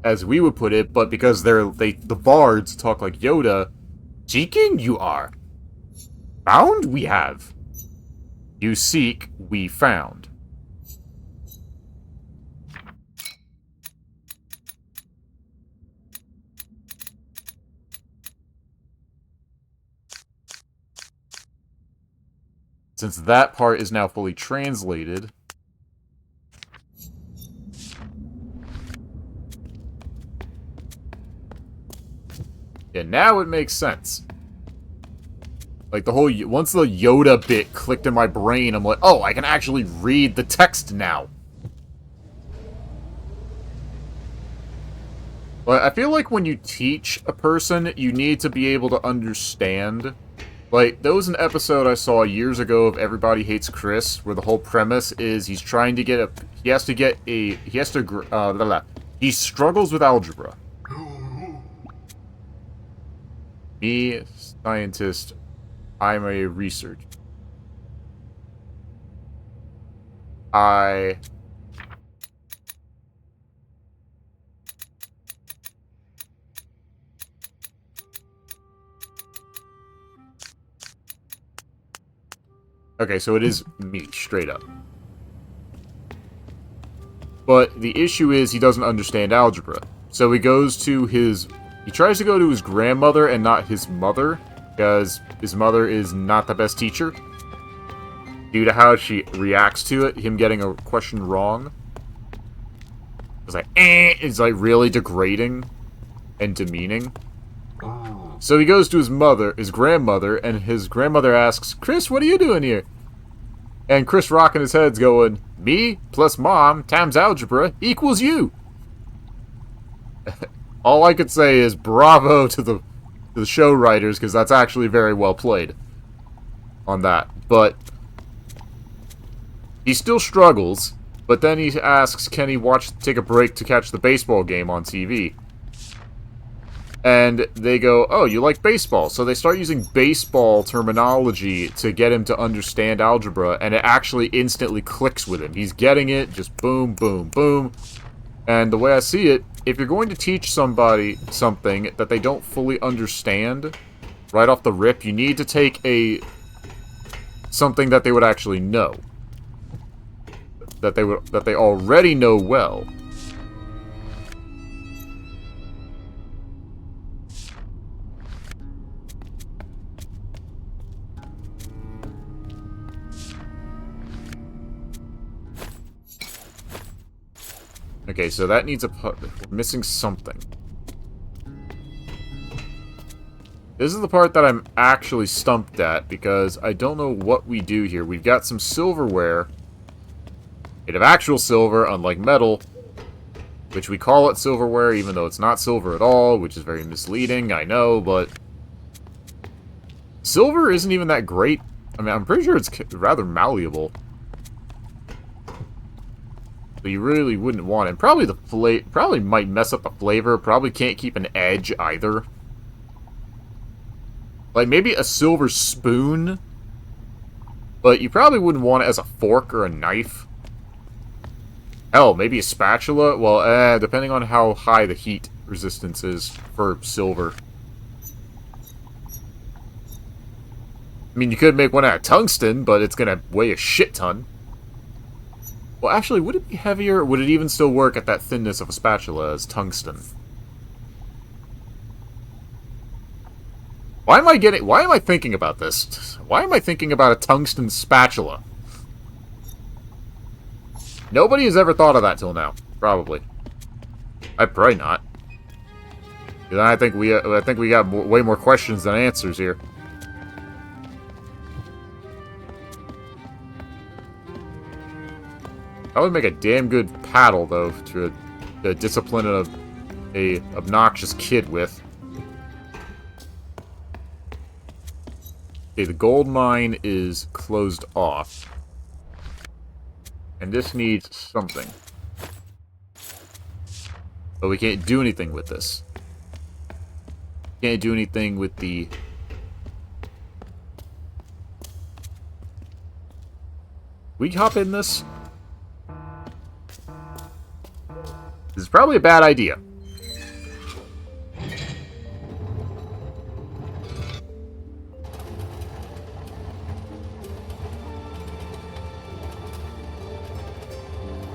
as we would put it, but because the bards talk like Yoda, seeking you are. Found we have. You seek, we found. Since that part is now fully translated... Yeah, now it makes sense. Like, the whole... Once the Yoda bit clicked in my brain, I'm like, oh, I can actually read the text now. But I feel like when you teach a person, you need to be able to understand. Like, there was an episode I saw years ago of Everybody Hates Chris, where the whole premise is he's trying to get a... He struggles with algebra. Me, scientist, I'm a researcher. Okay, so it is me, straight up. But the issue is he doesn't understand algebra. So he goes to his... He tries to go to his grandmother and not his mother, because his mother is not the best teacher. Due to how she reacts to it, him getting a question wrong. It's like, it's like really degrading and demeaning. So he goes to his grandmother, and his grandmother asks, Chris, what are you doing here? And Chris rocking his head's going, me plus mom times algebra equals you. All I could say is bravo to the show writers, because that's actually very well played on that. But he still struggles, but then he asks, can he take a break to catch the baseball game on TV? And they go, oh, you like baseball. So they start using baseball terminology to get him to understand algebra, and it actually instantly clicks with him. He's getting it, just boom, boom, boom. And the way I see it, if you're going to teach somebody something that they don't fully understand, right off the rip, you need to take something that they would actually know. That they already know well. Okay, so that needs a... We're missing something. This is the part that I'm actually stumped at, because I don't know what we do here. We've got some silverware. Made of actual silver, unlike metal. Which we call it silverware, even though it's not silver at all, which is very misleading, I know, but... Silver isn't even that great. I mean, I'm pretty sure it's rather malleable. So you really wouldn't want it. Probably probably might mess up the flavor. Probably can't keep an edge either. Like, maybe a silver spoon. But you probably wouldn't want it as a fork or a knife. Hell, maybe a spatula? Well, depending on how high the heat resistance is for silver. I mean, you could make one out of tungsten, but it's gonna weigh a shit ton. Well, actually, would it be heavier? Would it even still work at that thinness of a spatula as tungsten? Why am I thinking about this? Why am I thinking about a tungsten spatula? Nobody has ever thought of that till now. Probably. I'd probably not. I think we got way more questions than answers here. That would make a damn good paddle, though, to discipline a obnoxious kid with. Okay, the gold mine is closed off. And this needs something. But we can't do anything with this. Can't do anything with the... We hop in this? This is probably a bad idea.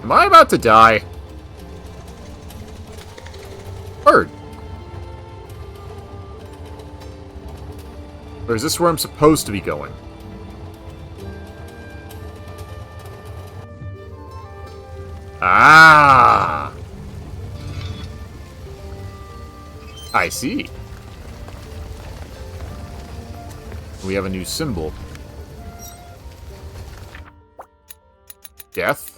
Am I about to die? Bird. Or is this where I'm supposed to be going? Ah! I see. We have a new symbol. Death.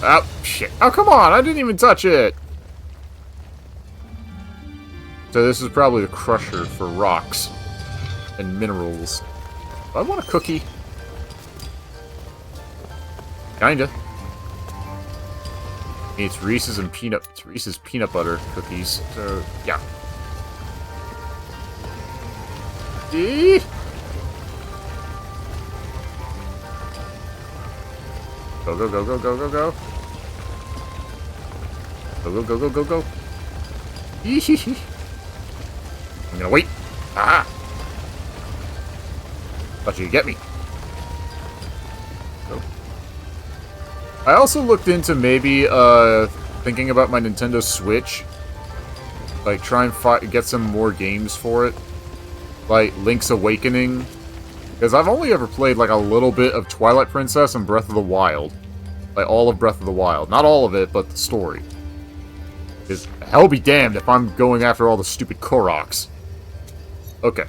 Oh, shit. Oh, come on! I didn't even touch it! So this is probably the crusher for rocks and minerals. I want a cookie. Kinda. It's Reese's peanut butter cookies. So yeah. Eee! Go go go go go go go. Go go go go go go. Eehee. I'm gonna wait. Ah! Thought you'd get me. Nope. I also looked into maybe thinking about my Nintendo Switch. Like, try and get some more games for it. Like Link's Awakening. Because I've only ever played like a little bit of Twilight Princess and Breath of the Wild. Like all of Breath of the Wild. Not all of it, but the story. Because hell be damned if I'm going after all the stupid Koroks. Okay.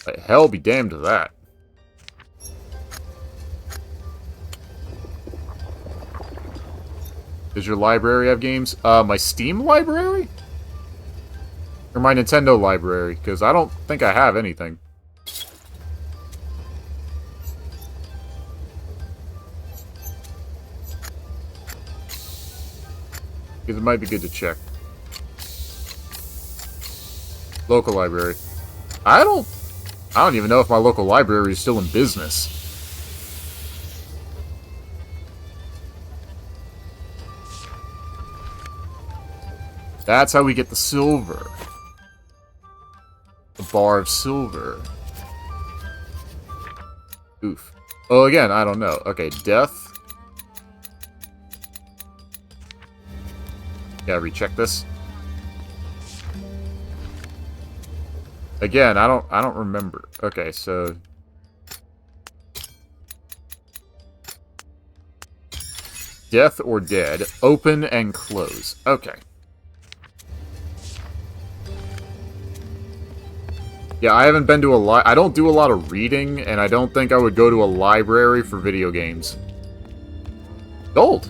Like, hell be damned to that. Does your library have games? My Steam library? Or my Nintendo library? Because I don't think I have anything. Because it might be good to check. Local library. I don't even know if my local library is still in business. That's how we get the silver. The bar of silver. Oof. Oh, again, I don't know. Okay, death. Gotta recheck this. Again, I don't remember. Okay, so death or dead, open and close. Okay. Yeah, I haven't been to I don't do a lot of reading, and I don't think I would go to a library for video games. Gold!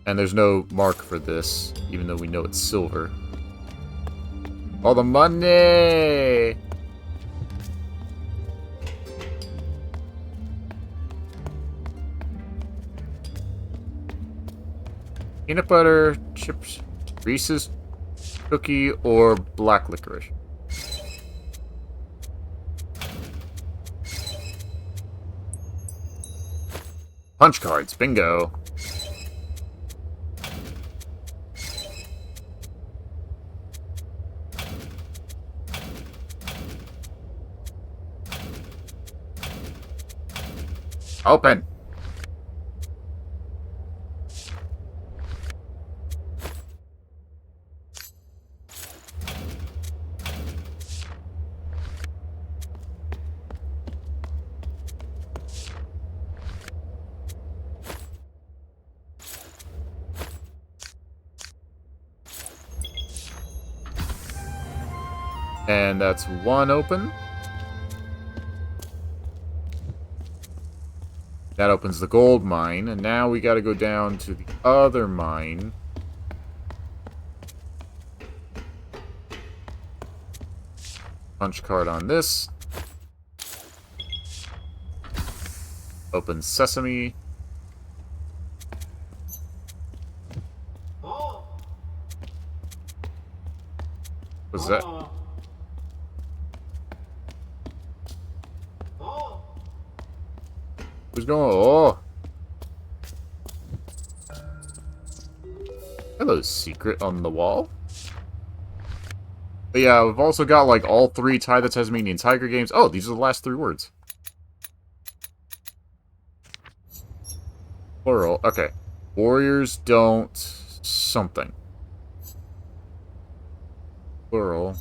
And there's no mark for this, even though we know it's silver. All the money! Peanut butter, chips, Reese's cookie, or black licorice. Punch cards, bingo. Open. And that's one open. That opens the gold mine, and now we gotta go down to the other mine. Punch card on this. Open sesame. What's that? Who's going? Oh! Hello, secret on the wall. But yeah, we've also got like all three Ty the Tasmanian Tiger games. Oh, these are the last three words. Plural. Okay. Warriors don't something. Plural.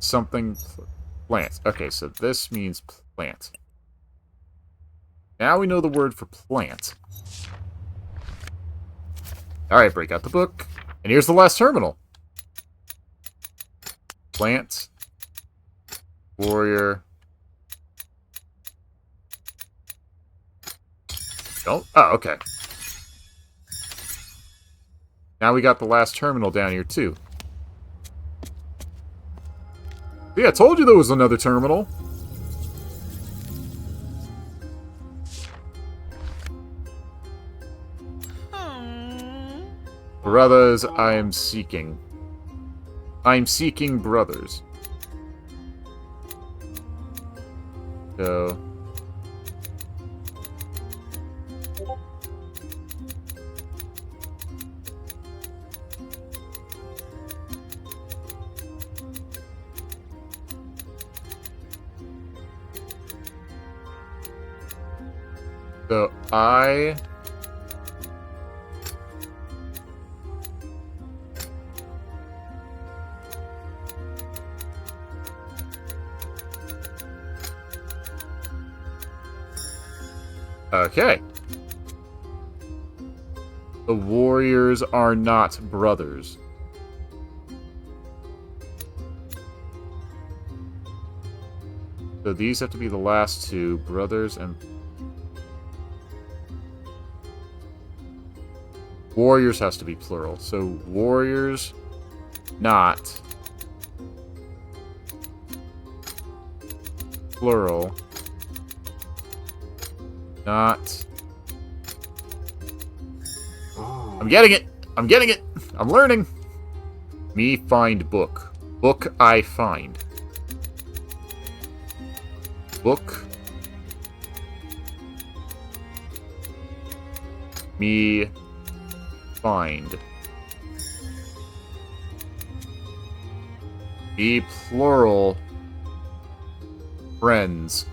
Something plant. Okay, so this means plant. Now we know the word for plant. Alright, break out the book. And here's the last terminal. Plant. Warrior. Oh, okay. Now we got the last terminal down here, too. Yeah, I told you there was another terminal. Brothers, I am seeking. I'm seeking brothers. So... So, I... Okay. The warriors are not brothers. So these have to be the last two, brothers and... Warriors has to be plural. So warriors, not... Plural. Not... I'm getting it! I'm getting it! I'm learning! Me find book. Book I find. Book. me find. Me plural friends.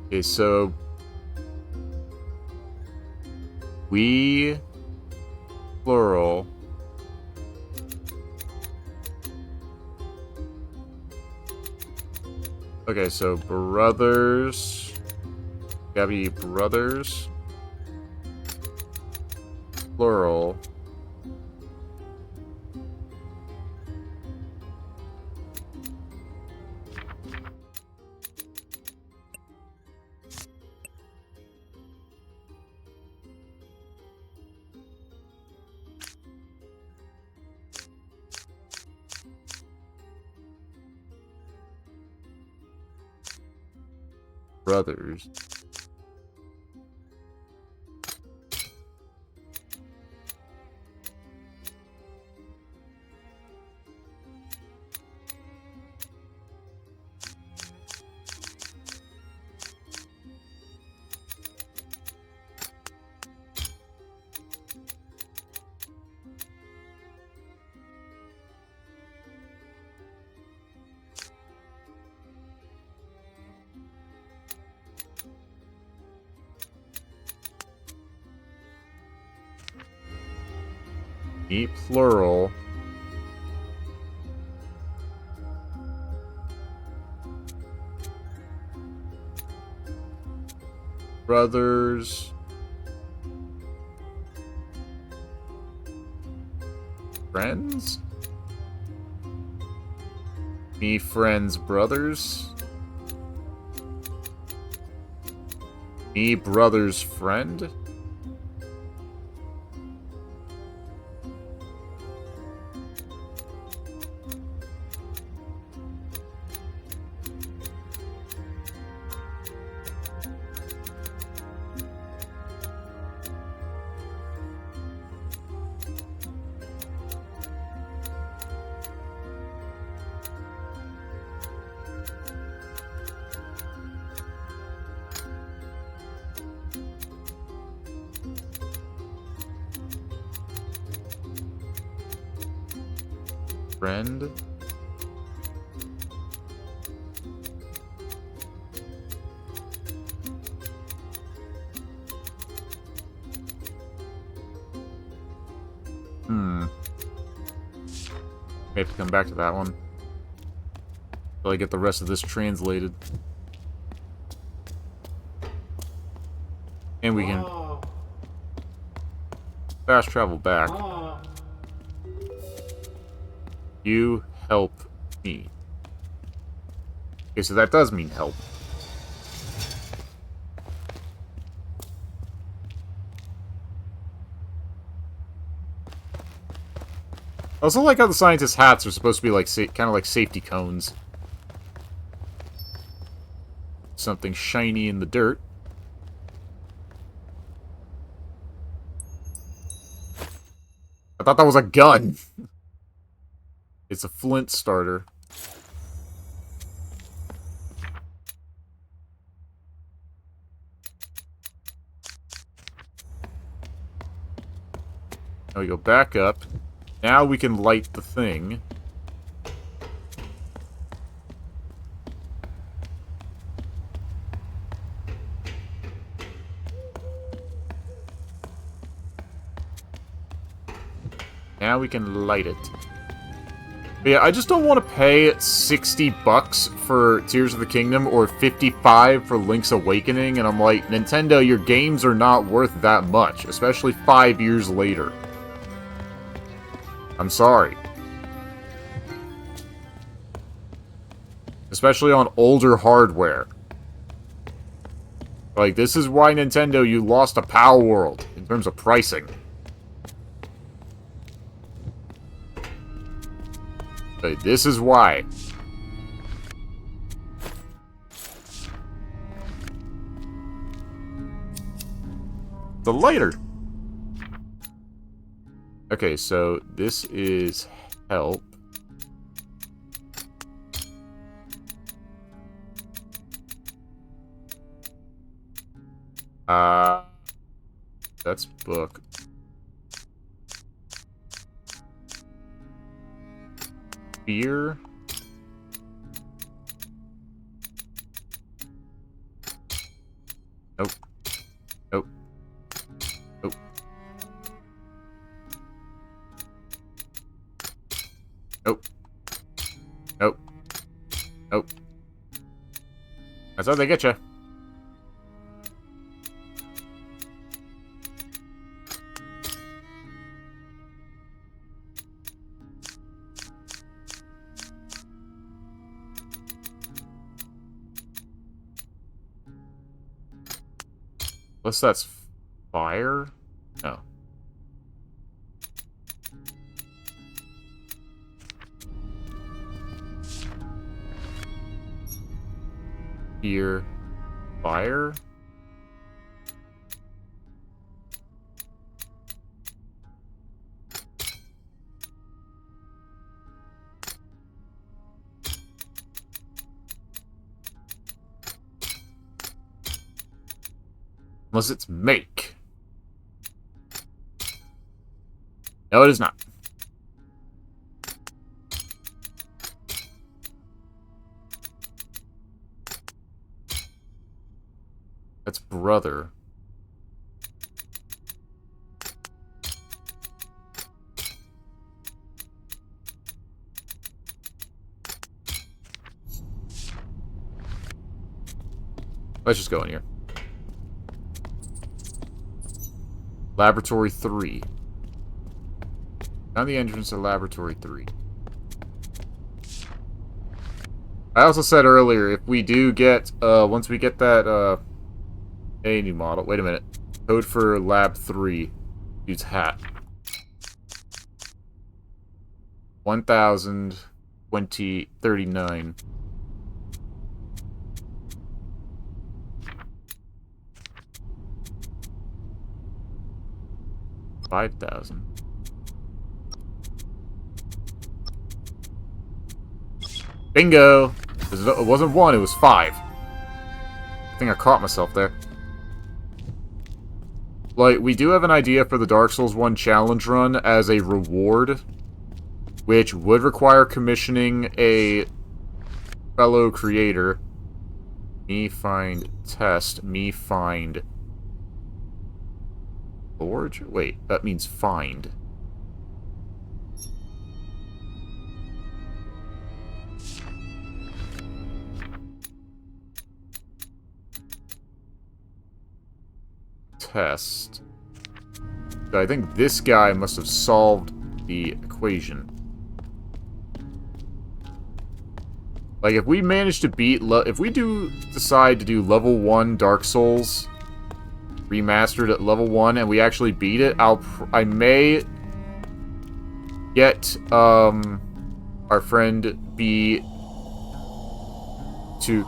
Okay, so we plural okay, so brothers, gotta be brothers plural brothers. Me plural brothers friends? Me friends brothers? Me brother's friend? Friend? We have to come back to that one until I get the rest of this translated. And we can fast travel back. You help me. Okay, so that does mean help. I also like how the scientists' hats are supposed to be like kind of like safety cones. Something shiny in the dirt. I thought that was a gun. It's a flint starter. Now we go back up. Now we can light the thing. Now we can light it. But yeah, I just don't want to pay $60 for Tears of the Kingdom or $55 for Link's Awakening, and I'm like, Nintendo, your games are not worth that much, especially 5 years later. I'm sorry. Especially on older hardware. Like, this is why, Nintendo, you lost to Power World in terms of pricing. Like, this is why. The lighter! Okay, so this is help. That's book. Beer. Nope. Nope. Nope. Nope. Nope. Nope. That's how they get you. Unless that's fire? No. Here. Fire? Unless it's make. No, it is not. That's brother. Let's just go in here. Laboratory 3. Found the entrance to Laboratory 3. I also said earlier, if we do get, once we get that, a new model. Wait a minute. Code for Lab 3. Dude's hat. 1039. $5,000. Bingo! It wasn't 1, it was 5. I think I caught myself there. Like, we do have an idea for the Dark Souls 1 challenge run as a reward, which would require commissioning a fellow creator. Me find test. Me find forge? Wait, that means find. Test. I think this guy must have solved the equation. Like, if we manage to beat... if we do decide to do level 1 Dark Souls remastered at level 1 and we actually beat it, I may get our friend B to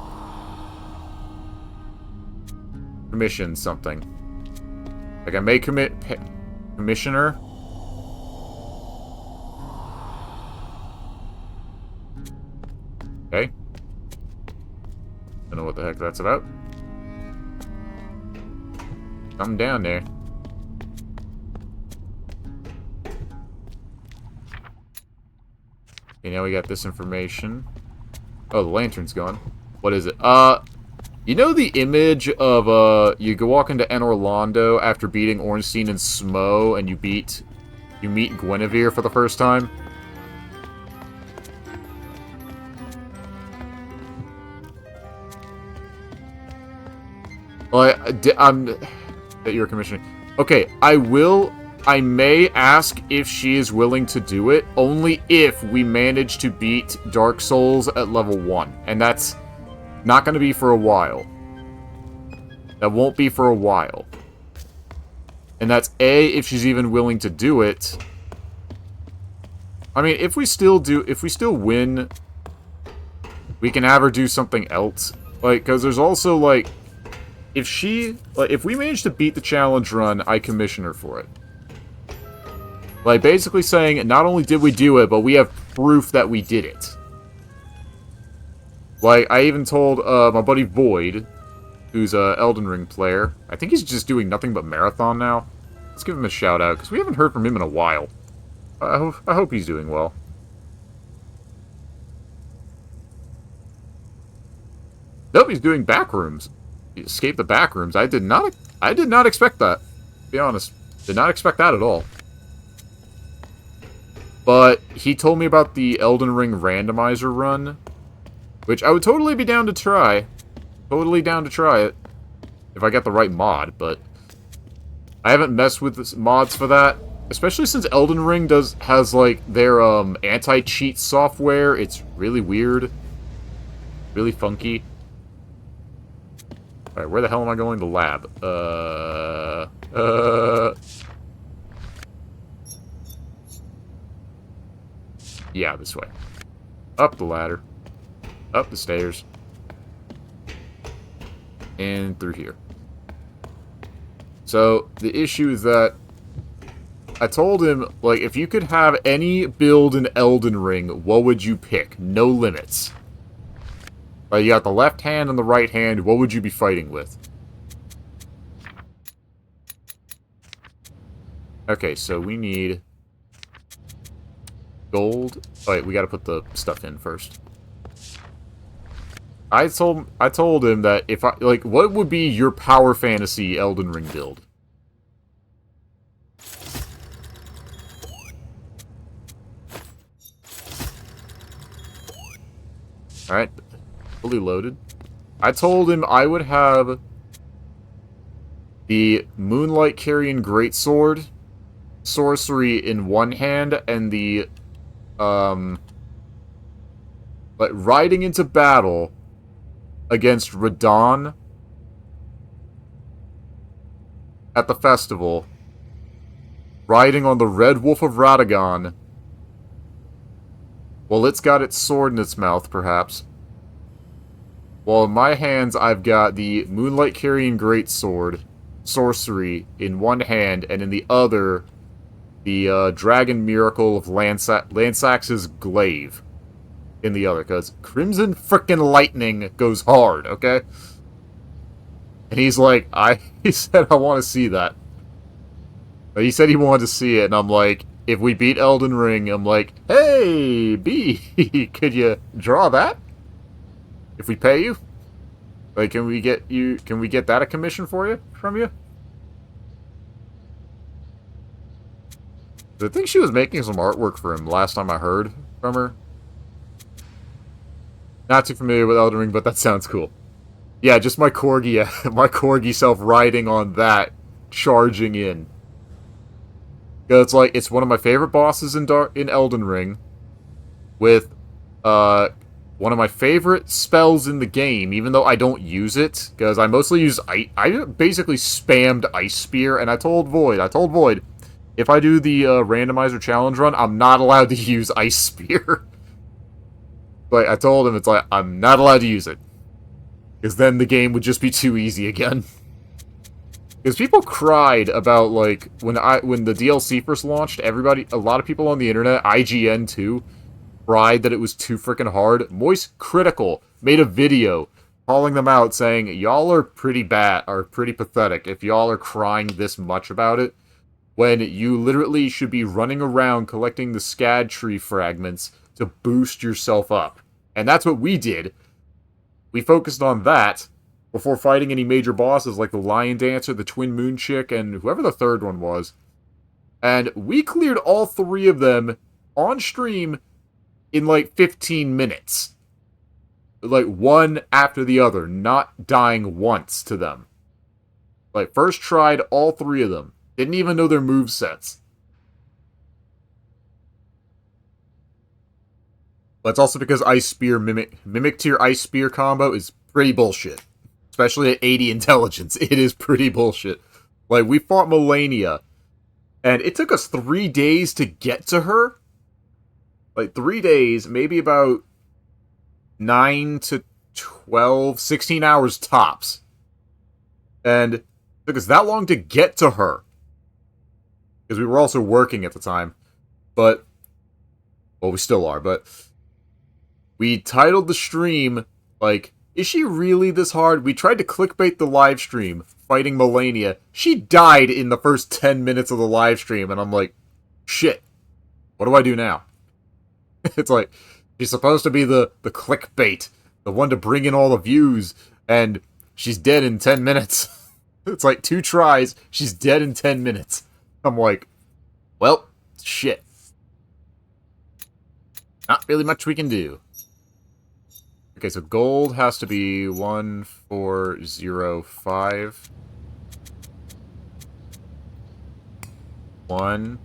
commission something. Like, I may commissioner. Okay. Don't know what the heck that's about. Something down there. Okay, now we got this information. Oh, the lantern's gone. What is it? You know the image of, you go walk into Enorlando after beating Ornstein and Smo, and you meet Guinevere for the first time? Well, that you're commissioning. Okay, I may ask if she is willing to do it, only if we manage to beat Dark Souls at level 1. And that's not going to be for a while. That won't be for a while. And that's A, if she's even willing to do it. I mean, if we still win, we can have her do something else. Like, because there's also, like, if we manage to beat the challenge run, I commission her for it. Like, basically saying, not only did we do it, but we have proof that we did it. Like, I even told my buddy Void, who's a Elden Ring player. I think he's just doing nothing but Marathon now. Let's give him a shout out, because we haven't heard from him in a while. I hope he's doing well. Nope, he's doing backrooms. He escaped the backrooms. I did not expect that. To be honest, did not expect that at all. But he told me about the Elden Ring randomizer run, which I would totally be down to try. Totally down to try it if I get the right mod, but I haven't messed with this mods for that, especially since Elden Ring has like their anti-cheat software. It's really weird, really funky. All right, where the hell am I going? The lab. Yeah, this way. Up the ladder. Up the stairs. And through here. So, the issue is that I told him, like, if you could have any build in Elden Ring, what would you pick? No limits. Like, you got the left hand and the right hand, what would you be fighting with? Okay, so we need gold. Oh, wait, we gotta put the stuff in first. I told him that if I, like, what would be your power fantasy Elden Ring build? Alright, fully loaded. I told him I would have the Moonlight Carrion Greatsword, sorcery in one hand, and the, like, riding into battle against Radon at the festival, riding on the Red Wolf of Radagon. Well, it's got its sword in its mouth, perhaps. While in my hands, I've got the Moonlight Carrion Greatsword, sorcery, in one hand, and in the other, the Dragon Miracle of Lansax's Glaive in the other, because Crimson frickin' Lightning goes hard, okay? And he's like, he said, I want to see that. He said he wanted to see it, and I'm like, if we beat Elden Ring, I'm like, hey, B, could you draw that? If we pay you? Like, can we get that a commission for you, from you? I think she was making some artwork for him last time I heard from her. Not too familiar with Elden Ring, but that sounds cool. Yeah, just my corgi, my corgi self riding on that, charging in. It's like, it's one of my favorite bosses in Elden Ring, with one of my favorite spells in the game, even though I don't use it, because I mostly use I basically spammed Ice Spear, and I told Void, if I do the randomizer challenge run, I'm not allowed to use Ice Spear. But I told him, it's like, I'm not allowed to use it. Because then the game would just be too easy again. Because people cried about, like, when the DLC first launched, a lot of people on the internet, IGN too, cried that it was too freaking hard. Moist Critical made a video calling them out, saying, y'all are pretty bad, or pretty pathetic, if y'all are crying this much about it, when you literally should be running around collecting the Scad Tree fragments to boost yourself up. And that's what we did. We focused on that before fighting any major bosses like the Lion Dancer, the Twin Moon Chick, and whoever the third one was. And we cleared all three of them on stream in like 15 minutes. Like, one after the other, not dying once to them. Like, first tried all three of them. Didn't even know their movesets. But it's also because Ice Spear Mimic Tier Ice Spear combo is pretty bullshit. Especially at 80 intelligence. It is pretty bullshit. Like, we fought Melania, and it took us 3 days to get to her. Like, 3 days, maybe about 9 to 12, 16 hours tops. And it took us that long to get to her. Because we were also working at the time. But, well, we still are, but we titled the stream, like, is she really this hard? We tried to clickbait the live stream, fighting Melania. She died in the first 10 minutes of the live stream, and I'm like, shit, what do I do now? It's like, she's supposed to be the clickbait, the one to bring in all the views, and she's dead in 10 minutes. It's like 2 tries, she's dead in 10 minutes. I'm like, well, shit. Not really much we can do. Okay, so gold has to be 1405. 1.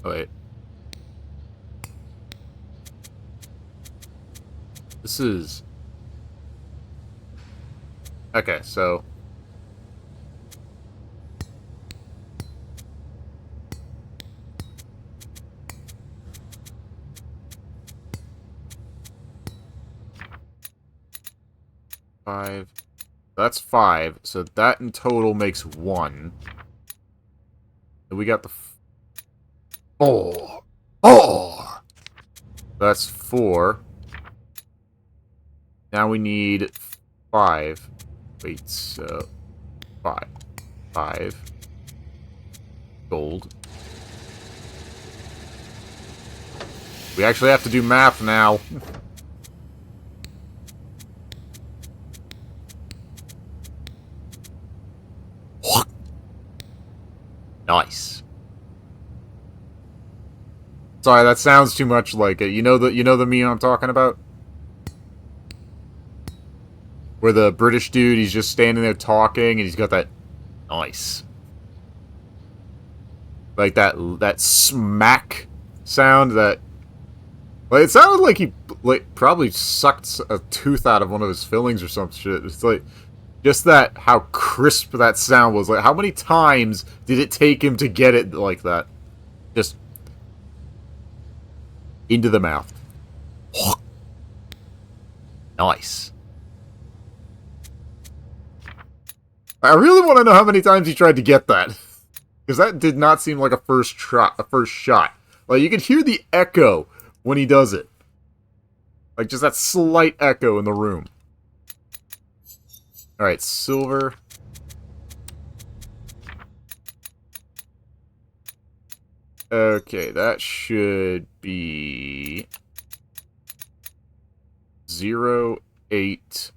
Oh, wait. This is... Okay, so... Five. That's 5. So that in total makes 1. And we got the 4. 4! That's 4. Now we need 5. Wait, so... 5. 5. Gold. We actually have to do math now. Nice. Sorry, that sounds too much like it. You know the meme I'm talking about? Where the British dude, he's just standing there talking, and he's got that nice. Like that smack sound that... Like, it sounded like he probably sucked a tooth out of one of his fillings or some shit. It's like... Just that, how crisp that sound was. Like, how many times did it take him to get it like that? Just... into the mouth. Nice. I really want to know how many times he tried to get that. Because that did not seem like a first shot. Like, you could hear the echo when he does it. Like, just that slight echo in the room. Alright, silver. Okay, that should be... 0, 8...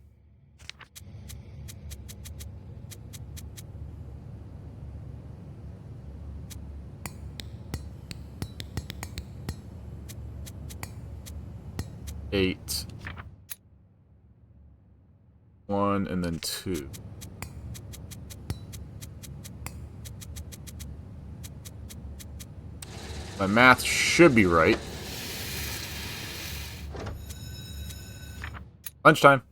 8... 1, and then 2. My math should be right. Lunchtime.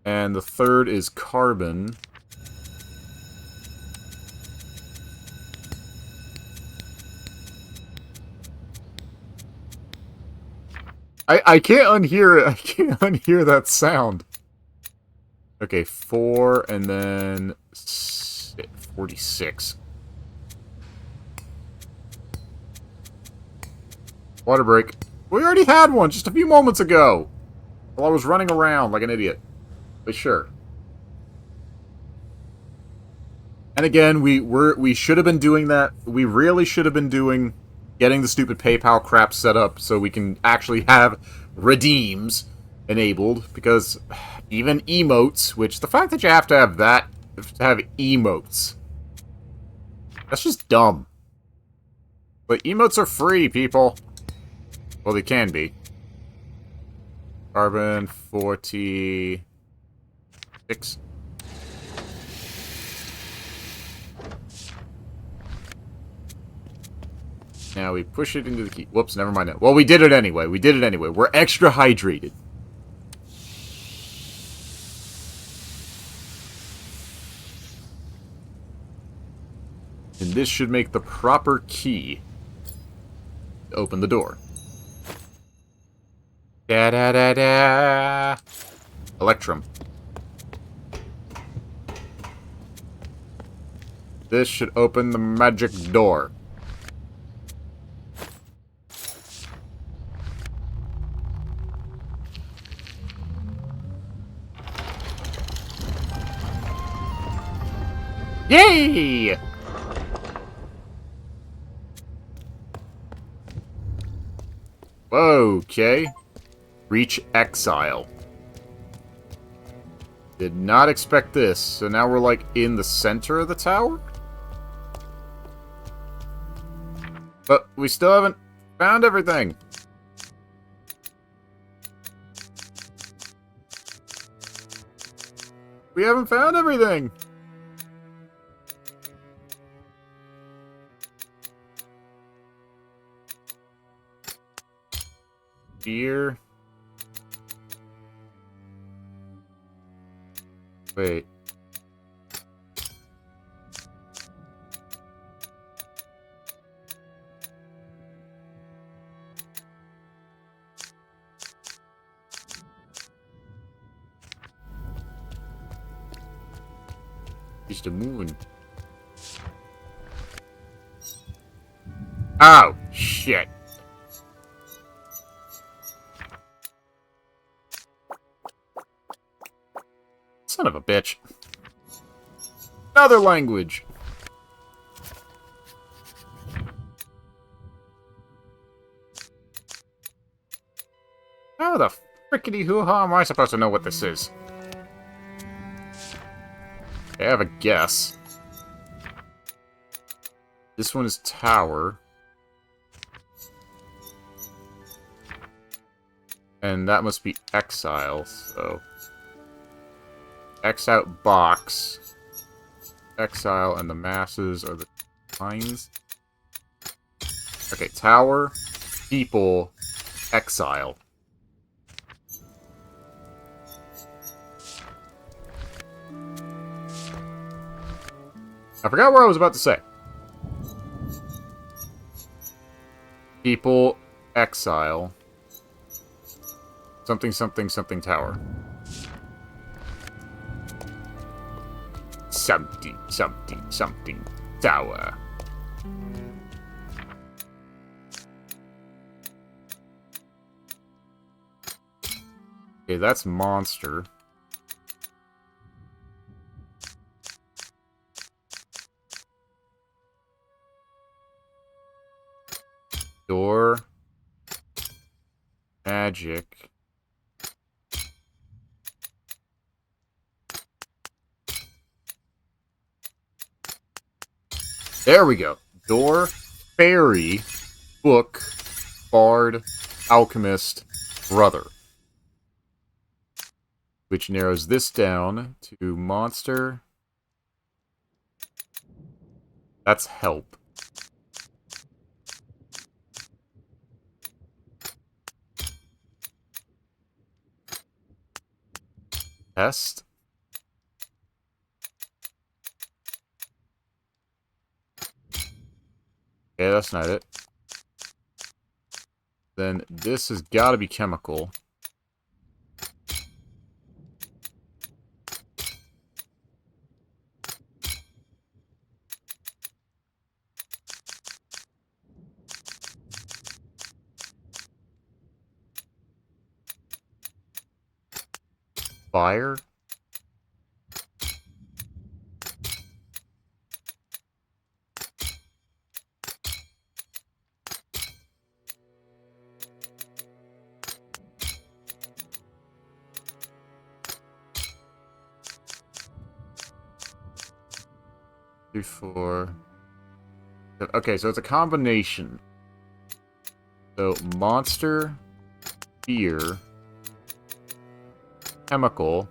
And the third is carbon. I can't unhear it. I can't unhear that sound. Okay, 4, and then 46. Water break. We already had one just a few moments ago. While I was running around like an idiot. But sure. And again, we should have been doing that. We really should have been getting the stupid PayPal crap set up so we can actually have redeems enabled, because even emotes, which the fact that you have to have that, to have emotes, that's just dumb. But emotes are free, people. Well, they can be. Carbon 46. Now we push it into the key. Whoops, never mind that. Well, we did it anyway. We did it anyway. We're extra hydrated. And this should make the proper key to open the door. Da-da-da-da! Electrum. This should open the magic door. Yay! Okay. Reach exile. Did not expect this. So now we're like in the center of the tower? But we still haven't found everything. We haven't found everything. Here. Wait. He's the moon. Oh, shit. Son of a bitch. Another language. How the frickety hoo-ha am I supposed to know what this is? I have a guess. This one is tower. And that must be exile, so... X out box. Exile and the masses are the lines. Okay, tower, people, exile. I forgot what I was about to say. People, exile. Something, something, something, tower. Something, something, something, tower. Okay, that's monster. Door. Magic. There we go. Door, fairy, book, bard, alchemist, brother. Which narrows this down to monster. That's help. Test. Yeah, that's not it. Then this has got to be chemical. Fire. Four. Okay, so it's a combination. So monster, fear, chemical,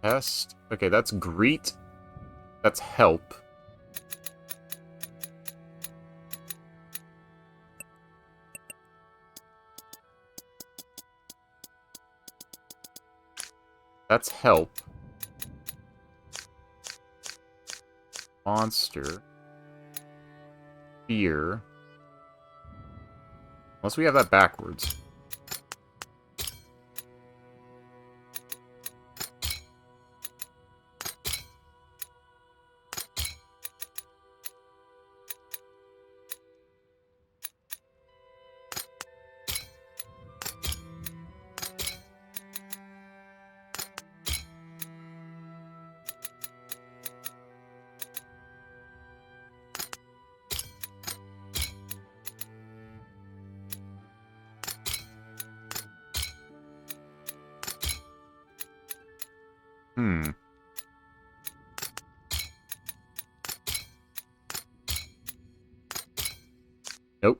test. Okay, that's greet. That's help. That's help. Monster. Fear. Unless we have that backwards. Nope.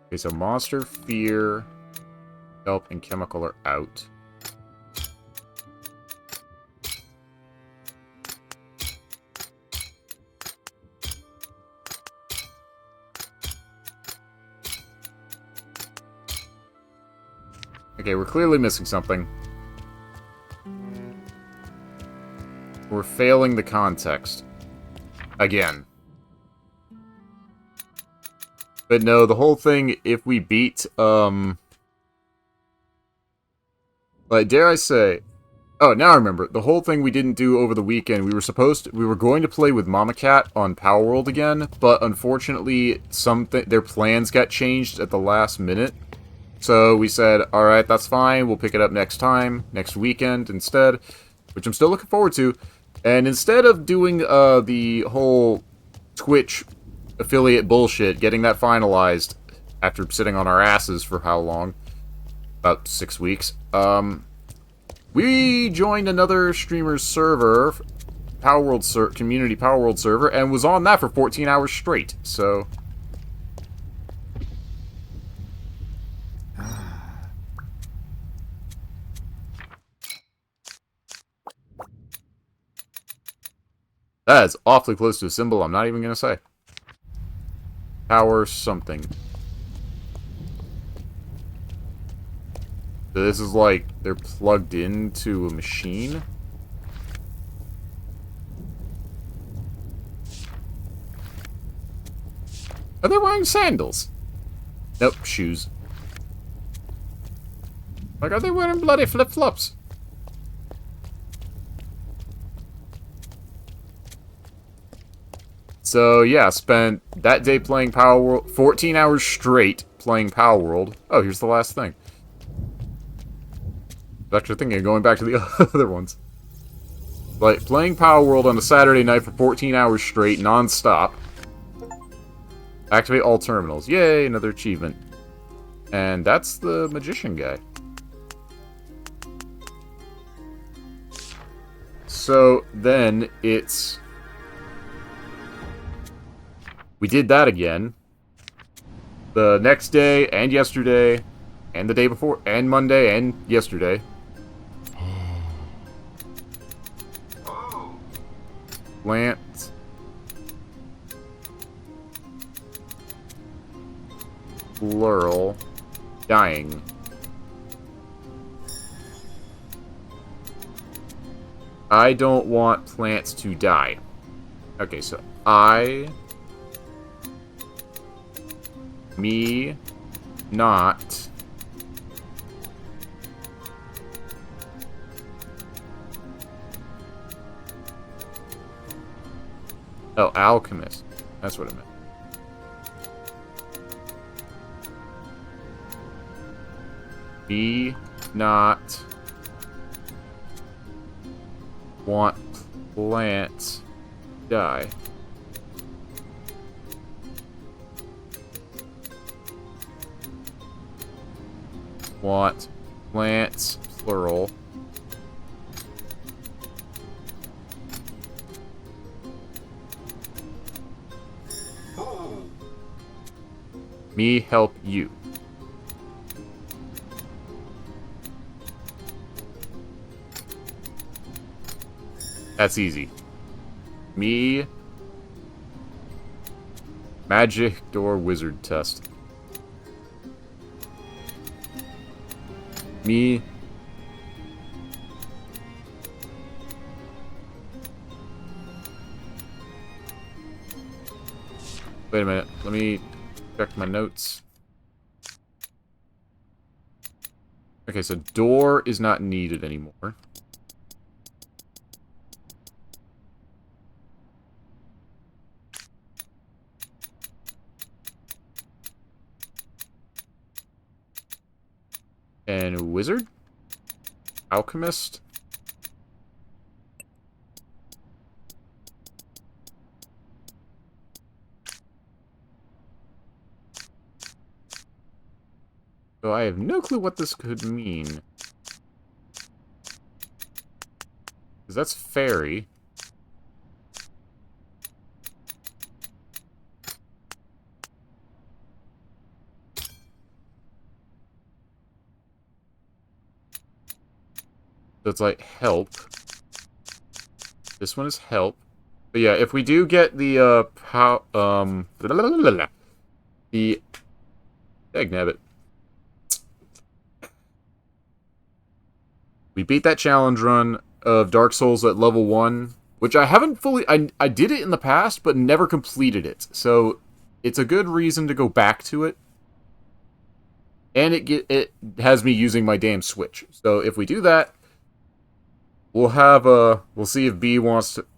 Okay, so monster, fear, help, and chemical are out. Okay, we're clearly missing something. We're failing the context. Again. But no, the whole thing, if we beat, like, dare I say... Oh, now I remember. The whole thing we didn't do over the weekend, we were going to play with Mama Cat on Power World again, but unfortunately, their plans got changed at the last minute. So we said, alright, that's fine, we'll pick it up next weekend instead, which I'm still looking forward to. And instead of doing the whole Twitch affiliate bullshit, getting that finalized after sitting on our asses for how long? About 6 weeks. We joined another streamer's server, community Power World server, and was on that for 14 hours straight, so... That is awfully close to a symbol I'm not even going to say. Power something. So this is like, they're plugged into a machine? Are they wearing sandals? Nope, shoes. Like, are they wearing bloody flip-flops? So, yeah, spent that day playing Power World, 14 hours straight playing Power World. Oh, here's the last thing. I was actually thinking of going back to the other ones. Like, playing Power World on a Saturday night for 14 hours straight, non-stop. Activate all terminals. Yay, another achievement. And that's the magician guy. So, then, it's... We did that again. The next day, and yesterday, and the day before, and Monday, and yesterday. Plant. Plural. Dying. I don't want plants to die. Okay, so me, not, oh, alchemist, that's what it meant. Me, not, want plants, die. Want plants, plural. Me help you. That's easy. Me magic door wizard test. Me Wait a minute. Let me check my notes. Okay, so door is not needed anymore. And wizard? Alchemist? So I have no clue what this could mean. Because that's fairy. So it's like help. This one is help. But yeah, if we do get the, the... Dagnabbit. We beat that challenge run of Dark Souls at level 1, which I haven't fully... I did it in the past, but never completed it. So, it's a good reason to go back to it. And it has me using my damn Switch. So, if we do that, we'll have a... We'll see if B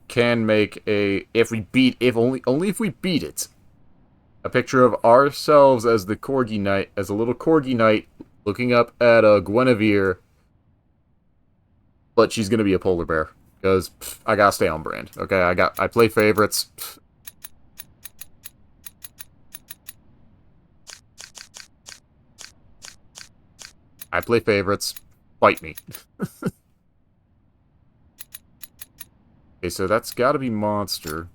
can make a... Only if we beat it. A picture of ourselves as the Corgi Knight, as a little Corgi Knight, looking up at Guinevere. But she's gonna be a polar bear. Because I gotta stay on brand. Okay, I play favorites. I play favorites. Fight me. Okay, so that's gotta be monster.